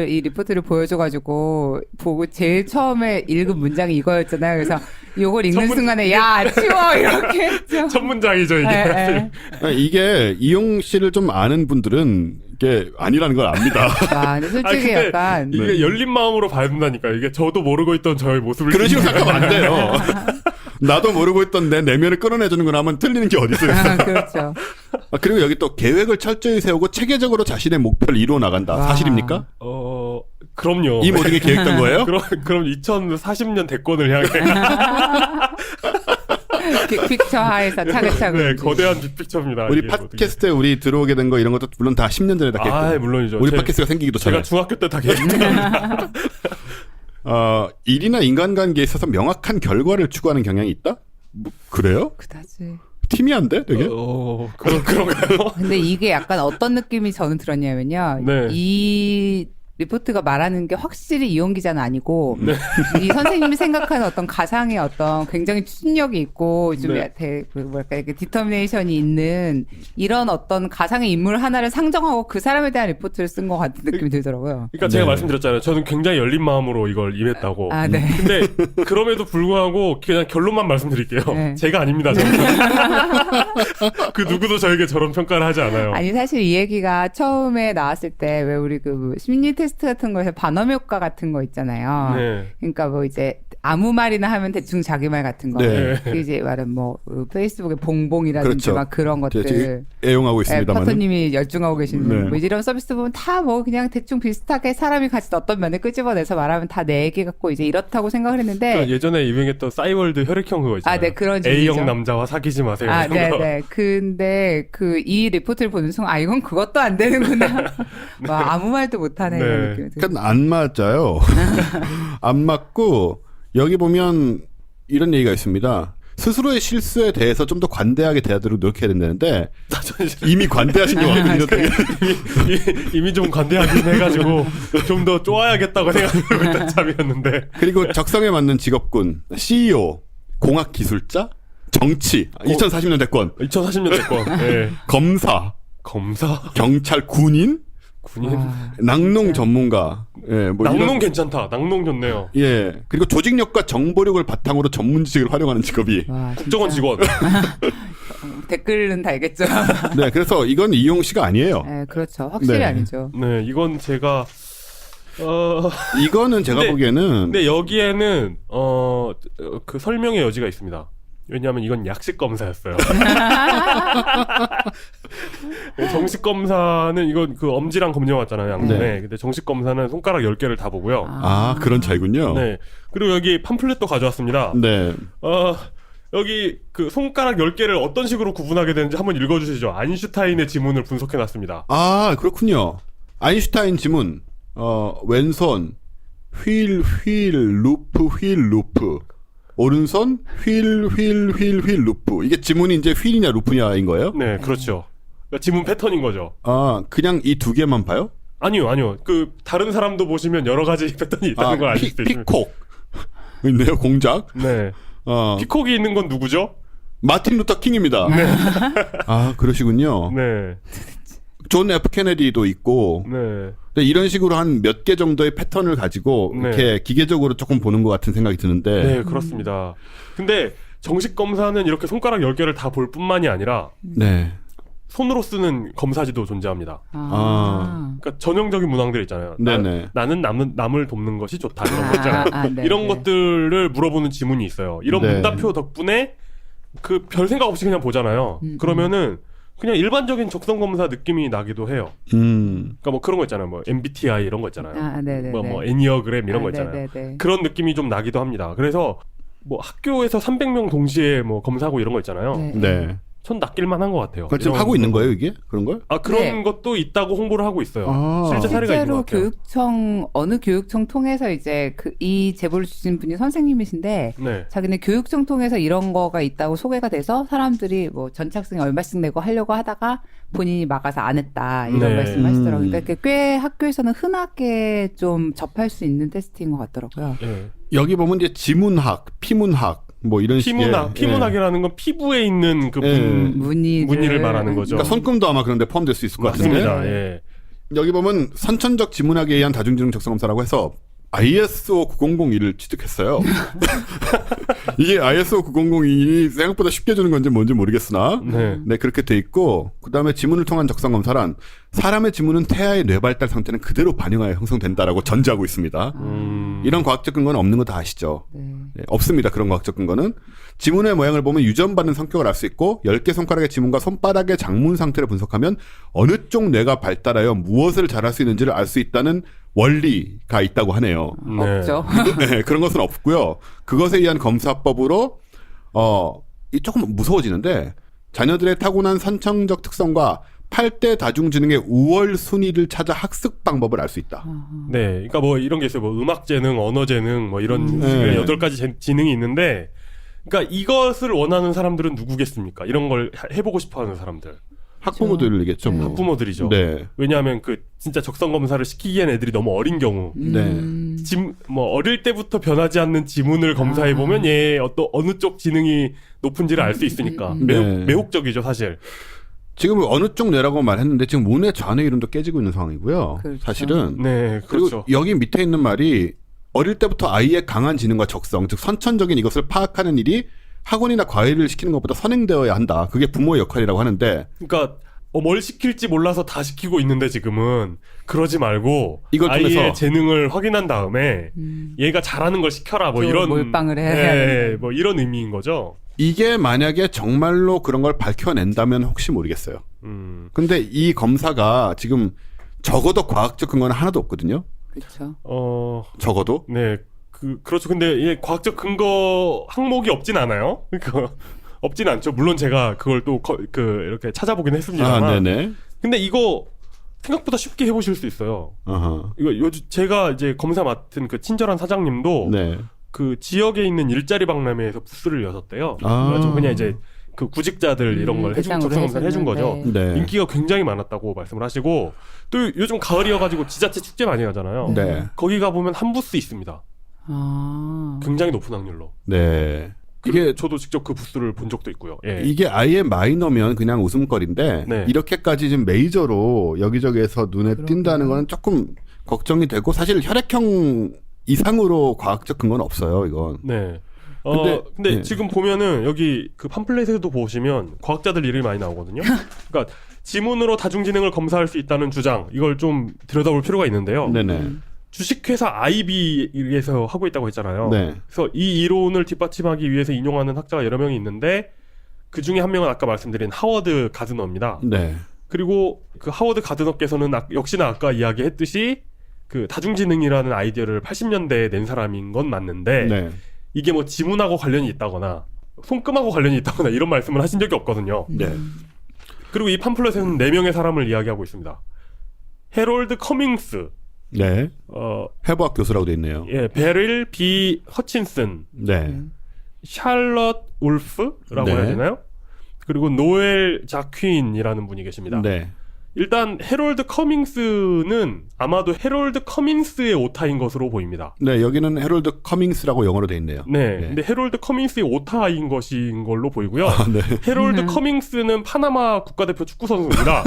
리포트를 보여줘가지고 보고 제일 처음에 읽은 문장이 이거였잖아요. 그래서 요걸 읽는 순간에 야 치워 이렇게 했죠. 첫 문장이죠 이게. 네, 네. 이게 이용 씨를 좀 아는 분들은 이게 아니라는 걸 압니다. 와, 근데 솔직히 근데 약간 이게 열린 마음으로 봐야 된다니까. 이게 저도 모르고 있던 저의 모습을. 그런 식으로 생각하면 안 돼요. 나도 모르고 있던 내 내면을 끌어내주는 거나 하면 틀리는 게 어디 있어요. 그렇죠. 그리고 여기 또 계획을 철저히 세우고 체계적으로 자신의 목표를 이루어 나간다. 와. 사실입니까? 그럼요. 이 모든 게 계획된 거예요? 그럼 2040년 대권을 향해 픽처 하에서 차근차근. 네, 거대한 빅픽처입니다. 우리 이게 팟캐스트에 우리 들어오게 된 거 이런 것도 물론 다 10년 전에 다 모든 게. 계획된 물론이죠. 우리 팟캐스트가 생기기도 전에. 제가 중학교 때 다 계획했습니다. 일이나 인간관계에 있어서 명확한 결과를 추구하는 경향이 있다? 뭐, 그래요? 그다지. 팀이한데 되게? 그런가요? 근데 이게 약간 어떤 느낌이 저는 들었냐면요. 네. 이 리포트가 말하는 게 확실히 이용 기자는 아니고 네. 이 선생님이 생각하는 어떤 가상의 어떤 굉장히 추진력이 있고 좀 네. 뭐랄까 이렇게 디터미네이션이 있는 이런 어떤 가상의 인물 하나를 상정하고 그 사람에 대한 리포트를 쓴 것 같은 느낌이 들더라고요. 그러니까 제가 네. 말씀드렸잖아요. 저는 굉장히 열린 마음으로 이걸 임했다고. 아, 네. 근데 그럼에도 불구하고 그냥 결론만 말씀드릴게요. 네. 제가 아닙니다. 저는. 그 누구도 저에게 저런 평가를 하지 않아요. 아니 사실 이 얘기가 처음에 나왔을 때 왜 우리 그 심리 테스트 같은 거에서 반음 효과 같은 거 있잖아요. 네. 그러니까 뭐 이제 아무 말이나 하면 대충 자기 말 같은 거. 네. 그 이제 말은 뭐 페이스북에 봉봉이라든지 그렇죠. 막 그런 것들. 제가 애용하고 있습니다만. 파토님이 열중하고 계시는 네. 뭐 이런 서비스 보면 다 뭐 그냥 대충 비슷하게 사람이 가진 어떤 면을 끄집어내서 말하면 다 내 얘기 같고 이제 이렇다고 생각을 했는데. 그러니까 예전에 유행했던 싸이월드 혈액형 그거 있잖아요. 아, 네, 그런 A형 종류죠. 남자와 사귀지 마세요. 아, 이런 거. 네네. 근데 이 리포트를 보는 순간, 이건 그것도 안 되는구나. 와, 아무 말도 못하네. 네. 이런 느낌이 들어요. 그러니까 안 맞아요. 안 맞고 여기 보면 이런 얘기가 있습니다. 스스로의 실수에 대해서 좀 더 관대하게 대하도록 노력해야 된다는데 이미 관대하신 게 많거든요. 되게. 이미 좀 관대하긴 해가지고 좀 더 쪼아야겠다고 생각하고 있던 참이었는데. 그리고 적성에 맞는 직업군, CEO, 공학기술자, 정치, 2040년 대권, 2040년 대권. 네. 검사, 경찰, 군인, 와, 낙농 진짜. 전문가. 예, 뭐 낙농 이런- 괜찮다. 낙농 좋네요. 예. 그리고 조직력과 정보력을 바탕으로 전문 지식을 활용하는 직업이. 와, 국정원 진짜. 직원. 댓글은 달겠죠. 네, 그래서 이건 이용 씨가 아니에요. 네, 그렇죠. 확실히 네. 아니죠. 네, 이건 제가 이거는 제가 근데- 보기에는 근데 여기에는 그 설명의 여지가 있습니다. 왜냐하면 이건 약식 검사였어요. 정식 검사는 이건 그 엄지랑 검정 왔잖아요, 양손에. 네. 근데 정식 검사는 손가락 10개를 다 보고요. 아, 그런 차이군요. 네. 그리고 여기 팜플렛도 가져왔습니다. 네. 여기 그 손가락 10개를 어떤 식으로 구분하게 되는지 한번 읽어주시죠. 아인슈타인의 지문을 분석해놨습니다. 아, 그렇군요. 아인슈타인 지문. 왼손 휠 루프. 오른손 휠 루프. 이게 지문이 이제 휠이냐 루프냐인 거예요? 네, 그렇죠. 그러니까 지문 패턴인 거죠. 아, 그냥 이 두 개만 봐요? 아니요. 그 다른 사람도 보시면 여러 가지 패턴이 있다는 걸 아실 수 있습니다. 피콕. 있네요, 공작. 네. 피콕이 있는 건 누구죠? 마틴 루터 킹입니다. 아, 그러시군요. 네. 존 F 케네디도 있고. 네. 근데 이런 식으로 한 몇 개 정도의 패턴을 가지고 네. 이렇게 기계적으로 조금 보는 것 같은 생각이 드는데. 네, 그렇습니다. 근데 정식 검사는 이렇게 손가락 10개를 다 볼 뿐만이 아니라 네. 손으로 쓰는 검사지도 존재합니다. 그러니까 전형적인 문항들 있잖아요. 네네. 나는 남을 돕는 것이 좋다. 이런 거 있잖아요. 네네. 이런 것들을 물어보는 지문이 있어요. 이런 네. 문답표 덕분에 그 별 생각 없이 그냥 보잖아요. 그러면은 그냥 일반적인 적성 검사 느낌이 나기도 해요. 그러니까 뭐 그런 거 있잖아요. 뭐 MBTI 이런 거 있잖아요. 네네. 뭐 애니어그램 이런 거 있잖아요. 네네. 그런 느낌이 좀 나기도 합니다. 그래서 뭐 학교에서 300명 동시에 뭐 검사하고 이런 거 있잖아요. 네. 전 낚일만 한 것 같아요. 그걸 지금 이런 하고 있는 거. 거예요, 이게? 그런 걸? 그런 네. 것도 있다고 홍보를 하고 있어요. 아. 실제 사례가 있는 것 실제로 같아요. 어느 교육청 통해서 이제 이 제보를 주신 분이 선생님이신데 네. 자기는 교육청 통해서 이런 거가 있다고 소개가 돼서 사람들이 뭐 전착생이 얼마씩 내고 하려고 하다가 본인이 막아서 안 했다 이런 네. 말씀을 하시더라고요. 그러니까 꽤 학교에서는 흔하게 좀 접할 수 있는 테스트인 것 같더라고요. 네. 여기 보면 이제 지문학, 피문학, 뭐 이런 식의. 피문학이라는 건 피부에 있는 그 예. 무늬를 말하는 거죠. 그러니까 손금도 아마 그런데 포함될 수 있을 것 같은데. 맞습니다. 예. 여기 보면 선천적 지문학에 의한 다중지능 적성검사라고 해서 ISO 9001을 취득했어요. 이게 ISO 9001이 생각보다 쉽게 주는 건지 뭔지 모르겠으나 네, 그렇게 돼 있고 그다음에 지문을 통한 적성검사란 사람의 지문은 태아의 뇌발달 상태는 그대로 반영하여 형성된다라고 전제하고 있습니다. 이런 과학적 근거는 없는 거 다 아시죠? 네. 네, 없습니다. 그런 과학적 근거는. 지문의 모양을 보면 유전받는 성격을 알 수 있고 10개 손가락의 지문과 손바닥의 장문 상태를 분석하면 어느 쪽 뇌가 발달하여 무엇을 잘할 수 있는지를 알 수 있다는 원리가 있다고 하네요. 네. 없죠. 네, 그런 것은 없고요. 그것에 의한 검사법으로 이 조금 무서워지는데 자녀들의 타고난 선천적 특성과 8대 다중지능의 우월 순위를 찾아 학습 방법을 알 수 있다. 네, 그러니까 뭐 이런 게 있어요. 뭐 음악 재능, 언어 재능, 뭐 이런 식의 네. 8가지 지능이 있는데, 그러니까 이것을 원하는 사람들은 누구겠습니까? 이런 걸 해보고 싶어하는 사람들, 학부모들이겠죠. 뭐. 학부모들이죠. 네. 왜냐하면 그 진짜 적성 검사를 시키기엔 애들이 너무 어린 경우, 네. 뭐 어릴 때부터 변하지 않는 지문을 검사해 보면 얘 어느 쪽 지능이 높은지를 알 수 있으니까 네. 매혹적이죠, 사실. 지금 어느 쪽 뇌라고 말했는데 지금 문의 좌뇌 이론도 깨지고 있는 상황이고요. 그렇죠. 사실은. 네, 그리고 그렇죠. 여기 밑에 있는 말이 어릴 때부터 아이의 강한 지능과 적성, 즉 선천적인 이것을 파악하는 일이 학원이나 과외를 시키는 것보다 선행되어야 한다. 그게 부모의 역할이라고 하는데 그러니까 뭘 시킬지 몰라서 다 시키고 있는데 지금은 그러지 말고 이걸 통해서 아이의 재능을 확인한 다음에 얘가 잘하는 걸 시켜라 뭐 이런 몰빵을 해야 네, 뭐 이런 의미인 거죠. 이게 만약에 정말로 그런 걸 밝혀낸다면 혹시 모르겠어요. 근데 이 검사가 지금 적어도 과학적 근거는 하나도 없거든요. 그렇죠. 적어도. 네, 그렇죠. 근데 이 과학적 근거 항목이 없진 않아요. 그러니까 없진 않죠. 물론 제가 그걸 또 이렇게 찾아보긴 했습니다만. 아, 네네. 근데 이거 생각보다 쉽게 해보실 수 있어요. 어허. 이거 요즘 제가 이제 검사 맡은 그 친절한 사장님도 네. 그 지역에 있는 일자리 박람회에서 부스를 여셨대요. 아. 그래가지고 그냥 이제 그 구직자들 이런 걸 해준 대상으로 적성검사를 해준 거죠. 해주는, 네. 인기가 굉장히 많았다고 말씀을 하시고 또 요즘 가을이어가지고 지자체 축제 많이 하잖아요. 네. 거기 가보면 한 부스 있습니다. 아. 굉장히 높은 확률로. 네. 이게 저도 직접 그 부스를 본 적도 있고요. 예. 이게 아예 마이너면 그냥 웃음거리인데 네. 이렇게까지 지금 메이저로 여기저기에서 눈에 띈다는 거는 조금 걱정이 되고 사실 혈액형 이상으로 과학적 근거는 없어요. 이건. 네. 근데 네. 지금 보면은 여기 그 팜플렛에도 보시면 과학자들 이름이 많이 나오거든요. 그러니까 지문으로 다중지능을 검사할 수 있다는 주장 이걸 좀 들여다볼 필요가 있는데요. 네네. 주식회사 IB에서 하고 있다고 했잖아요. 네. 그래서 이 이론을 뒷받침하기 위해서 인용하는 학자가 여러 명이 있는데 그 중에 한 명은 아까 말씀드린 하워드 가드너입니다. 네. 그리고 그 하워드 가드너께서는 역시나 아까 이야기했듯이 그 다중지능이라는 아이디어를 80년대에 낸 사람인 건 맞는데 네. 이게 뭐 지문하고 관련이 있다거나 손금하고 관련이 있다거나 이런 말씀을 하신 적이 없거든요. 네. 그리고 이 팜플렛에는 4명의 사람을 이야기하고 있습니다. 해롤드 커밍스, 네. 해부학 교수라고 돼 있네요. 예, 베릴 B 허친슨, 네. 샬럿 울프라고 네. 해야 되나요? 그리고 노엘 자퀸이라는 분이 계십니다. 네. 일단 해롤드 커밍스는 아마도 해롤드 커민스의 오타인 것으로 보입니다. 네, 여기는 해롤드 커밍스라고 영어로 돼 있네요. 네, 네. 근데 해롤드 커밍스의 오타인 것인 걸로 보이고요. 아, 네. 해롤드 커밍스는 파나마 국가대표 축구 선수입니다.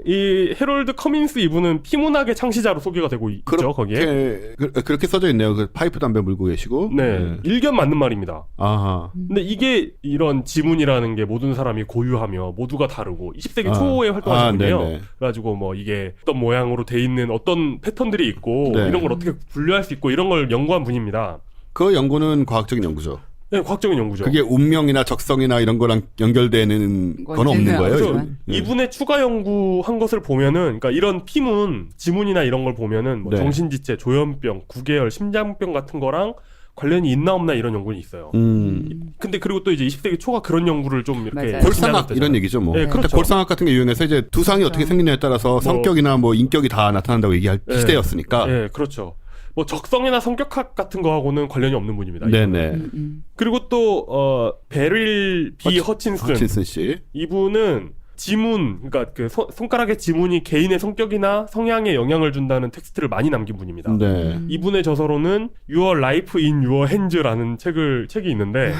이 해롤드 커밍스 이분은 피문학의 창시자로 소개가 되고 있죠, 거기에. 그렇게 써져 있네요. 그 파이프 담배 물고 계시고. 네, 일견 맞는 말입니다. 아하. 근데 이게 이런 지문이라는 게 모든 사람이 고유하며 모두가 다르고 20세기 초에 활동하신 분이에요. 네네. 그래가지고 뭐 이게 어떤 모양으로 돼 있는 어떤 패턴들이 있고 네. 이런 걸 어떻게 분류할 수 있고 이런 걸 연구한 분입니다. 그 연구는 과학적인 연구죠. 네, 과학적인 연구죠. 그게 운명이나 적성이나 이런 거랑 연결되는 건 없는 거예요. 그래서 이건? 네. 이분의 추가 연구한 것을 보면은, 그러니까 이런 피문, 지문이나 이런 걸 보면은 뭐 네. 정신지체, 조현병, 구개열, 심장병 같은 거랑 관련이 있나 없나 이런 연구는 있어요. 근데 그리고 또 이제 20세기 초가 그런 연구를 좀 이렇게 맞아요. 골상학 진행했대잖아요. 이런 얘기죠, 뭐. 네, 그때 그렇죠. 골상학 같은 게 유행해서 이제 두상이 어떻게 생기냐에 따라서 성격이나 뭐 인격이 다 나타난다고 얘기할 네. 시대였으니까. 네, 그렇죠. 뭐 적성이나 성격학 같은 거하고는 관련이 없는 분입니다. 네네. 그리고 또 베릴 B 허친슨 씨. 이분은 지문, 그러니까 그 손가락의 지문이 개인의 성격이나 성향에 영향을 준다는 텍스트를 많이 남긴 분입니다. 네. 이분의 저서로는 Your Life in Your Hands라는 책이 있는데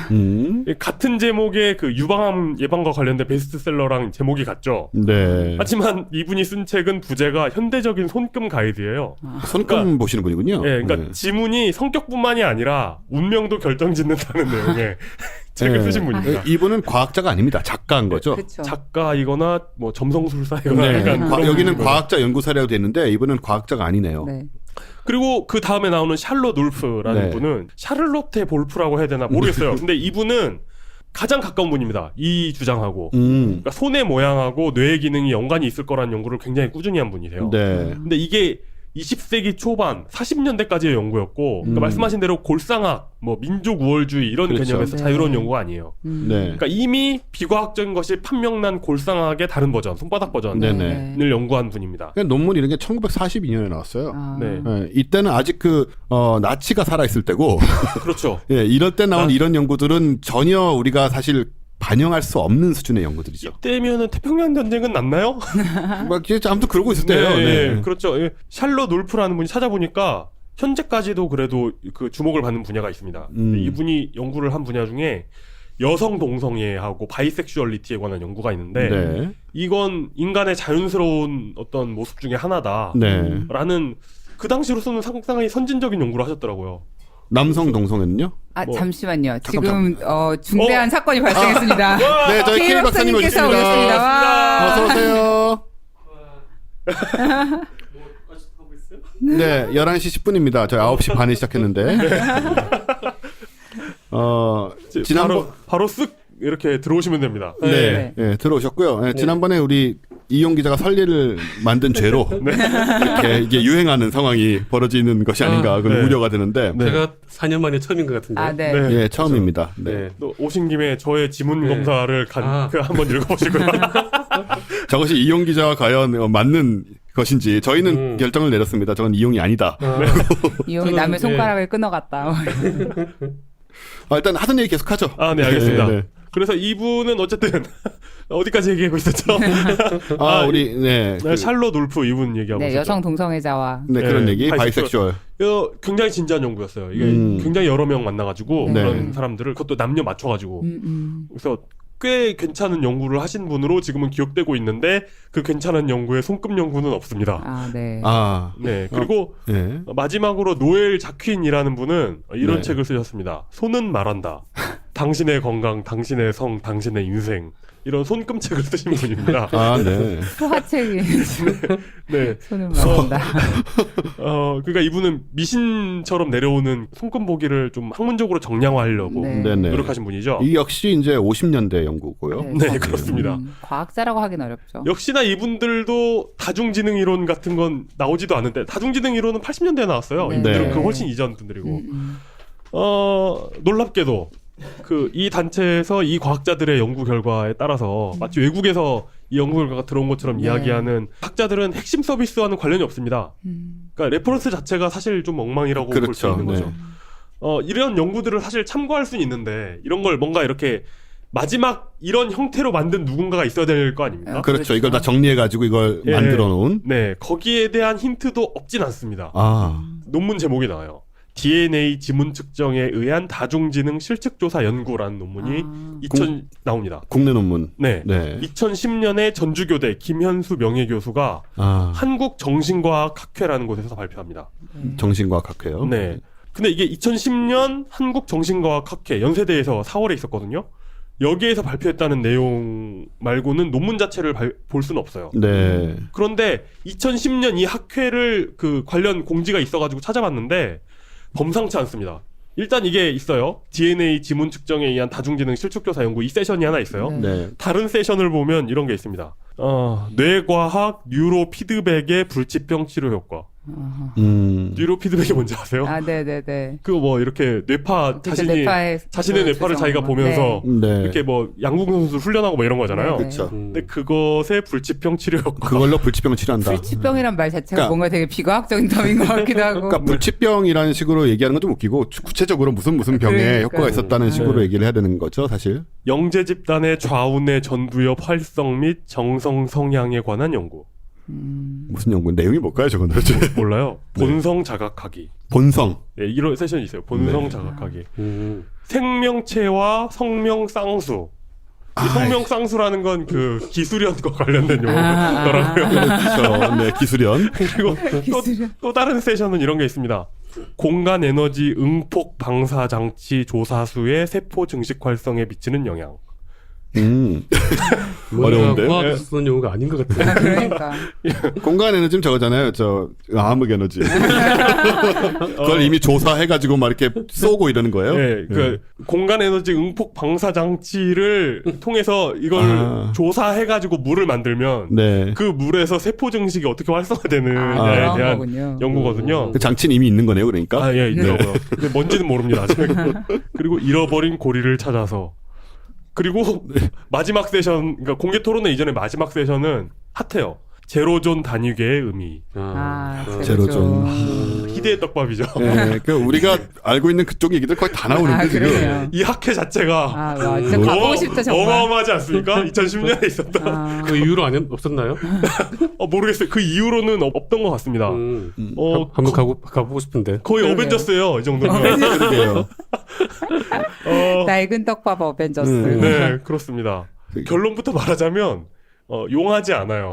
같은 제목의 그 유방암 예방과 관련된 베스트셀러랑 제목이 같죠. 네. 하지만 이분이 쓴 책은 부제가 현대적인 손금 가이드예요. 손금 그러니까- 보시는 분이군요. 예, 그러니까 네. 지문이 성격뿐만이 아니라 운명도 결정짓는다는 내용의 책을 네. 쓰신 분입니다. 이분은 과학자가 아닙니다. 작가인 거죠. 그렇죠. 작가이거나 뭐 점성술사이거나 네. 약간 그런 여기는 거죠. 과학자 연구사라고 돼 있는데 이분은 과학자가 아니네요. 네. 그리고 그 다음에 나오는 샬롯 울프라는 네. 분은 샤를로테 볼프라고 해야 되나 모르겠어요. 근데 이분은 가장 가까운 분입니다. 이 주장하고. 그러니까 손의 모양하고 뇌의 기능이 연관이 있을 거라는 연구를 굉장히 꾸준히 한 분이세요. 네. 근데 이게 20세기 초반 40년대까지의 연구였고 그러니까 말씀하신 대로 골상학, 뭐 민족 우월주의 이런 그렇죠. 개념에서 네. 자유로운 연구가 아니에요. 음. 네. 그러니까 이미 비과학적인 것이 판명난 골상학의 다른 버전, 손바닥 버전을 네네. 연구한 분입니다. 그냥 논문 이런 게 1942년에 나왔어요. 아. 네. 이때는 아직 나치가 살아있을 때고, 그렇죠. 예, 이럴 때 나온 이런 연구들은 전혀 우리가 사실 반영할 수 없는 수준의 연구들이죠. 이때면은 태평양 전쟁은 났나요? 막 아무튼 그러고 있을 때요. 네. 그렇죠. 예. 샬롯 울프라는 분이 찾아보니까 현재까지도 그래도 그 주목을 받는 분야가 있습니다. 근데 이분이 연구를 한 분야 중에 여성 동성애하고 바이섹슈얼리티에 관한 연구가 있는데 네. 이건 인간의 자연스러운 어떤 모습 중에 하나다. 네. 라는 그 당시로서는 상당히 선진적인 연구를 하셨더라고요. 남성 동성애는요? 아, 뭐. 잠시만요. 지금 중대한 사건이 발생했습니다. 네, 저희 K 박사님 박사님께서 오셨습니다. 오셨습니다. 와. 어서 오세요. 네, 11시 10분입니다. 저희 9시 반에 시작했는데. 지난번 바로 쓱 이렇게 들어오시면 됩니다. 네, 네, 들어오셨고요. 네, 지난번에 우리 이용 기자가 설리를 만든 죄로 이렇게 이게 유행하는 상황이 벌어지는 것이 아닌가 그런 네. 우려가 되는데 제가 4년 만에 처음인 것 같은데. 아, 네. 네. 예, 처음입니다. 네. 네. 또 오신 김에 저의 지문 네. 검사를 한번 읽어보시고요. 저것이 이용 기자와 과연 맞는 것인지 저희는 결정을 내렸습니다. 저건 이용이 아니다. 이용이 남의 손가락을 끊어갔다. 일단 하던 얘기 계속하죠. 아, 네, 알겠습니다. 네, 네. 그래서 이분은 어쨌든 어디까지 얘기하고 있었죠? 우리 네, 샬롯 울프 이분 얘기하고 네, 있었죠. 여성 동성애자와 네, 그런 네, 얘기. 바이섹슈얼. 굉장히 진지한 연구였어요. 이게 굉장히 여러 명 만나가지고 네. 그런 사람들을 그것도 남녀 맞춰가지고 그래서 꽤 괜찮은 연구를 하신 분으로 지금은 기억되고 있는데 그 괜찮은 연구에 손급 연구는 없습니다. 아, 네. 네. 그리고 네. 마지막으로 노엘 자퀸이라는 분은 이런 네. 책을 쓰셨습니다. 손은 말한다. 당신의 건강, 당신의 성, 당신의 인생. 이런 손금책을 쓰신 분입니다. 네. 소화책이 네. 손을 말한다. 그러니까 이분은 미신처럼 내려오는 손금 보기를 좀 학문적으로 정량화하려고 네. 네네. 노력하신 분이죠. 이 역시 이제 50년대 연구고요. 네, 그렇습니다. 과학자라고 하긴 어렵죠. 역시나 이분들도 다중지능 이론 같은 건 나오지도 않는데 다중지능 이론은 80년대에 나왔어요. 네. 이분들은 네. 그 훨씬 이전 분들이고 놀랍게도 이 단체에서 이 과학자들의 연구 결과에 따라서 마치 외국에서 이 연구 결과가 들어온 것처럼 네. 이야기하는 학자들은 핵심 서비스와는 관련이 없습니다. 그러니까 레퍼런스 자체가 사실 좀 엉망이라고 볼 수 그렇죠. 있는 거죠. 이런 연구들을 사실 참고할 수는 있는데 이런 걸 뭔가 이렇게 마지막 이런 형태로 만든 누군가가 있어야 될 거 아닙니까? 그렇죠. 이걸 다 정리해가지고 이걸 예. 만들어 놓은. 네, 거기에 대한 힌트도 없진 않습니다. 아, 논문 제목이 나와요. DNA 지문 측정에 의한 다중지능 실측조사 연구라는 논문이 2000 나옵니다. 국내 논문. 네. 네. 2010년에 전주교대 김현수 명예교수가 한국정신과학학회라는 곳에서 발표합니다. 정신과학학회요. 네. 근데 이게 2010년 한국정신과학학회 연세대에서 4월에 있었거든요. 여기에서 발표했다는 내용 말고는 논문 자체를 볼 수는 없어요. 네. 그런데 2010년 이 학회를 그 관련 공지가 있어가지고 찾아봤는데 범상치 않습니다. 일단 이게 있어요. DNA 지문 측정에 의한 다중지능 실측조사 연구 이 세션이 하나 있어요. 네. 다른 세션을 보면 이런 게 있습니다. 뇌과학 뉴로 피드백의 불치병 치료 효과. 뉴로 피드백이 뭔지 아세요? 아, 네네네. 그거 뭐 이렇게 뇌파 자신의 뇌파를 자기가 보면서 네. 이렇게 뭐 양궁 선수 훈련하고 뭐 이런 거잖아요. 네. 그렇죠. 근데 그것의 불치병 치료 효과. 그걸로 불치병을 치료한다. 불치병이란 말 자체가 그러니까- 뭔가 되게 비과학적인 term인 것 같기도 하고. 그러니까 불치병이라는 식으로 얘기하는 건 좀 웃기고 구체적으로 무슨 병에 그러니까요. 효과가 있었다는 식으로 얘기를 해야 되는 거죠, 사실. 영재 집단의 좌우뇌 전두엽 활성 및 정성 성향에 관한 연구. 무슨 연구? 내용이 뭘까요, 저건 도대체? 몰라요. 본성 자각하기. 본성. 네, 이런 세션이 있어요. 본성 네. 자각하기. 생명체와 성명 쌍수. 이 성명 쌍수라는 건 그 기술연과 관련된 용어더라고요. 그렇죠. 네, 기술연. 그리고 또 다른 세션은 이런 게 있습니다. 공간 에너지 응폭 방사 장치 조사수의 세포 증식 활성에 미치는 영향. 어려운데요? 과학에서 쓰는 용어가 아닌 것 같아요. 그러니까. 공간 에너지는 저거잖아요. 암흑 에너지. 그걸 이미 조사해가지고 막 이렇게 쏘고 이러는 거예요. 네, 그 공간 에너지 응폭 방사 장치를 통해서 이걸 조사해가지고 물을 만들면 네. 그 물에서 세포 증식이 어떻게 활성화되느냐에 그런 대한 거군요. 연구거든요. 그 장치는 이미 있는 거네요, 그러니까. 아, 예, 있더라고요. 근데 뭔지는 모릅니다, 아직. 그리고 잃어버린 고리를 찾아서. 그리고 마지막 세션, 그러니까 공개 토론회 이전에 마지막 세션은 핫해요. 제로존 단위계의 의미. 제로존. 희대의 떡밥이죠. 네, 그 우리가 알고 있는 그쪽 얘기들 거의 다 나오는데 지금. 그러네요. 이 학회 자체가 와, 진짜 가보고 싶다, 정말. 어마어마하지 않습니까? 2010년에 있었던. 그 이후로 없었나요? 모르겠어요. 그 이후로는 없던 것 같습니다. 한번 가보고 싶은데. 거의 그러게요. 어벤져스예요, 이 정도면. 그러게요. 낡은 떡밥 어벤져스. 네, 그렇습니다. 결론부터 말하자면 용하지 않아요.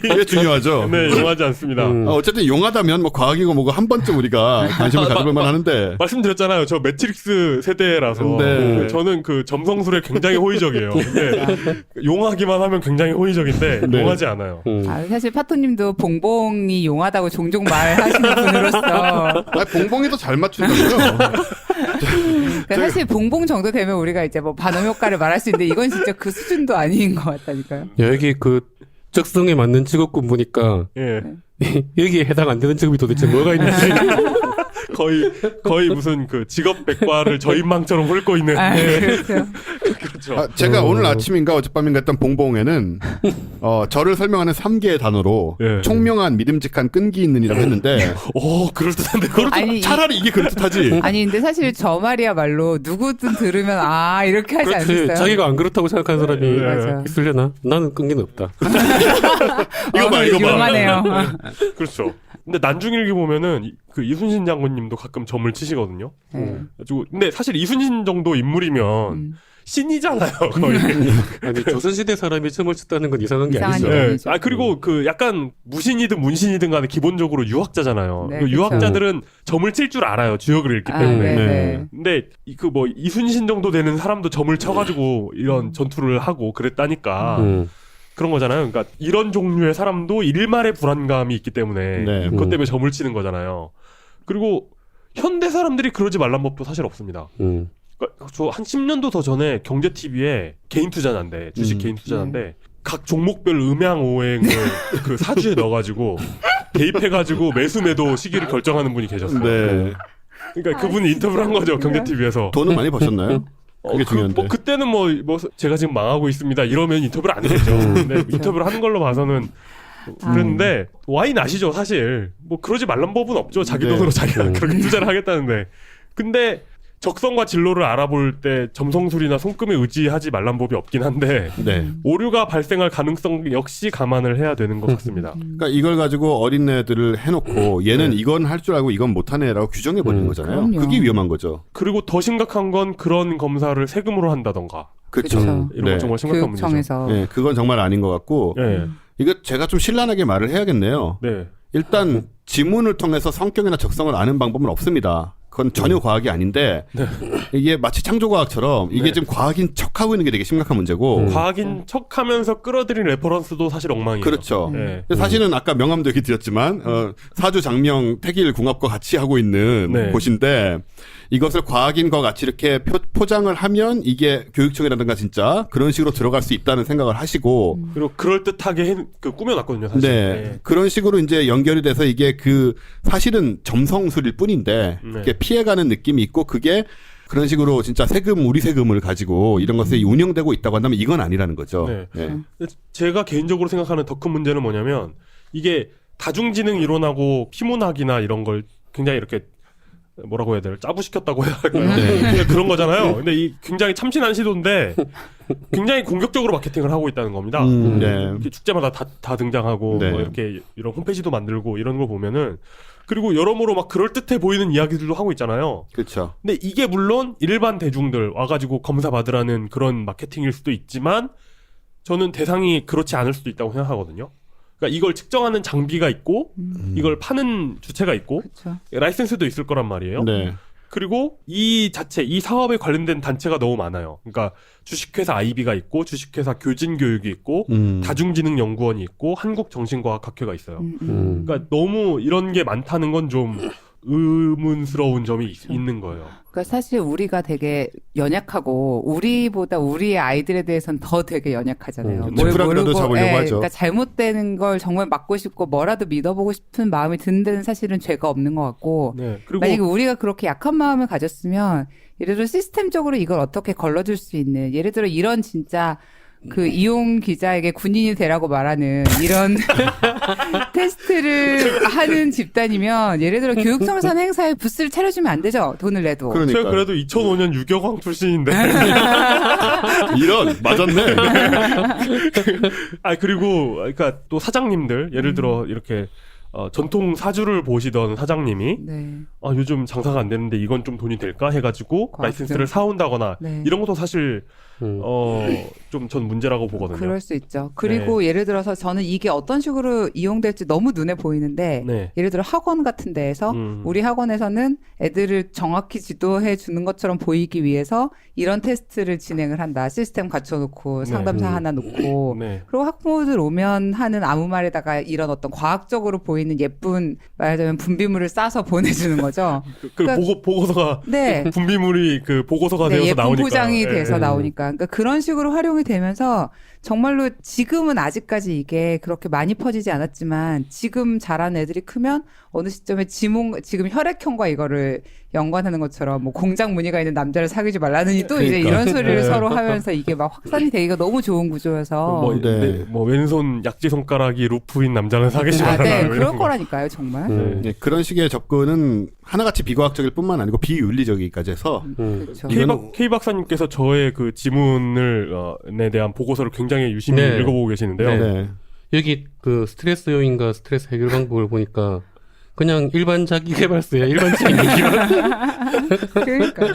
이게 중요하죠. 네, 용하지 않습니다. 어쨌든 용하다면 뭐 과학이고 뭐고 한 번쯤 우리가 관심을 가져볼 만하는데. 말씀드렸잖아요. 저 매트릭스 세대라서 네. 저는 그 점성술에 굉장히 호의적이에요. 근데 용하기만 하면 굉장히 호의적인데 네. 용하지 않아요. 사실 파토님도 봉봉이 용하다고 종종 말하시는 분으로서 봉봉이 더 잘 맞춘다고요? 그러니까 사실 봉봉 정도 되면 우리가 이제 뭐 반음 효과를 말할 수 있는데 이건 진짜 그 수준도 아닌 것 같다니까요. 여기 그 적성에 맞는 직업군 보니까 예. 여기에 해당 안 되는 직업이 도대체 뭐가 있는지. 거의 무슨 그 직업 백과를 저인망처럼 훑고 있는. 그렇죠. 그렇죠. 제가 오늘 아침인가 어젯밤인가 했던 봉봉에는 저를 설명하는 3개의 단어로 예. 총명한 믿음직한 끈기 있는이라고 했는데 그럴듯한데. 아니, 차라리 이게 그럴듯하지. 아니 근데 사실 저 말이야말로 누구든 들으면 이렇게 하지 그렇지. 않겠어요? 자기가 안 그렇다고 생각하는 사람이 맞아. 있으려나? 나는 끈기는 없다. 이거 봐. 용하네요. 그렇죠. 근데 난중일기 보면은 그 이순신 장군님도 가끔 점을 치시거든요. 그래가지고 근데 사실 이순신 정도 인물이면 신이잖아요, 거의. 아니 조선시대 사람이 점을 쳤다는 건 이상한 게 이상한 아니죠. 일이죠. 네. 아니죠. 그리고 그 약간 무신이든 문신이든 간에 기본적으로 유학자잖아요. 네, 그 그쵸. 유학자들은 점을 칠 줄 알아요. 주역을 읽기 때문에. 네. 근데 그 뭐 이순신 정도 되는 사람도 점을 쳐가지고 이런 전투를 하고 그랬다니까. 그런 거잖아요. 그러니까 이런 종류의 사람도 일말의 불안감이 있기 때문에 네. 그것 때문에 점을 치는 거잖아요. 그리고 현대 사람들이 그러지 말란 법도 사실 없습니다. 그러니까 저 한 10년도 더 전에 경제 TV에 개인 투자자인데 주식 개인 투자자인데 각 종목별 음양 오행을 그 사주에 넣어가지고 대입해가지고 매수 매도 시기를 결정하는 분이 계셨어요. 네. 그러니까 그분이 인터뷰를 한 거죠 경제 TV에서. 돈은 많이 버셨나요? 그게 중요한데. 그때는 뭐 제가 지금 망하고 있습니다. 이러면 인터뷰를 안 했죠. 근데 인터뷰를 하는 걸로 봐서는 그랬는데 와인 아시죠, 사실. 뭐 그러지 말란 법은 없죠. 자기 네. 돈으로 자기가 그렇게 투자를 하겠다는데. 근데 적성과 진로를 알아볼 때 점성술이나 손금에 의지하지 말란 법이 없긴 한데 네. 오류가 발생할 가능성 역시 감안을 해야 되는 것 같습니다. 그러니까 이걸 가지고 어린애들을 해놓고 얘는 이건 할 줄 알고 이건 못하네라고 규정해 버리는 거잖아요. 그럼요. 그게 위험한 거죠. 그리고 더 심각한 건 그런 검사를 세금으로 한다던가 그렇죠. 그쵸. 이런 건 정말 심각한 문제죠. 교육청에서 네, 그건 정말 아닌 것 같고 네. 이거 제가 좀 신랄하게 말을 해야겠네요. 네. 일단 지문을 통해서 성격이나 적성을 아는 방법은 없습니다. 그건 전혀 과학이 아닌데 이게 마치 창조과학처럼 이게 지금 과학인 척하고 있는 게 되게 심각한 문제고 과학인 척하면서 끌어들인 레퍼런스도 사실 엉망이에요. 그렇죠. 네. 근데 사실은 아까 명함도 얘기 드렸지만 사주 장명 택일 궁합과 같이 하고 있는 네. 곳인데 이것을 과학인 것 같이 이렇게 포장을 하면 이게 교육청이라든가 진짜 그런 식으로 들어갈 수 있다는 생각을 하시고 그리고 그럴듯하게 꾸며놨거든요, 사실. 네. 그런 식으로 이제 연결이 돼서 이게 그 사실은 점성술일 뿐인데 네. 이렇게 피해가는 느낌이 있고 그게 그런 식으로 진짜 우리 세금을 가지고 이런 것이 운영되고 있다고 한다면 이건 아니라는 거죠. 네. 네. 제가 개인적으로 생각하는 더 큰 문제는 뭐냐면 이게 다중지능 이론하고 피문학이나 이런 걸 굉장히 이렇게 뭐라고 해야 되나 짜부시켰다고 해야 할까요? 그냥 그런 거잖아요. 근데 이 굉장히 참신한 시도인데 굉장히 공격적으로 마케팅을 하고 있다는 겁니다. 네. 이렇게 축제마다 다 등장하고 네. 뭐 이렇게 이런 홈페이지도 만들고 이런 걸 보면은 그리고 여러모로 막 그럴듯해 보이는 이야기들도 하고 있잖아요. 그렇죠. 근데 이게 물론 일반 대중들 와가지고 검사 받으라는 그런 마케팅일 수도 있지만 저는 대상이 그렇지 않을 수도 있다고 생각하거든요. 그러니까 이걸 측정하는 장비가 있고 이걸 파는 주체가 있고 그렇죠. 라이센스도 있을 거란 말이에요. 네. 그리고 이 사업에 관련된 단체가 너무 많아요. 그러니까 주식회사 아이비가 있고, 주식회사 교진교육이 있고, 다중지능연구원이 있고, 한국정신과학학회가 있어요. 그러니까 너무 이런 게 많다는 건 좀 의문스러운 점이 있는 거예요. 그러니까 사실 우리가 되게 연약하고 우리보다 우리의 아이들에 대해서는 더 되게 연약하잖아요. 지푸라기라도 잡으려고 하죠. 그러니까 잘못되는 걸 정말 막고 싶고 뭐라도 믿어보고 싶은 마음이 드는 데는 사실은 죄가 없는 것 같고 네. 그리고 만약에 우리가 그렇게 약한 마음을 가졌으면 예를 들어 시스템적으로 이걸 어떻게 걸러줄 수 있는 예를 들어 이런 진짜 그 이용 기자에게 군인이 되라고 말하는 이런 테스트를 하는 집단이면 예를 들어 교육청산 행사에 부스를 차려주면 안 되죠. 돈을 내도. 그러니까. 제가 그래도 2005년 유경황 출신인데. 이런 맞았네. 그리고 그러니까 또 사장님들 예를 들어 이렇게 전통 사주를 보시던 사장님이 네. 요즘 장사가 안 되는데 이건 좀 돈이 될까 해가지고 라이센스를 사온다거나 네. 이런 것도 사실 좀 전 문제라고 보거든요. 그럴 수 있죠. 그리고 예를 들어서 저는 이게 어떤 식으로 이용될지 너무 눈에 보이는데 네. 예를 들어 학원 같은 데에서 우리 학원에서는 애들을 정확히 지도해 주는 것처럼 보이기 위해서 이런 테스트를 진행을 한다. 시스템 갖춰놓고 상담사 하나 놓고 네. 그리고 학부모들 오면 하는 아무 말에다가 이런 어떤 과학적으로 보이는 예쁜 말하자면 분비물을 싸서 보내주는 거죠. 그러니까 보고서가 네. 분비물이 그 보고서가 네, 되어서 예쁜 나오니까 포장이 네. 돼서 나오니까 그러니까 그런 식으로 활용이 되면서 정말로 지금은 아직까지 이게 그렇게 많이 퍼지지 않았지만 지금 자란 애들이 크면 어느 시점에 지금 혈액형과 이거를 연관하는 것처럼 뭐 공장 무늬가 있는 남자를 사귀지 말라느니 또 이제 그러니까. 이런 소리를 네. 서로 하면서 이게 막 확산이 되기가 너무 좋은 구조여서 뭐 왼손 약지 손가락이 루프인 남자는 사귀지 말아라. 네, 이런 그럴 거. 거라니까요 정말. 네, 그런 식의 접근은 하나같이 비과학적일 뿐만 아니고 비윤리적이기까지 해서 그렇죠. K 박사님께서 저의 그 지문을 에 대한 보고서를 굉장히 유심히 네. 읽어보고 계시는데요. 네. 여기 그 스트레스 요인과 스트레스 해결 방법을 보니까 그냥 일반 자기개발서야 일반적인 얘기만. 그러니까.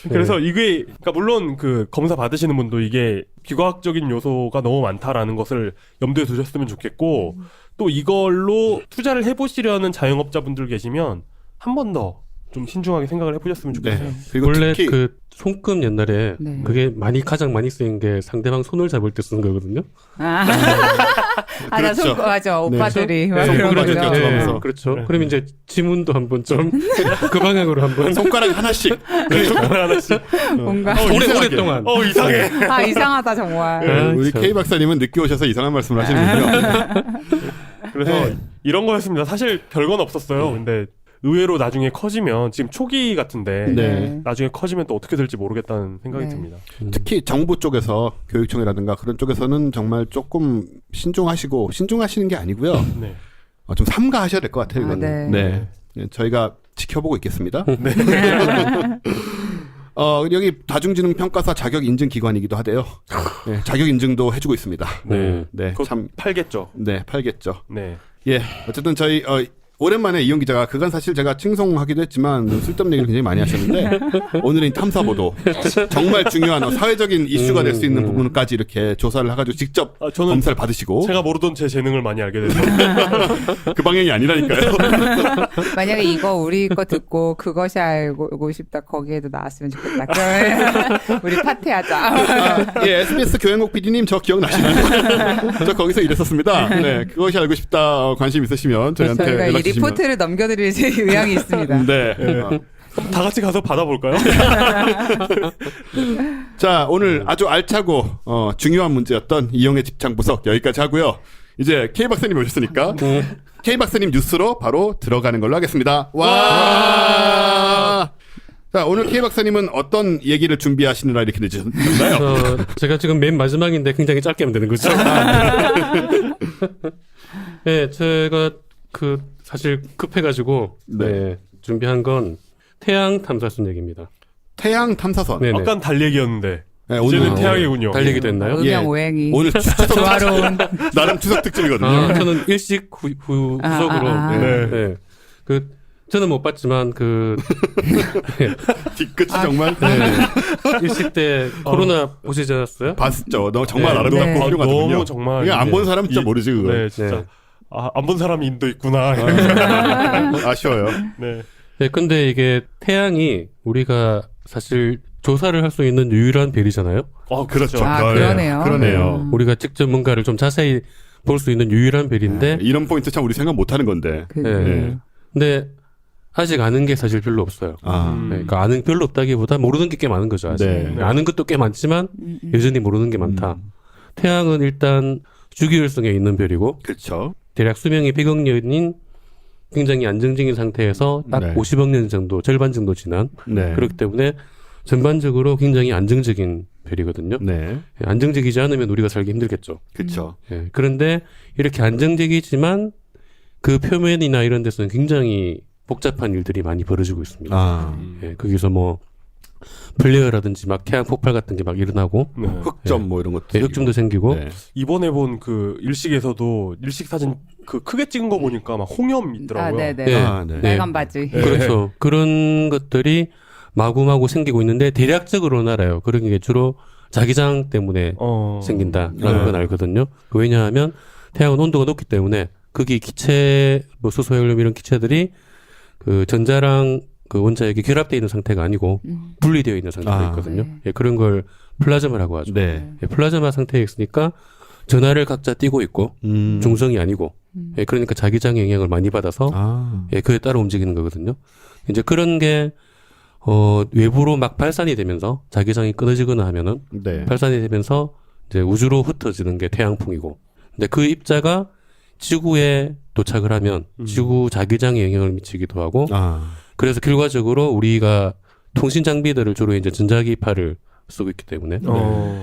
그래서 이게 그러니까 물론 그 검사 받으시는 분도 이게 비과학적인 요소가 너무 많다라는 것을 염두에 두셨으면 좋겠고 또 이걸로 투자를 해보시려는 자영업자분들 계시면 한 번 더 좀 신중하게 생각을 해보셨으면 좋겠어요. 네. 그리고 원래 특히 그 손금 옛날에 네. 그게 가장 많이 쓰인 게 상대방 손을 잡을 때 쓰는 거거든요. 나 그렇죠. 맞아 오빠들이 막 네. 그런 손가락을 거죠. 껴줘. 하면서. 네, 그렇죠. 네. 그럼 이제 지문도 한번 좀 그 방향으로 한번 손가락 하나씩. 손가락 하나씩. 뭔가 오랫동안. 이상해. 이상하다 정말. 아, 우리 참. K 박사님은 늦게 오셔서 이상한 말씀을 하시는군요. 그래서 이런 거였습니다. 사실 별건 없었어요. 근데 의외로 나중에 커지면 지금 초기 같은데 네. 나중에 커지면 또 어떻게 될지 모르겠다는 생각이 네. 듭니다. 특히 정부 쪽에서 교육청이라든가 그런 쪽에서는 정말 조금 신중하시는 게 아니고요. 네. 좀 삼가하셔야 될 것 같아요. 이거는. 네. 네. 네, 저희가 지켜보고 있겠습니다. 네. 여기 다중지능평가사 자격 인증 기관이기도 하대요. 네, 자격 인증도 해주고 있습니다. 네. 네, 그거 참, 팔겠죠. 네, 팔겠죠. 네. 예, 어쨌든 저희 오랜만에 이용 기자가 그간 사실 제가 칭송하기도 했지만 쓸데없는 얘기를 굉장히 많이 하셨는데 오늘은 탐사보도 정말 중요한 사회적인 이슈가 될 수 있는 부분까지 이렇게 조사를 해가지고 직접 저는 검사를 받으시고 제가 모르던 제 재능을 많이 알게 돼서 그 방향이 아니라니까요. 만약에 이거 우리 거 듣고 그것이 알고 싶다 거기에도 나왔으면 좋겠다. 그러면 우리 파티하자. 예, SBS 교양국 PD님 저 기억나시나요? 저 거기서 일했었습니다. 네, 그것이 알고 싶다 관심 있으시면 저희한테 저희가 이 연락 주시면. 리포트를 넘겨드릴 의향이 있습니다. 네. 다 같이 가서 받아볼까요? 자, 오늘 아주 알차고 중요한 문제였던 이용의 집착 분석 여기까지 하고요. 이제 K 박사님 오셨으니까 K 박사님 뉴스로 바로 들어가는 걸로 하겠습니다. 와! 자, 오늘 K 박사님은 어떤 얘기를 준비하시느라 이렇게 늦으셨나요? 제가 지금 맨 마지막인데 굉장히 짧게 하면 되는 거죠. 네, 제가 사실 급해가지고 네. 준비한 건 태양 탐사선 얘기입니다. 태양 탐사선. 네네. 아깐 달 얘기였는데 네, 이제는 오늘 태양이군요. 달 얘기 됐나요? 예. 음양 오행이 오늘 추석 조화로운 나름 추석 특집이거든요. 저는 일식 후속으로. 네. 네. 저는 못 봤지만 뒤끝이 정말 일식 때 코로나 보시지 않았어요? 봤죠. 너 정말 네. 아름답고 네. 훌륭하거든요. 너무 정말 이게 안 본 사람 진짜 모르지 그거. 네, 진짜. 네. 안 본 사람이 인도 있구나. 아쉬워요. 네. 네, 근데 이게 태양이 우리가 사실 조사를 할 수 있는 유일한 별이잖아요. 그렇죠. 아, 그러네요. 그러네요. 우리가 직접 뭔가를 좀 자세히 볼 수 있는 유일한 별인데, 이런 포인트 참 우리 생각 못하는 건데. 네. 근데 아직 아는 게 사실 별로 없어요. 네, 그러니까 아는 별로 없다기보다 모르는 게 꽤 많은 거죠. 아직. 네. 아는 것도 꽤 많지만 여전히 모르는 게 많다. 태양은 일단 주기율성에 있는 별이고, 그렇죠. 대략 수명이 100억 년인 굉장히 안정적인 상태에서 딱 네. 50억 년 정도, 절반 정도 지난. 네. 그렇기 때문에 전반적으로 굉장히 안정적인 별이거든요. 네. 안정적이지 않으면 우리가 살기 힘들겠죠. 그렇죠. 예, 그런데 이렇게 안정적이지만 그 표면이나 이런 데서는 굉장히 복잡한 일들이 많이 벌어지고 있습니다. 아. 예, 거기서 뭐 플레어라든지 막 태양 폭발 같은 게 막 일어나고 네. 흑점 뭐 이런 것도. 예, 흑점도 생기고 네. 이번에 본 그 일식에서도 일식 사진 그 크게 찍은 거 보니까 막 홍염 있더라고요. 아, 네네. 예, 아, 네. 빨간 바지. 네. 그렇죠. 그런 것들이 마구마구 생기고 있는데 대략적으로는 알아요. 그런 게 주로 자기장 때문에 생긴다라는 네. 건 알거든요. 왜냐하면 태양은 온도가 높기 때문에 거기 기체, 뭐 수소연료 이런 기체들이 그 전자랑 그 원자핵이 결합되어 있는 상태가 아니고 분리되어 있는 상태가 아. 있거든요. 네. 예, 그런 걸 플라즈마라고 하죠. 네. 예, 플라즈마 상태에 있으니까 전하를 각자 띠고 있고 중성이 아니고 예, 그러니까 자기장의 영향을 많이 받아서 아. 예, 그에 따라 움직이는 거거든요. 이제 그런 게 외부로 막 발산이 되면서 자기장이 끊어지거나 하면은 네. 발산이 되면서 이제 우주로 흩어지는 게 태양풍이고. 근데 그 입자가 지구에 도착을 하면 지구 자기장에 영향을 미치기도 하고. 아. 그래서 결과적으로 우리가 통신 장비들을 주로 이제 전자기파를 쓰고 있기 때문에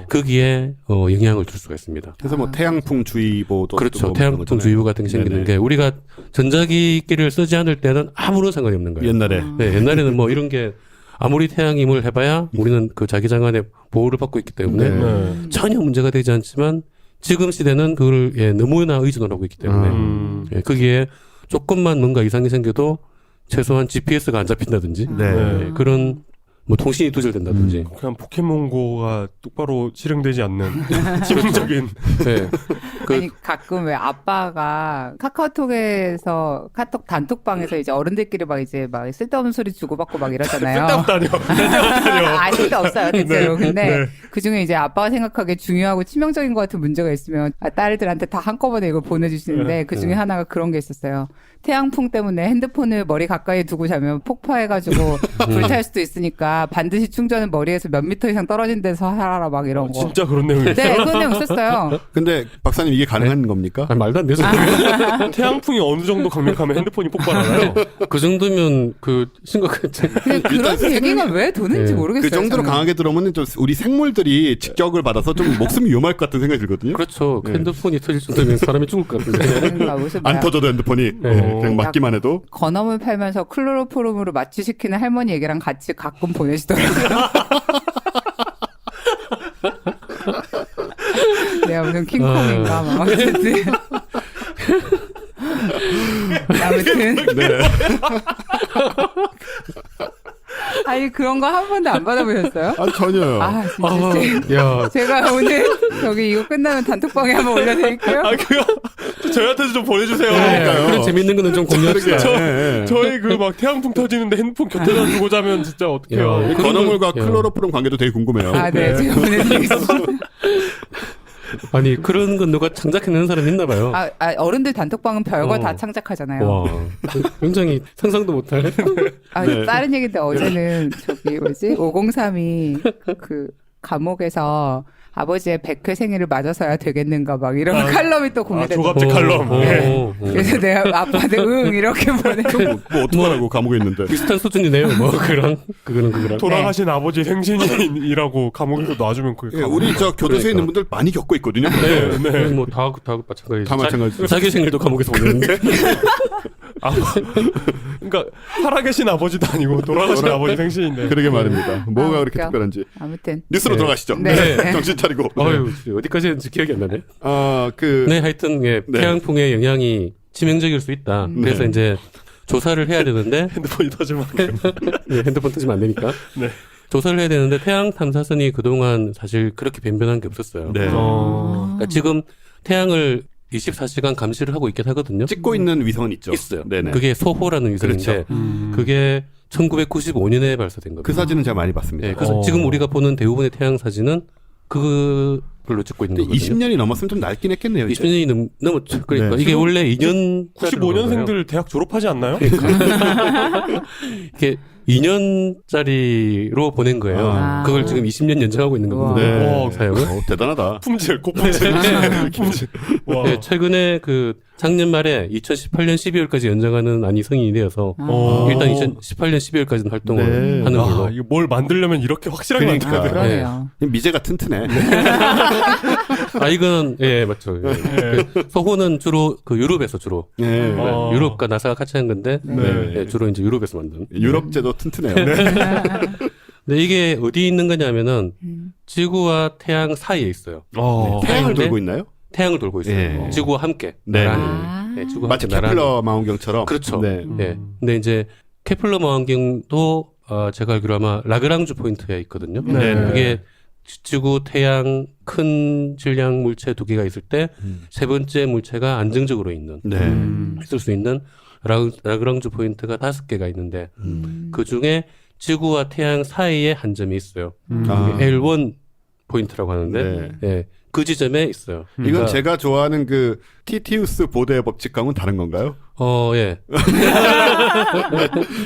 거기에 영향을 줄 수가 있습니다. 그래서 뭐 태양풍 주의보도 그렇죠. 또 태양풍 그런 주의보 같은 게 생기는 네네. 게 우리가 전자기기를 쓰지 않을 때는 아무런 상관이 없는 거예요. 옛날에. 네, 옛날에는 뭐 이런 게 아무리 태양임을 해봐야 우리는 그 자기장 안에 보호를 받고 있기 때문에 네. 전혀 문제가 되지 않지만 지금 시대는 그걸 너무나 의존을 하고 있기 때문에 예, 거기에 조금만 뭔가 이상이 생겨도 최소한 GPS가 안 잡힌다든지 네. 그런 뭐 통신이 두절된다든지 그냥 포켓몬고가 똑바로 실행되지 않는 치명적인. 네. 아니 가끔 왜 아빠가 카카오톡에서 카톡 단톡방에서 이제 어른들끼리 막 이제 막 쓸데없는 소리 주고받고 막 이러잖아요. 아, 쓸데없어요 대체로. 근데 그 중에 이제 아빠가 생각하기에 중요하고 치명적인 것 같은 문제가 있으면 딸들한테 다 한꺼번에 이걸 보내주시는데 그 중에 하나가 그런 게 있었어요. 태양풍 때문에 핸드폰을 머리 가까이 두고 자면 폭파해가지고 불탈 수도 있으니까 반드시 충전은 머리에서 몇 미터 이상 떨어진 데서 하라 막 이런 거. 진짜 그런 내용이 네, 있어요. 그런 내용 있었어요. 근데 박사님 이게 가능한 겁니까? 아니, 말도 안 되죠. 태양풍이 어느 정도 강력하면 핸드폰이 폭발하나요? 그 정도면 그 심각하지. 그냥 그런 얘기가 왜 도는지 네. 모르겠어요. 그 정도로 저는. 강하게 들어오면 좀 우리 생물들이 직격을 받아서 좀 목숨이 위험할 것 같은 생각이 들거든요. 그렇죠. 네. 핸드폰이 터질 정도면 사람이 죽을 것 같은데. 그러니까 무슨 안 뭐야. 터져도 핸드폰이 그냥 맞기만 해도 건어물 팔면서 클로로포름으로 마취시키는 할머니 얘기랑 같이 가끔 보내시더라고요. 내가 무슨 킹콩인가 막 어쨌든 아무튼 네. 아니 그런 거 한 번도 안 받아보셨어요? 아 전혀요. 아 진짜 야, 제가 오늘 저기 이거 끝나면 단톡방에 한번 올려드릴게요. 아, 그거 저희한테도 좀 보내주세요. 그러니까요. 그런 재밌는 거는 좀 공유합시다. 네. 저희 그 막 태양풍 터지는데 핸드폰 곁에다 두고 자면 진짜 어떡해요. 야, 건어물과 야. 클로로포름 관계도 되게 궁금해요. 아, 네, 제가 보내드리겠습니다. 아니 그런 건 누가 창작해내는 사람 있나 봐요. 어른들 단톡방은 별거 어. 다 창작하잖아요. 와, 굉장히 상상도 못할. 네. 다른 얘기인데 어제는 저기 뭐지 503이 그 감옥에서 아버지의 100회 생일을 맞아서야 되겠는가 막 이런 칼럼이 또 공개됐다. 조갑제 칼럼. 네. 그래서 내가 아빠한테 응 이렇게 보내. 뭐 어떡하라고 감옥에 있는데. 비슷한 수준이네요. 뭐 그거랑. 돌아가신 아버지 생신이라고 감옥에서 놔주면 그게 예, 우리 저 교도소에 있는 분들 많이 겪고 있거든요. 네, 네. 뭐다 마찬가지죠. 다 마찬가지죠. 자기 생일도 감옥에서 보냈는데. 그러니까 살아계신 아버지도 아니고 돌아가신 아버지 생신인데. 그러게 말입니다. 뭐가 그렇게 웃겨. 특별한지. 아무튼 뉴스로 네. 들어가시죠. 네. 정신 차리고. 어휴, 어디까지 했는지 기억이 안 나네. 그 네, 하여튼 예, 네. 태양풍의 영향이 치명적일 수 있다. 그래서 네. 이제 조사를 해야 되는데 핸드폰이 터지면 안 돼요. 예, 핸드폰 터지면 안 되니까. 네. 조사를 해야 되는데 태양 탐사선이 그동안 사실 그렇게 변변한 게 없었어요. 네. 그러니까 지금 태양을 24시간 감시를 하고 있긴 하거든요. 찍고 있는 위성은 있죠. 있어요. 네네. 그게 소호라는 위성인데 그렇죠. 그게 1995년에 발사된 겁니다. 그 사진은 제가 많이 봤습니다. 네, 그래서 지금 우리가 보는 대부분의 태양 사진은 그걸로 찍고 있는 근데 거거든요. 20년이 넘었으면 좀 낡긴 했겠네요. 이제. 20년이 넘었죠. 그러니까 네. 이게 원래 2년 95년생들 대학 졸업하지 않나요? 이게 2년짜리로 보낸 거예요. 아. 그걸 지금 20년 연장하고 있는 거거든요. 네. 사용을. 대단하다. 품질, 고품질. 품질. 와. 네, 최근에 그 작년 말에 2018년 12월까지 연장하는 안이 승인이 되어서 어. 일단 2018년 12월까지는 활동을 네. 하는 걸로. 아, 이거 뭘 만들려면 이렇게 확실하게 그러니까. 만들어야 돼. 그러네요. 미제가 튼튼해. 아 이건 예 맞죠. 예. 그 소호는 주로 그 유럽에서 주로 네. 어. 유럽과 나사가 같이 한 건데 네. 예, 주로 이제 유럽에서 만든. 유럽제도 튼튼해요. 근데 이게 어디 있는 거냐면은 음. 지구와 태양 사이에 있어요. 어. 태양을 사이인데 돌고 있나요? 태양을 돌고 있어요. 예. 지구와 함께. 네. 나란히. 아. 예, 지구와 마치 함께 나란히. 케플러 망원경처럼. 그렇죠. 네. 예. 근데 이제 케플러 망원경도 제가 알기로 아마 라그랑주 포인트에 있거든요. 네. 그게 지구, 태양, 큰 질량 물체 두 개가 있을 때 세 번째 물체가 안정적으로 있는 네. 있을 수 있는 라그랑주 포인트가 5개가 있는데 그 중에 지구와 태양 사이에 한 점이 있어요. 아. L1 포인트라고 하는데 네. 예, 그 지점에 있어요. 이건 그러니까, 제가 좋아하는 그 티티우스 보드의 법칙과는 다른 건가요? 예.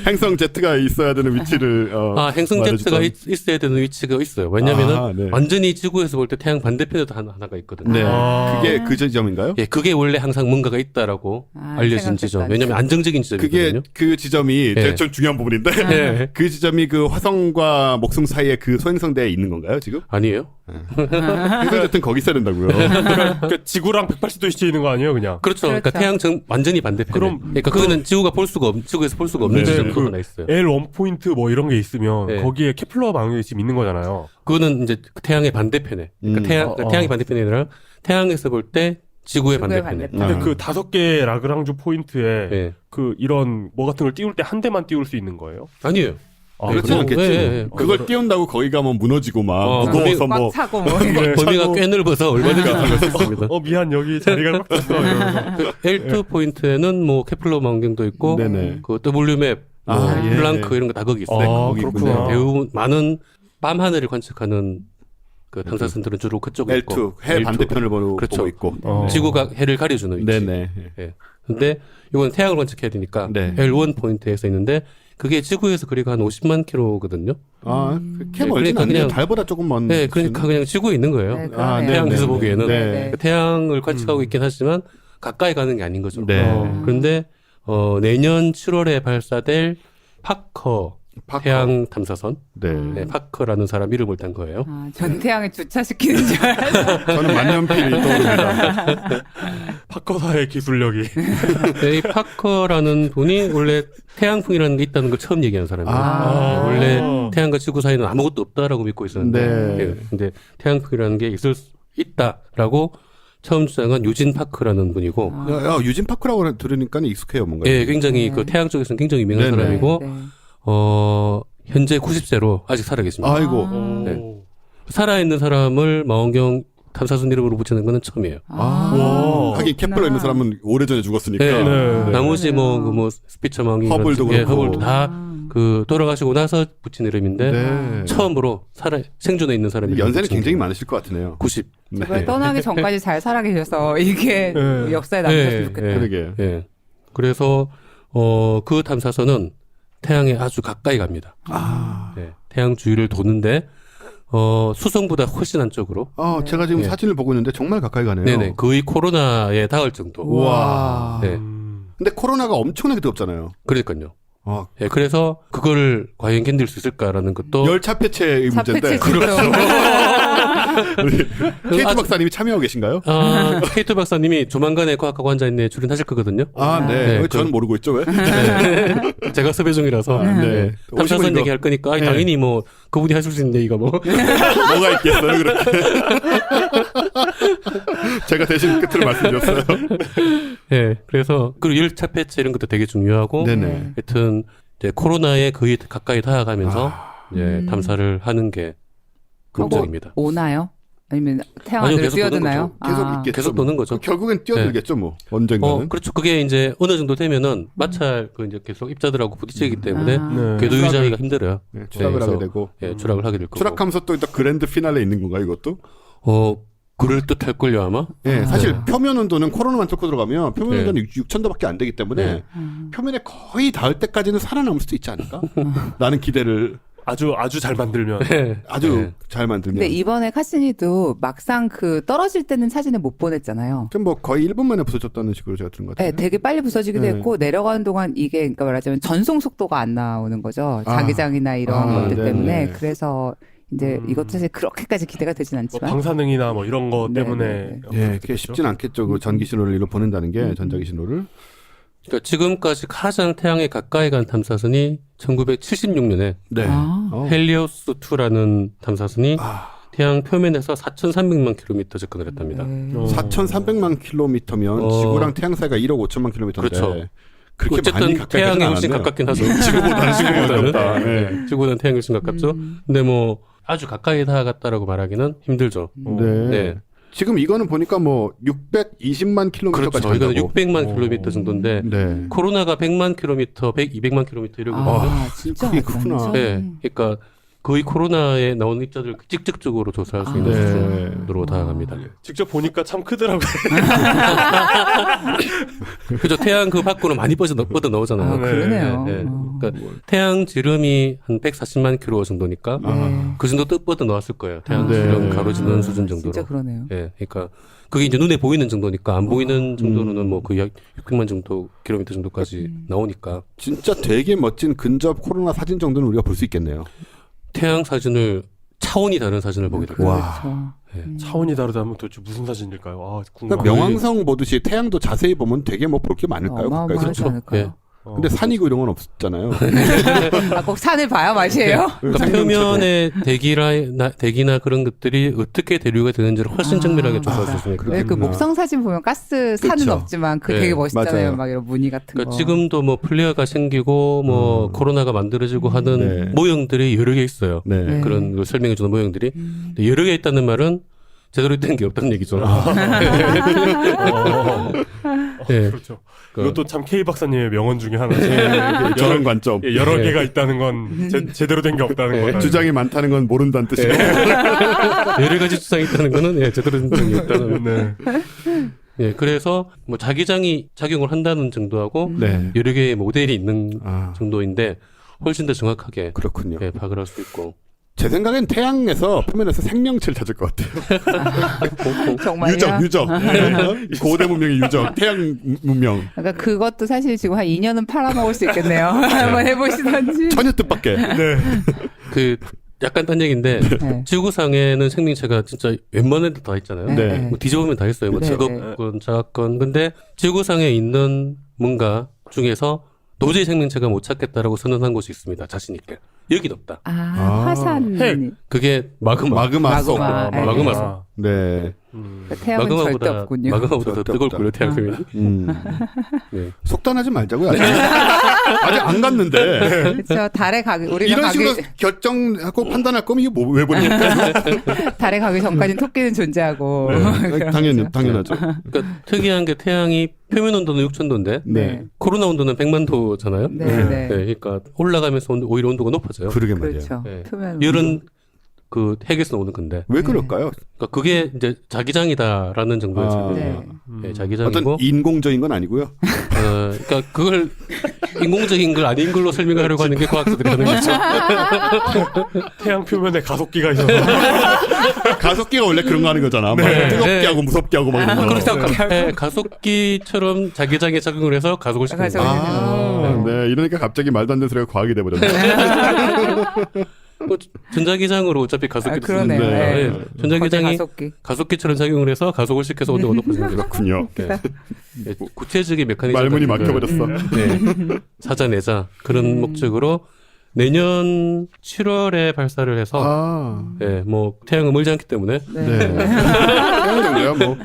행성 Z가 있어야 되는 위치를 행성 Z가 말해주던. 있어야 되는 위치가 있어요. 왜냐면은 아, 네. 완전히 지구에서 볼 때 태양 반대편에도 하나가 있거든요. 네. 아. 그게 그 지점인가요? 예, 그게 원래 항상 뭔가가 있다라고 아, 알려진 지점. 생각했다. 왜냐면 안정적인 지점이거든요. 그게 그 지점이 네. 제일 좀 중요한 부분인데 예. 그 지점이 그 화성과 목성 사이에 그 소행성대에 있는 건가요 지금? 아니에요? 행성 Z는 거기 있어야 된다고요. 그러니까 지구랑 180도 시에 있는 거 아니에요, 그냥? 그렇죠. 그러니까 그렇죠. 태양 완전히 반대편. 그럼- 그러니까 그거는 지구에서 볼 수가 없는 네, 지점도 그 하나 있어요. L1 포인트 뭐 이런 게 있으면 네. 거기에 케플러 망원경이 지금 있는 거잖아요. 그거는 이제 태양의 반대편에. 그러니까 태양의 반대편이 아니라 태양에서 볼 때 지구의 지구의 반대편에. 반대편. 근데 아. 그 5개 라그랑주 포인트에 예. 그 이런 뭐 같은 걸 띄울 때 한 대만 띄울 수 있는 거예요? 아니에요. 아, 그렇지 그래요? 않겠지. 예, 예. 그걸 띄운다고 거기가 뭐 무너지고 막 무거워서 꽉 뭐 차고 뭐. 범위가 꽤 넓어서 얼마든지 들어갈 수 있습니다. 미안, 여기 자리가 꽉 찼어. 이러면서. 그 L2 포인트에는 뭐 케플러 망원경도 있고, 네네. 그 WMAP, 뭐 아, 예. 플랑크 이런 거 다 거기 있어요. 아, 거기 그렇구나. 있군요. 대부분 많은 밤 하늘을 관측하는 그 탐사선들은 주로 그쪽에 있고, L2 해 L2. 반대편을 보고 그렇죠. 있고. 어. 지구가 해를 가려주는 위치. 네네. 예. 근데 이건 태양을 관측해야 되니까 네. L1 포인트에서 있는데 그게 지구에서 거리가 한 50만 킬로거든요. 아, 그렇게 멀진 그러니까 않네요. 그냥- 달보다 조금 먼. 네, 그러니까 그냥 지구에 있는 거예요. 네, 아, 그러네요. 태양에서 보기에는. 네. 태양을 관측하고 있긴 하지만 가까이 가는 게 아닌 거죠. 네. 그런데 내년 7월에 발사될 파커 태양 탐사선, 네. 네, 파커라는 사람 이름을 딴 거예요. 아, 전 태양에 주차시키는 줄 알았어. 저는 만년필이 떠오릅니다. 파커사의 기술력이. 네, 이 파커라는 분이 원래 태양풍이라는 게 있다는 걸 처음 얘기한 사람이에요. 아. 원래 태양과 지구 사이는 아무것도 없다라고 믿고 있었는데, 네. 예, 근데 태양풍이라는 게 있을 수 있다라고 처음 주장한 유진 파크라는 분이고, 야, 유진 파크라고 들으니까 익숙해요, 뭔가. 예, 굉장히 그 태양 쪽에서는 굉장히 유명한 네네. 사람이고, 네. 현재 90세로 아직 살아 계십니다. 아이고. 네. 살아있는 사람을 망원경 탐사선 이름으로 붙이는 거는 처음이에요. 와. 하긴 케플러 있는 사람은 오래전에 죽었으니까. 네. 네. 나머지 뭐 스피처 망원경, 허블도 예, 그렇고. 허블도 다 그 돌아가시고 나서 붙인 이름인데 네. 처음으로 생존해 있는 사람이 연세는 굉장히 많으실 것 같으네요. 90. 제발 떠나기 전까지 잘 살아 계셔서 이게 네. 역사에 남으셨으면 네, 좋겠다. 네. 그러게요. 예. 그래서 그 탐사선은 태양에 아주 가까이 갑니다. 아. 예. 태양 주위를 도는데 수성보다 훨씬 안쪽으로. 제가 지금 예. 사진을 보고 있는데 정말 가까이 가네요. 네네. 거의 코로나에 닿을 정도. 우와. 네. 근데 코로나가 엄청나게 뜨겁잖아요. 그러니까요. 아, 예, 그래서 그걸 과연 견딜 수 있을까라는 것도 열차 폐체의 문제인데. 사패치 그렇죠. 케이트 아주- 박사님이 참여하고 계신가요? 케이트 박사님이 조만간에 과학하고 앉아있네 출연하실 거거든요. 아, 네. 네, 저는 모르고 있죠, 왜? 제가 섭외 중이라서 네. 탐사선 오시고 얘기할 거니까 아니, 네. 당연히 뭐 그분이 하실 수 있는 얘기가 뭐 뭐가 있겠어요, 그렇게. 제가 대신 끝을 말씀드렸어요. 예, 그래서 그리고 열차 폐체 이런 것도 되게 중요하고 네네. 하여튼 이제 코로나에 거의 가까이 다가가면서 이제 탐사를 하는 게 그거 목적입니다. 오나요? 아니면 태양 아니요, 안으로 계속 도는 뛰어드나요? 계속 아. 있겠죠. 계속 뭐. 도는 거죠. 결국엔 뛰어들겠죠, 뭐 언젠가는. 그렇죠. 그게 이제 어느 정도 되면은 마찰 그 이제 계속 입자들하고 부딪히기 때문에 아. 네. 궤도 유지하기가 힘들어요. 네, 추락을 그래서, 하게 되고. 예, 추락을 하게 될 거고. 추락하면서 또 그랜드 피날레 있는 건가 이것도? 그럴 듯할 걸요 아마. 예, 사실 표면 온도는 코로나만 뚫고 들어가면 표면 네. 온도는 6,000도밖에 안 되기 때문에 네. 표면에 거의 닿을 때까지는 살아남을 수도 있지 않을까? 라는 기대를 아주 잘 만들면. 아주 네. 잘 만들면. 근데 이번에 카시니도 막상 그 떨어질 때는 사진을 못 보냈잖아요. 좀 뭐 거의 1분 만에 부서졌다는 식으로 제가 들은 것 같아요. 네, 되게 빨리 부서지기도 네. 했고 내려가는 동안 이게 그러니까 말하자면 전송 속도가 안 나오는 거죠. 아. 자기장이나 이런 것들 네네. 때문에 그래서 이제 이것도 사실 그렇게까지 기대가 되진 뭐 않지만 방사능이나 뭐 이런 거 네, 때문에. 네, 예, 그게 쉽진 않겠죠. 그 전기 신호를 일로 보낸다는 게 전자기 신호를. 그러니까 지금까지 가장 태양에 가까이 간 탐사선이 1976년에 네. 아. 헬리오스 2라는 탐사선이 아. 태양 표면에서 4,300만 킬로미터 접근을 했답니다. 네. 4,300만 킬로미터면 지구랑 태양 사이가 1억 5천만 킬로미터인데. 그렇죠. 그렇게 어쨌든 많이 가까이 태양에 가진 훨씬 않았네요. 가깝긴 하죠. 지구보다는 지구보다는 가깝다. 네. 지구보다는 태양이 훨씬 가깝죠. 근데 뭐 아주 가까이 다가갔다라고 말하기는 힘들죠. 네. 네. 지금 이거는 보니까 뭐 620만 킬로미터까지 그렇죠. 이거는 간다고. 600만 킬로미터 정도인데 네. 코로나가 100만 킬로미터, 200만 킬로미터 이러고 있거든요. 아, 진짜 그게 크구나. 완전. 네. 그러니까 거의 코로나에 나오는 입자들 직접적으로 조사할 수 있는 네. 수준으로 다가갑니다. 직접 보니까 참 크더라고요. 그죠. 태양 그 밖으로 많이 뻗어 나오잖아요. 아, 그러네요. 네, 네. 어. 그러니까 태양 지름이 한 140만 킬로 정도니까 네. 그 정도 뜻 뻗어 나왔을 거예요. 태양 아, 지름 네. 가로지는 수준 정도로. 진짜 그러네요. 예, 그러니까 그게 이제 눈에 보이는 정도니까 안 보이는 정도로는 뭐 거의 약 600만 정도 킬로미터 정도까지 나오니까 진짜 되게 멋진 근접 코로나 사진 정도는 우리가 볼 수 있겠네요. 태양 사진을 차원이 다른 사진을 보게 됩니다. 와. 그렇죠. 차원이 다르다면 도대체 무슨 사진일까요? 아, 그러니까 궁금하네. 명왕성 보듯이 태양도 자세히 보면 되게 뭐 볼 게 많을까요? 어마어마하지 가까이서? 않을까요? 예. 근데 산이고 이런 건 없잖아요. 아, 꼭 산을 봐야 맛이에요? 그러니까 표면의 대기나 그런 것들이 어떻게 대류가 되는지를 훨씬 정밀하게 조사할 수 있으니까. 왜 그 그렇구나. 목성 사진 보면 가스 산은 그쵸. 없지만 그 네, 되게 멋있잖아요. 맞아요. 막 이런 무늬 같은 그러니까 거. 지금도 뭐 플레어가 생기고 뭐 코로나가 만들어지고 하는 네. 모형들이 여러 개 있어요. 네. 네. 그런 걸 설명해주는 모형들이 근데 여러 개 있다는 말은 제대로 된 게 없다는 얘기죠. 네. 그렇죠. 이것도 참 K 박사님의 명언 중에 하나죠. 저런 관점. 예, 여러 네. 개가 있다는 건 제대로 된 게 없다는 거다. 주장이 많다는 건 모른다는 뜻이고. 여러 가지 주장이 있다는 거는 예, 제대로 된 적이 없다는. 네. 예, 그래서 뭐 자기장이 작용을 한다는 정도하고 네. 여러 개의 모델이 있는 아, 정도인데 훨씬 더 정확하게 그렇군요. 예, 파악을 할 수 있고. 제 생각엔 태양에서 표면에서 생명체를 찾을 것 같아요. 정말요? 유적. 고대 문명의 유적. 태양 문명. 그러니까 그것도 사실 지금 한 2년은 팔아먹을 수 있겠네요. 한번 해보시던지. 전혀 뜻밖의. 네. 그 약간 딴 얘기인데 네. 지구상에는 생명체가 진짜 웬만한 데 다 있잖아요. 네. 뭐 뒤져보면 다 있어요. 뭐 네, 직업건, 자학건. 근데 지구상에 있는 뭔가 중에서 도저히 생명체가 못 찾겠다라고 선언한 곳이 있습니다. 자신 있게. 여긴 없다. 아, 아, 화산. 핵. 그게 마그마. 마그마 속. 마그마. 네. 마그마 속. 네. 그러니까 태양은 절대 없군요. 마그마보다 더 절대 뜨거울 없다. 거예요. 태양 표면이. 네. 속단하지 말자고요. 아직 안 갔는데. 그렇죠. 달에 가기 우리가 이런 가기 식으로 결정하고 판단할 거면 이게 뭐, 왜 보냅니까? 달에 가기 전까지는 토끼는 존재하고. 당연하죠. 그러니까 특이한 게 태양이 표면 온도는 6,000도인데 네. 코로나 온도는 100만 도잖아요. 네, 네. 네. 그러니까 올라가면서 오히려 온도가 높아져요. 그러게 말이에요. 그렇죠. 네. 표면. 열은 그 핵에서 나오는 건데. 왜 그럴까요? 그러니까 그게 이제 자기장이다라는 정도의 아. 설명이에요. 네, 자기장이고. 어떤 인공적인 건 아니고요. 그러니까 그걸 인공적인 걸 아닌 걸로 설명하려고 하는 게 과학자들이 하는 거죠. 태양 표면에 가속기가 있어서. 가속기가 원래 그런 거 하는 거잖아. 막 뜨겁게 네. 하고 무섭게 하고 막 이런 거. 그렇죠. 네, 가속기처럼 자기장에 작용을 해서 가속을 시키는 거예요. 아, 네. 이러니까 갑자기 말도 안 되는 소리가 과학이 돼버렸네. 뭐 전자기장으로 어차피 가속기를 그러네요. 쓰는데 네. 거대 전자기장이 가속기. 가속기처럼 작용을 해서 가속을 시켜서 온도가 높아지는 거죠. 그렇군요. 네. 네, 구체적인 메커니즘 말문이 같은 걸, 막혀버렸어. 네, 찾아내자 그런 목적으로 내년 7월에 발사를 해서 아, 네, 뭐 태양은 멀지 않기 때문에 네. 태양 정도야 뭐.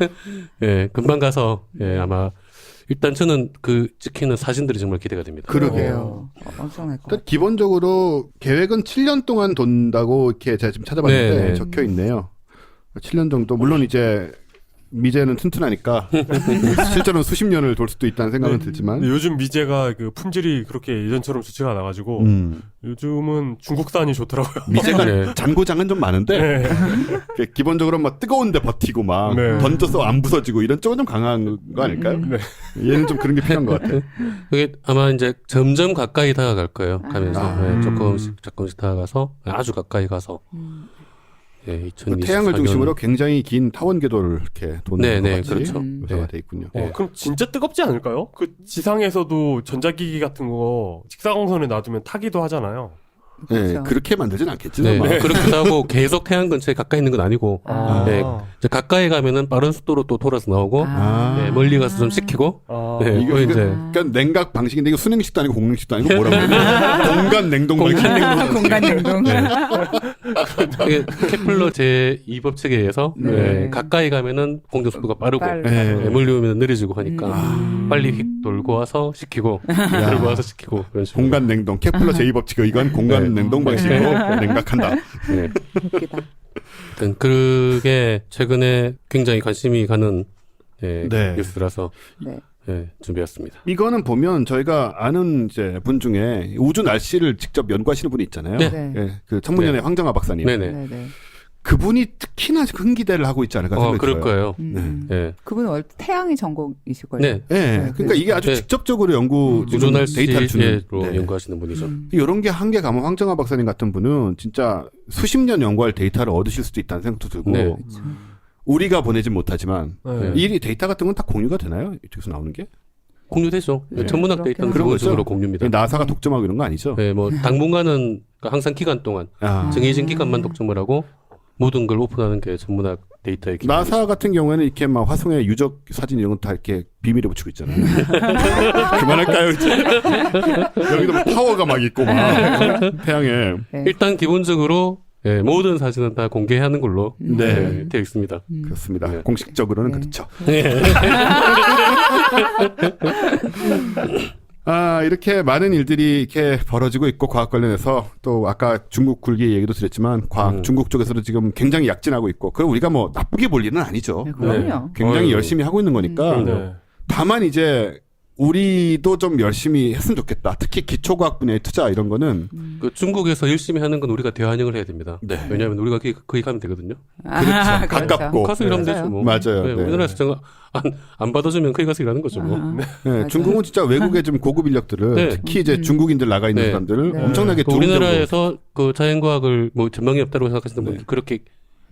예, 금방 가서 예, 아마 일단 저는 그 찍히는 사진들이 정말 기대가 됩니다. 그러게요. 엄청날 것 일단 같아요. 기본적으로 계획은 7년 동안 돈다고 이렇게 제가 지금 찾아봤는데 네. 적혀 있네요. 7년 정도. 물론 이제 미제는 튼튼하니까 실제로는 수십 년을 돌 수도 있다는 생각은 들지만 근데 요즘 미제가 그 품질이 그렇게 예전처럼 좋지가 않아가지고 요즘은 중국산이 좋더라고요. 미제가 네. 잔고장은 좀 많은데 네. 기본적으로 막 뜨거운데 버티고 막 네. 던져서 안 부서지고 이런 쪽은 좀 강한 거 아닐까요? 네. 얘는 좀 그런 게 필요한 것 같아요. 그게 아마 이제 점점 가까이 다가갈 거예요. 가면서 네, 조금씩 다가가서 아주 가까이 가서 네, 2024년 태양을 중심으로 굉장히 긴 타원 궤도를 이렇게 도는 네, 것 네, 같이 그렇죠. 묘사가 네. 돼 있군요. 네. 그럼 진짜 뜨겁지 않을까요? 그 지상에서도 전자기기 같은 거 직사광선에 놔두면 타기도 하잖아요. 네, 그렇죠. 그렇게 만들진 않겠지. 네, 아마. 그렇기도 하고 계속 태양 근처에 가까이 있는 건 아니고 아. 네, 이제 가까이 가면은 빠른 속도로 또 돌아서 나오고 네, 멀리 가서 좀 식히고 네, 이거 이거 이제 그러니까 냉각 방식인데 이거 수냉식도 아니고 공냉식도 아니고 뭐라고 해야 되나? 공간 냉동 방식. 공간 냉동. 이게 케플러 제2법칙에 의해서 네. 네, 가까이 가면은 공정 속도가 빠르고 네. 멀리 오면 느려지고 하니까 빨리 휙 돌고 와서 식히고 돌고 와서 식히고 그런 식으로 공간 냉동 케플러 제2법칙에 의한 공간 냉동 방식으로 냉각한다. 네. 웃기다. 하여튼 그게 최근에 굉장히 관심이 가는 네, 네. 뉴스라서 네. 네, 준비했습니다. 이거는 보면 저희가 아는 이제 분 중에 우주 날씨를 직접 연구하시는 분이 있잖아요. 네. 네. 예, 그 천문연의 네. 황정아 박사님. 네네. 네네. 그분이 특히나 큰 기대를 하고 있지 않을까 생각이 그럴 들어요. 거예요. 네. 그분은 원래 태양이 전공이실 거예요. 네. 예, 그러니까 이게 아주 네. 직접적으로 연구 지금 우주 데이터를 주는 날씨로 네. 연구하시는 분이죠. 이런 게 한계 가면 황정아 박사님 같은 분은 진짜 수십 년 연구할 데이터를 얻으실 수도 있다는 생각도 들고 네. 우리가 보내진 못하지만 네. 이 데이터 같은 건 다 공유가 되나요? 이쪽에서 나오는 게? 공유되죠. 네. 천문학 데이터는 그런 기본적으로 거죠? 공유입니다. 나사가 독점하고 이런 거 아니죠? 네, 뭐 당분간은 항상 기간 동안 아. 정해진 기간만 독점을 하고 모든 걸 오픈하는 게 천문학 데이터의 기본. 나사 같은 경우에는 이렇게 막 화성의 유적 사진 이런 건 다 이렇게 비밀에 붙이고 있잖아요. 그만할까요, 이제? 여기도 막 타워가 막 있고 막 태양에. 네. 일단 기본적으로 예, 모든 사진은 다 공개하는 걸로 네. 되어 있습니다. 그렇습니다. 네. 공식적으로는 네. 그렇죠. 네. 아, 이렇게 많은 일들이 이렇게 벌어지고 있고 과학 관련해서 또 아까 중국 굴기 얘기도 드렸지만 과학 중국 쪽에서도 지금 굉장히 약진하고 있고 그럼 우리가 뭐 나쁘게 볼 일은 아니죠. 네, 그럼요. 굉장히 어휴. 열심히 하고 있는 거니까 네. 다만 이제 우리도 좀 열심히 했으면 좋겠다. 특히 기초과학 분야의 투자 이런 거는 그 중국에서 열심히 하는 건 우리가 대환영을 해야 됩니다. 네. 왜냐하면 우리가 거기 가면 되거든요. 아, 가깝고. 가서 일하면 맞아요. 되죠. 뭐. 맞아요. 네, 네. 우리나라에서 정말 안 받아주면 거기 가서 일하는 거죠. 뭐. 네, 맞아요. 중국은 진짜 외국의 좀 고급 인력들을 네. 특히 이제 중국인들 나가 있는 네. 사람들을 네. 엄청나게 그 도움되고 우리나라에서 그 자연과학을 뭐 전망이 없다고 생각하시는 분들 그렇게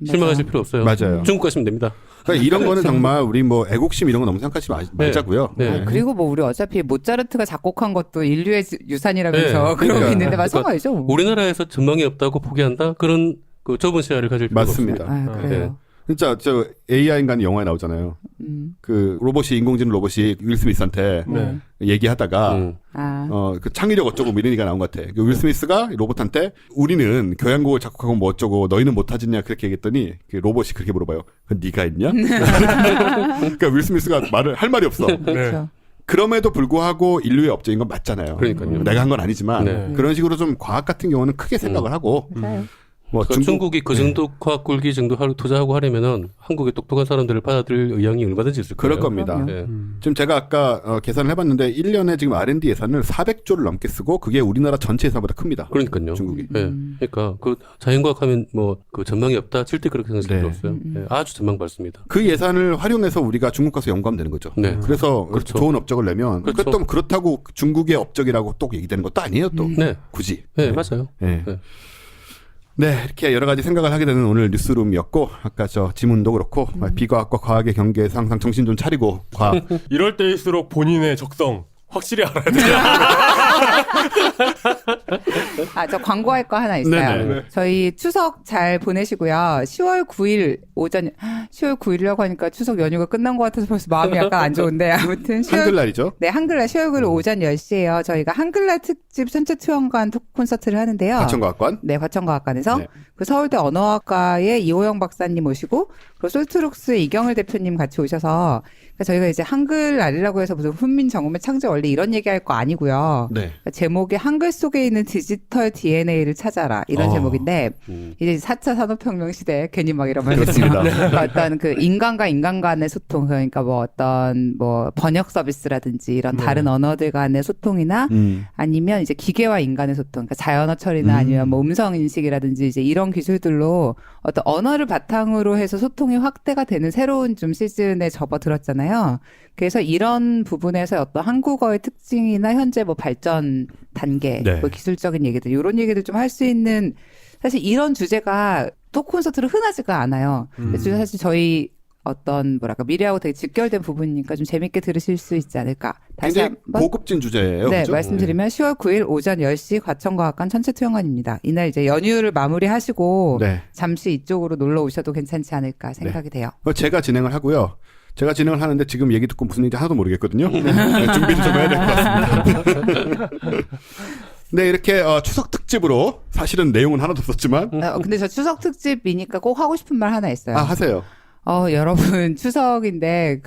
실망하실 필요 없어요. 맞아요. 중국 가시면 됩니다. 그러니까 이런 거는 정말 우리 뭐 애국심 이런 거 너무 생각하지 말자고요. 네. 그리고 뭐 우리 어차피 모차르트가 작곡한 것도 인류의 유산이라면서 네. 그런 게 그러니까. 있는데 마찬가지죠. 뭐. 우리나라에서 전망이 없다고 포기한다? 그런 그 좁은 시야를 가질 필요가 맞습니다. 없습니다. 아, 그래요. 진짜 저 AI 인간 영화에 나오잖아요. 그 로봇이 인공지능 로봇이 윌 스미스한테 네. 얘기하다가 아, 그 창의력 어쩌고 뭐 이런 얘기가 나온 것 같아. 그 윌 스미스가 로봇한테 우리는 교향곡을 작곡하고 뭐 어쩌고 너희는 못하겠냐 그렇게 얘기했더니 그 로봇이 그렇게 물어봐요. 그건 네가 했냐? 그러니까 윌 스미스가 할 말이 없어. 그렇죠. 그럼에도 불구하고 인류의 업적인 건 맞잖아요. 그러니까요. 내가 한 건 아니지만 네. 그런 식으로 좀 과학 같은 경우는 크게 생각을 하고 맞아요. 뭐 그러니까 중국이 그 정도 과학 굴기 정도 투자하고 하려면은 한국의 똑똑한 사람들을 받아들일 의향이 얼마든지 있을 거예요. 그럴 겁니다. 그럼요. 네. 지금 제가 아까 계산을 해봤는데 1년에 지금 R&D 예산을 400조를 넘게 쓰고 그게 우리나라 전체 예산보다 큽니다. 그러니까요. 중국이. 네. 그러니까 그 자연과학 하면 뭐 그 전망이 없다 절대 그렇게 생각할 필요 네. 없어요. 네. 아주 전망 밝습니다. 그 예산을 활용해서 우리가 중국 가서 연구하면 되는 거죠. 네. 그래서 그렇죠. 좋은 업적을 내면 그렇죠. 그것도 그렇다고 중국의 업적이라고 또 얘기되는 것도 아니에요. 또 네. 굳이. 네, 맞아요. 네. 네. 네, 이렇게 여러 가지 생각을 하게 되는 오늘 뉴스룸이었고 아까 저 지문도 그렇고 비과학과 과학의 경계에서 항상 정신 좀 차리고 과학 이럴 때일수록 본인의 적성 확실히 알아야 돼요. 아, 저 광고할 거 하나 있어요. 네네. 저희 추석 잘 보내시고요. 10월 9일 오전, 10월 9일이라고 하니까 추석 연휴가 끝난 것 같아서 벌써 마음이 약간 안 좋은데 아무튼 10월 한글날이죠. 네, 한글날 10월 9일 오전 10시에요. 저희가 한글날 특집 천체투영관 콘서트를 하는데요. 과천과학관. 네, 과천과학관에서 네. 그 서울대 언어학과의 이호영 박사님 모시고 그리고 솔트룩스 이경을 대표님 같이 오셔서 그러니까 저희가 이제 한글날이라고 해서 무슨 훈민 정음의 창조 원리 이런 얘기할 거 아니고요. 네. 그러니까 제목이 한글 속에 있는 디지털 DNA를 찾아라 이런 제목인데 이제 4차 산업혁명 시대에 괜히 막 이런 말 그렇습니다. 그러니까 어떤 그 인간과 인간 간의 소통 그러니까 뭐 어떤 뭐 번역 서비스라든지 이런 다른 언어들 간의 소통이나 아니면 이제 기계와 인간의 소통 그러니까 자연어 처리나 아니면 뭐 음성 인식이라든지 이제 이런 기술들로 어떤 언어를 바탕으로 해서 소통이 확대가 되는 새로운 좀 시즌에 접어들었잖아요. 그래서 이런 부분에서 어떤 한국어의 특징이나 현재 뭐 발전 단계, 네. 뭐 기술적인 얘기들 이런 얘기들 좀 할 수 있는 사실 이런 주제가 토크 콘서트로 흔하지가 않아요. 그래서 사실 저희 어떤 뭐랄까 미래하고 되게 직결된 부분이니까 좀 재밌게 들으실 수 있지 않을까. 다시 굉장히 한번 고급진 주제예요. 네, 그죠? 말씀드리면 10월 9일 오전 10시 과천과학관 전체 투영관입니다. 이날 이제 연휴를 마무리하시고 네. 잠시 이쪽으로 놀러 오셔도 괜찮지 않을까 생각이 돼요. 제가 진행을 하고요. 제가 진행을 하는데 지금 얘기 듣고 무슨 얘기인지 하나도 모르겠거든요. 네, 준비를 좀 해야 될 것 같습니다. 네, 이렇게 추석 특집으로 사실은 내용은 하나도 없었지만 근데 저 추석 특집이니까 꼭 하고 싶은 말 하나 있어요. 하세요. 여러분 추석인데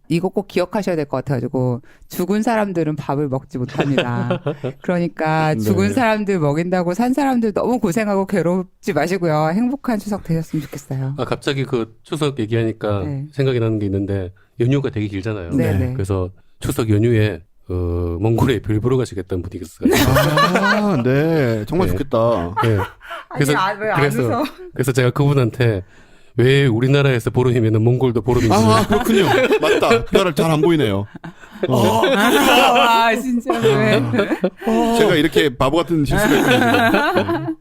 이거 꼭 기억하셔야 될 것 같아가지고 죽은 사람들은 밥을 먹지 못합니다. 그러니까 네. 죽은 사람들 먹인다고 산 사람들 너무 고생하고 괴롭지 마시고요. 행복한 추석 되셨으면 좋겠어요. 갑자기 그 추석 얘기하니까 네. 생각이 나는 게 있는데 연휴가 되게 길잖아요. 네. 그래서 추석 연휴에 몽골에 별 보러 가시겠다는 분이 있었어요. 네. 정말 네. 좋겠다. 네. 그래서 제가 그분한테 왜 우리나라에서 보름이면 몽골도 보름인지. 그렇군요. 맞다. 별을 잘 안 보이네요. 진짜 왜? 제가 이렇게 바보 같은 실수를 했거든요.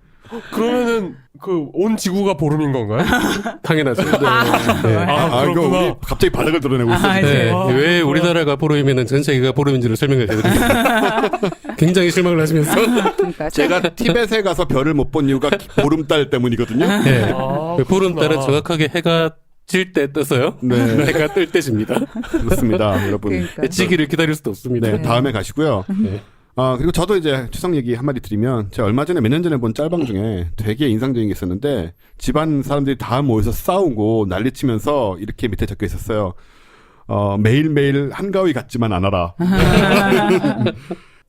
그러면은 그 온 지구가 보름인 건가요? 당연하죠. 네. 이거 그렇구나. 우리 갑자기 바닥을 드러내고 있어요. 네. 왜 우리나라가 보름이면은 전 세계가 보름인지를 설명을 해드립니다. 굉장히 실망을 하시면서. 그러니까 제가 티벳에 가서 별을 못 본 이유가 보름달 때문이거든요. 네. 보름달은 그렇구나. 정확하게 해가 질 때 떠서요. 네. 해가 뜰 때 집니다. 그렇습니다, 여러분. 그러니까. 지기를 기다릴 수도 없습니다. 네, 다음에 가시고요. 네. 그리고 저도 이제 추석 얘기 한마디 드리면, 제가 얼마 전에 몇 년 전에 본 짤방 중에 되게 인상적인 게 있었는데, 집안 사람들이 다 모여서 싸우고 난리치면서 이렇게 밑에 적혀 있었어요. 매일매일 한가위 같지만 않아라.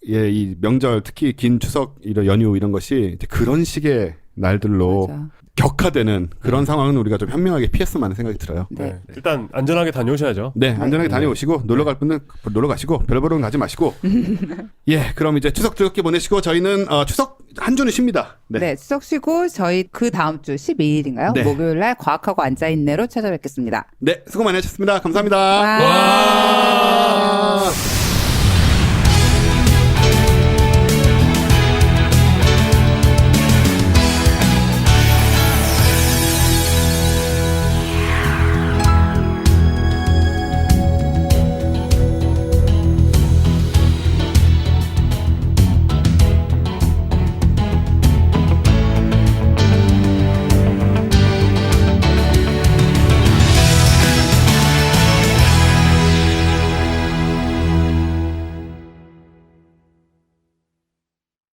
예, 이 명절, 특히 긴 추석, 이런 연휴 이런 것이 이제 그런 식의 날들로 맞아. 격화되는 그런 상황은 우리가 좀 현명하게 피했으면 하는 생각이 들어요. 네. 일단 안전하게 다녀오셔야죠. 네, 안전하게 다녀오시고 놀러 갈 분은 놀러 가시고 별 보러 가지 마시고. 예, 그럼 이제 추석 즐겁게 보내시고 저희는 추석 한 주는 쉽니다. 네, 추석 쉬고 저희 그 다음 주 12일인가요? 네. 목요일 날 과학하고 앉아있네로 찾아뵙겠습니다. 네, 수고 많이 하셨습니다. 감사합니다. 와.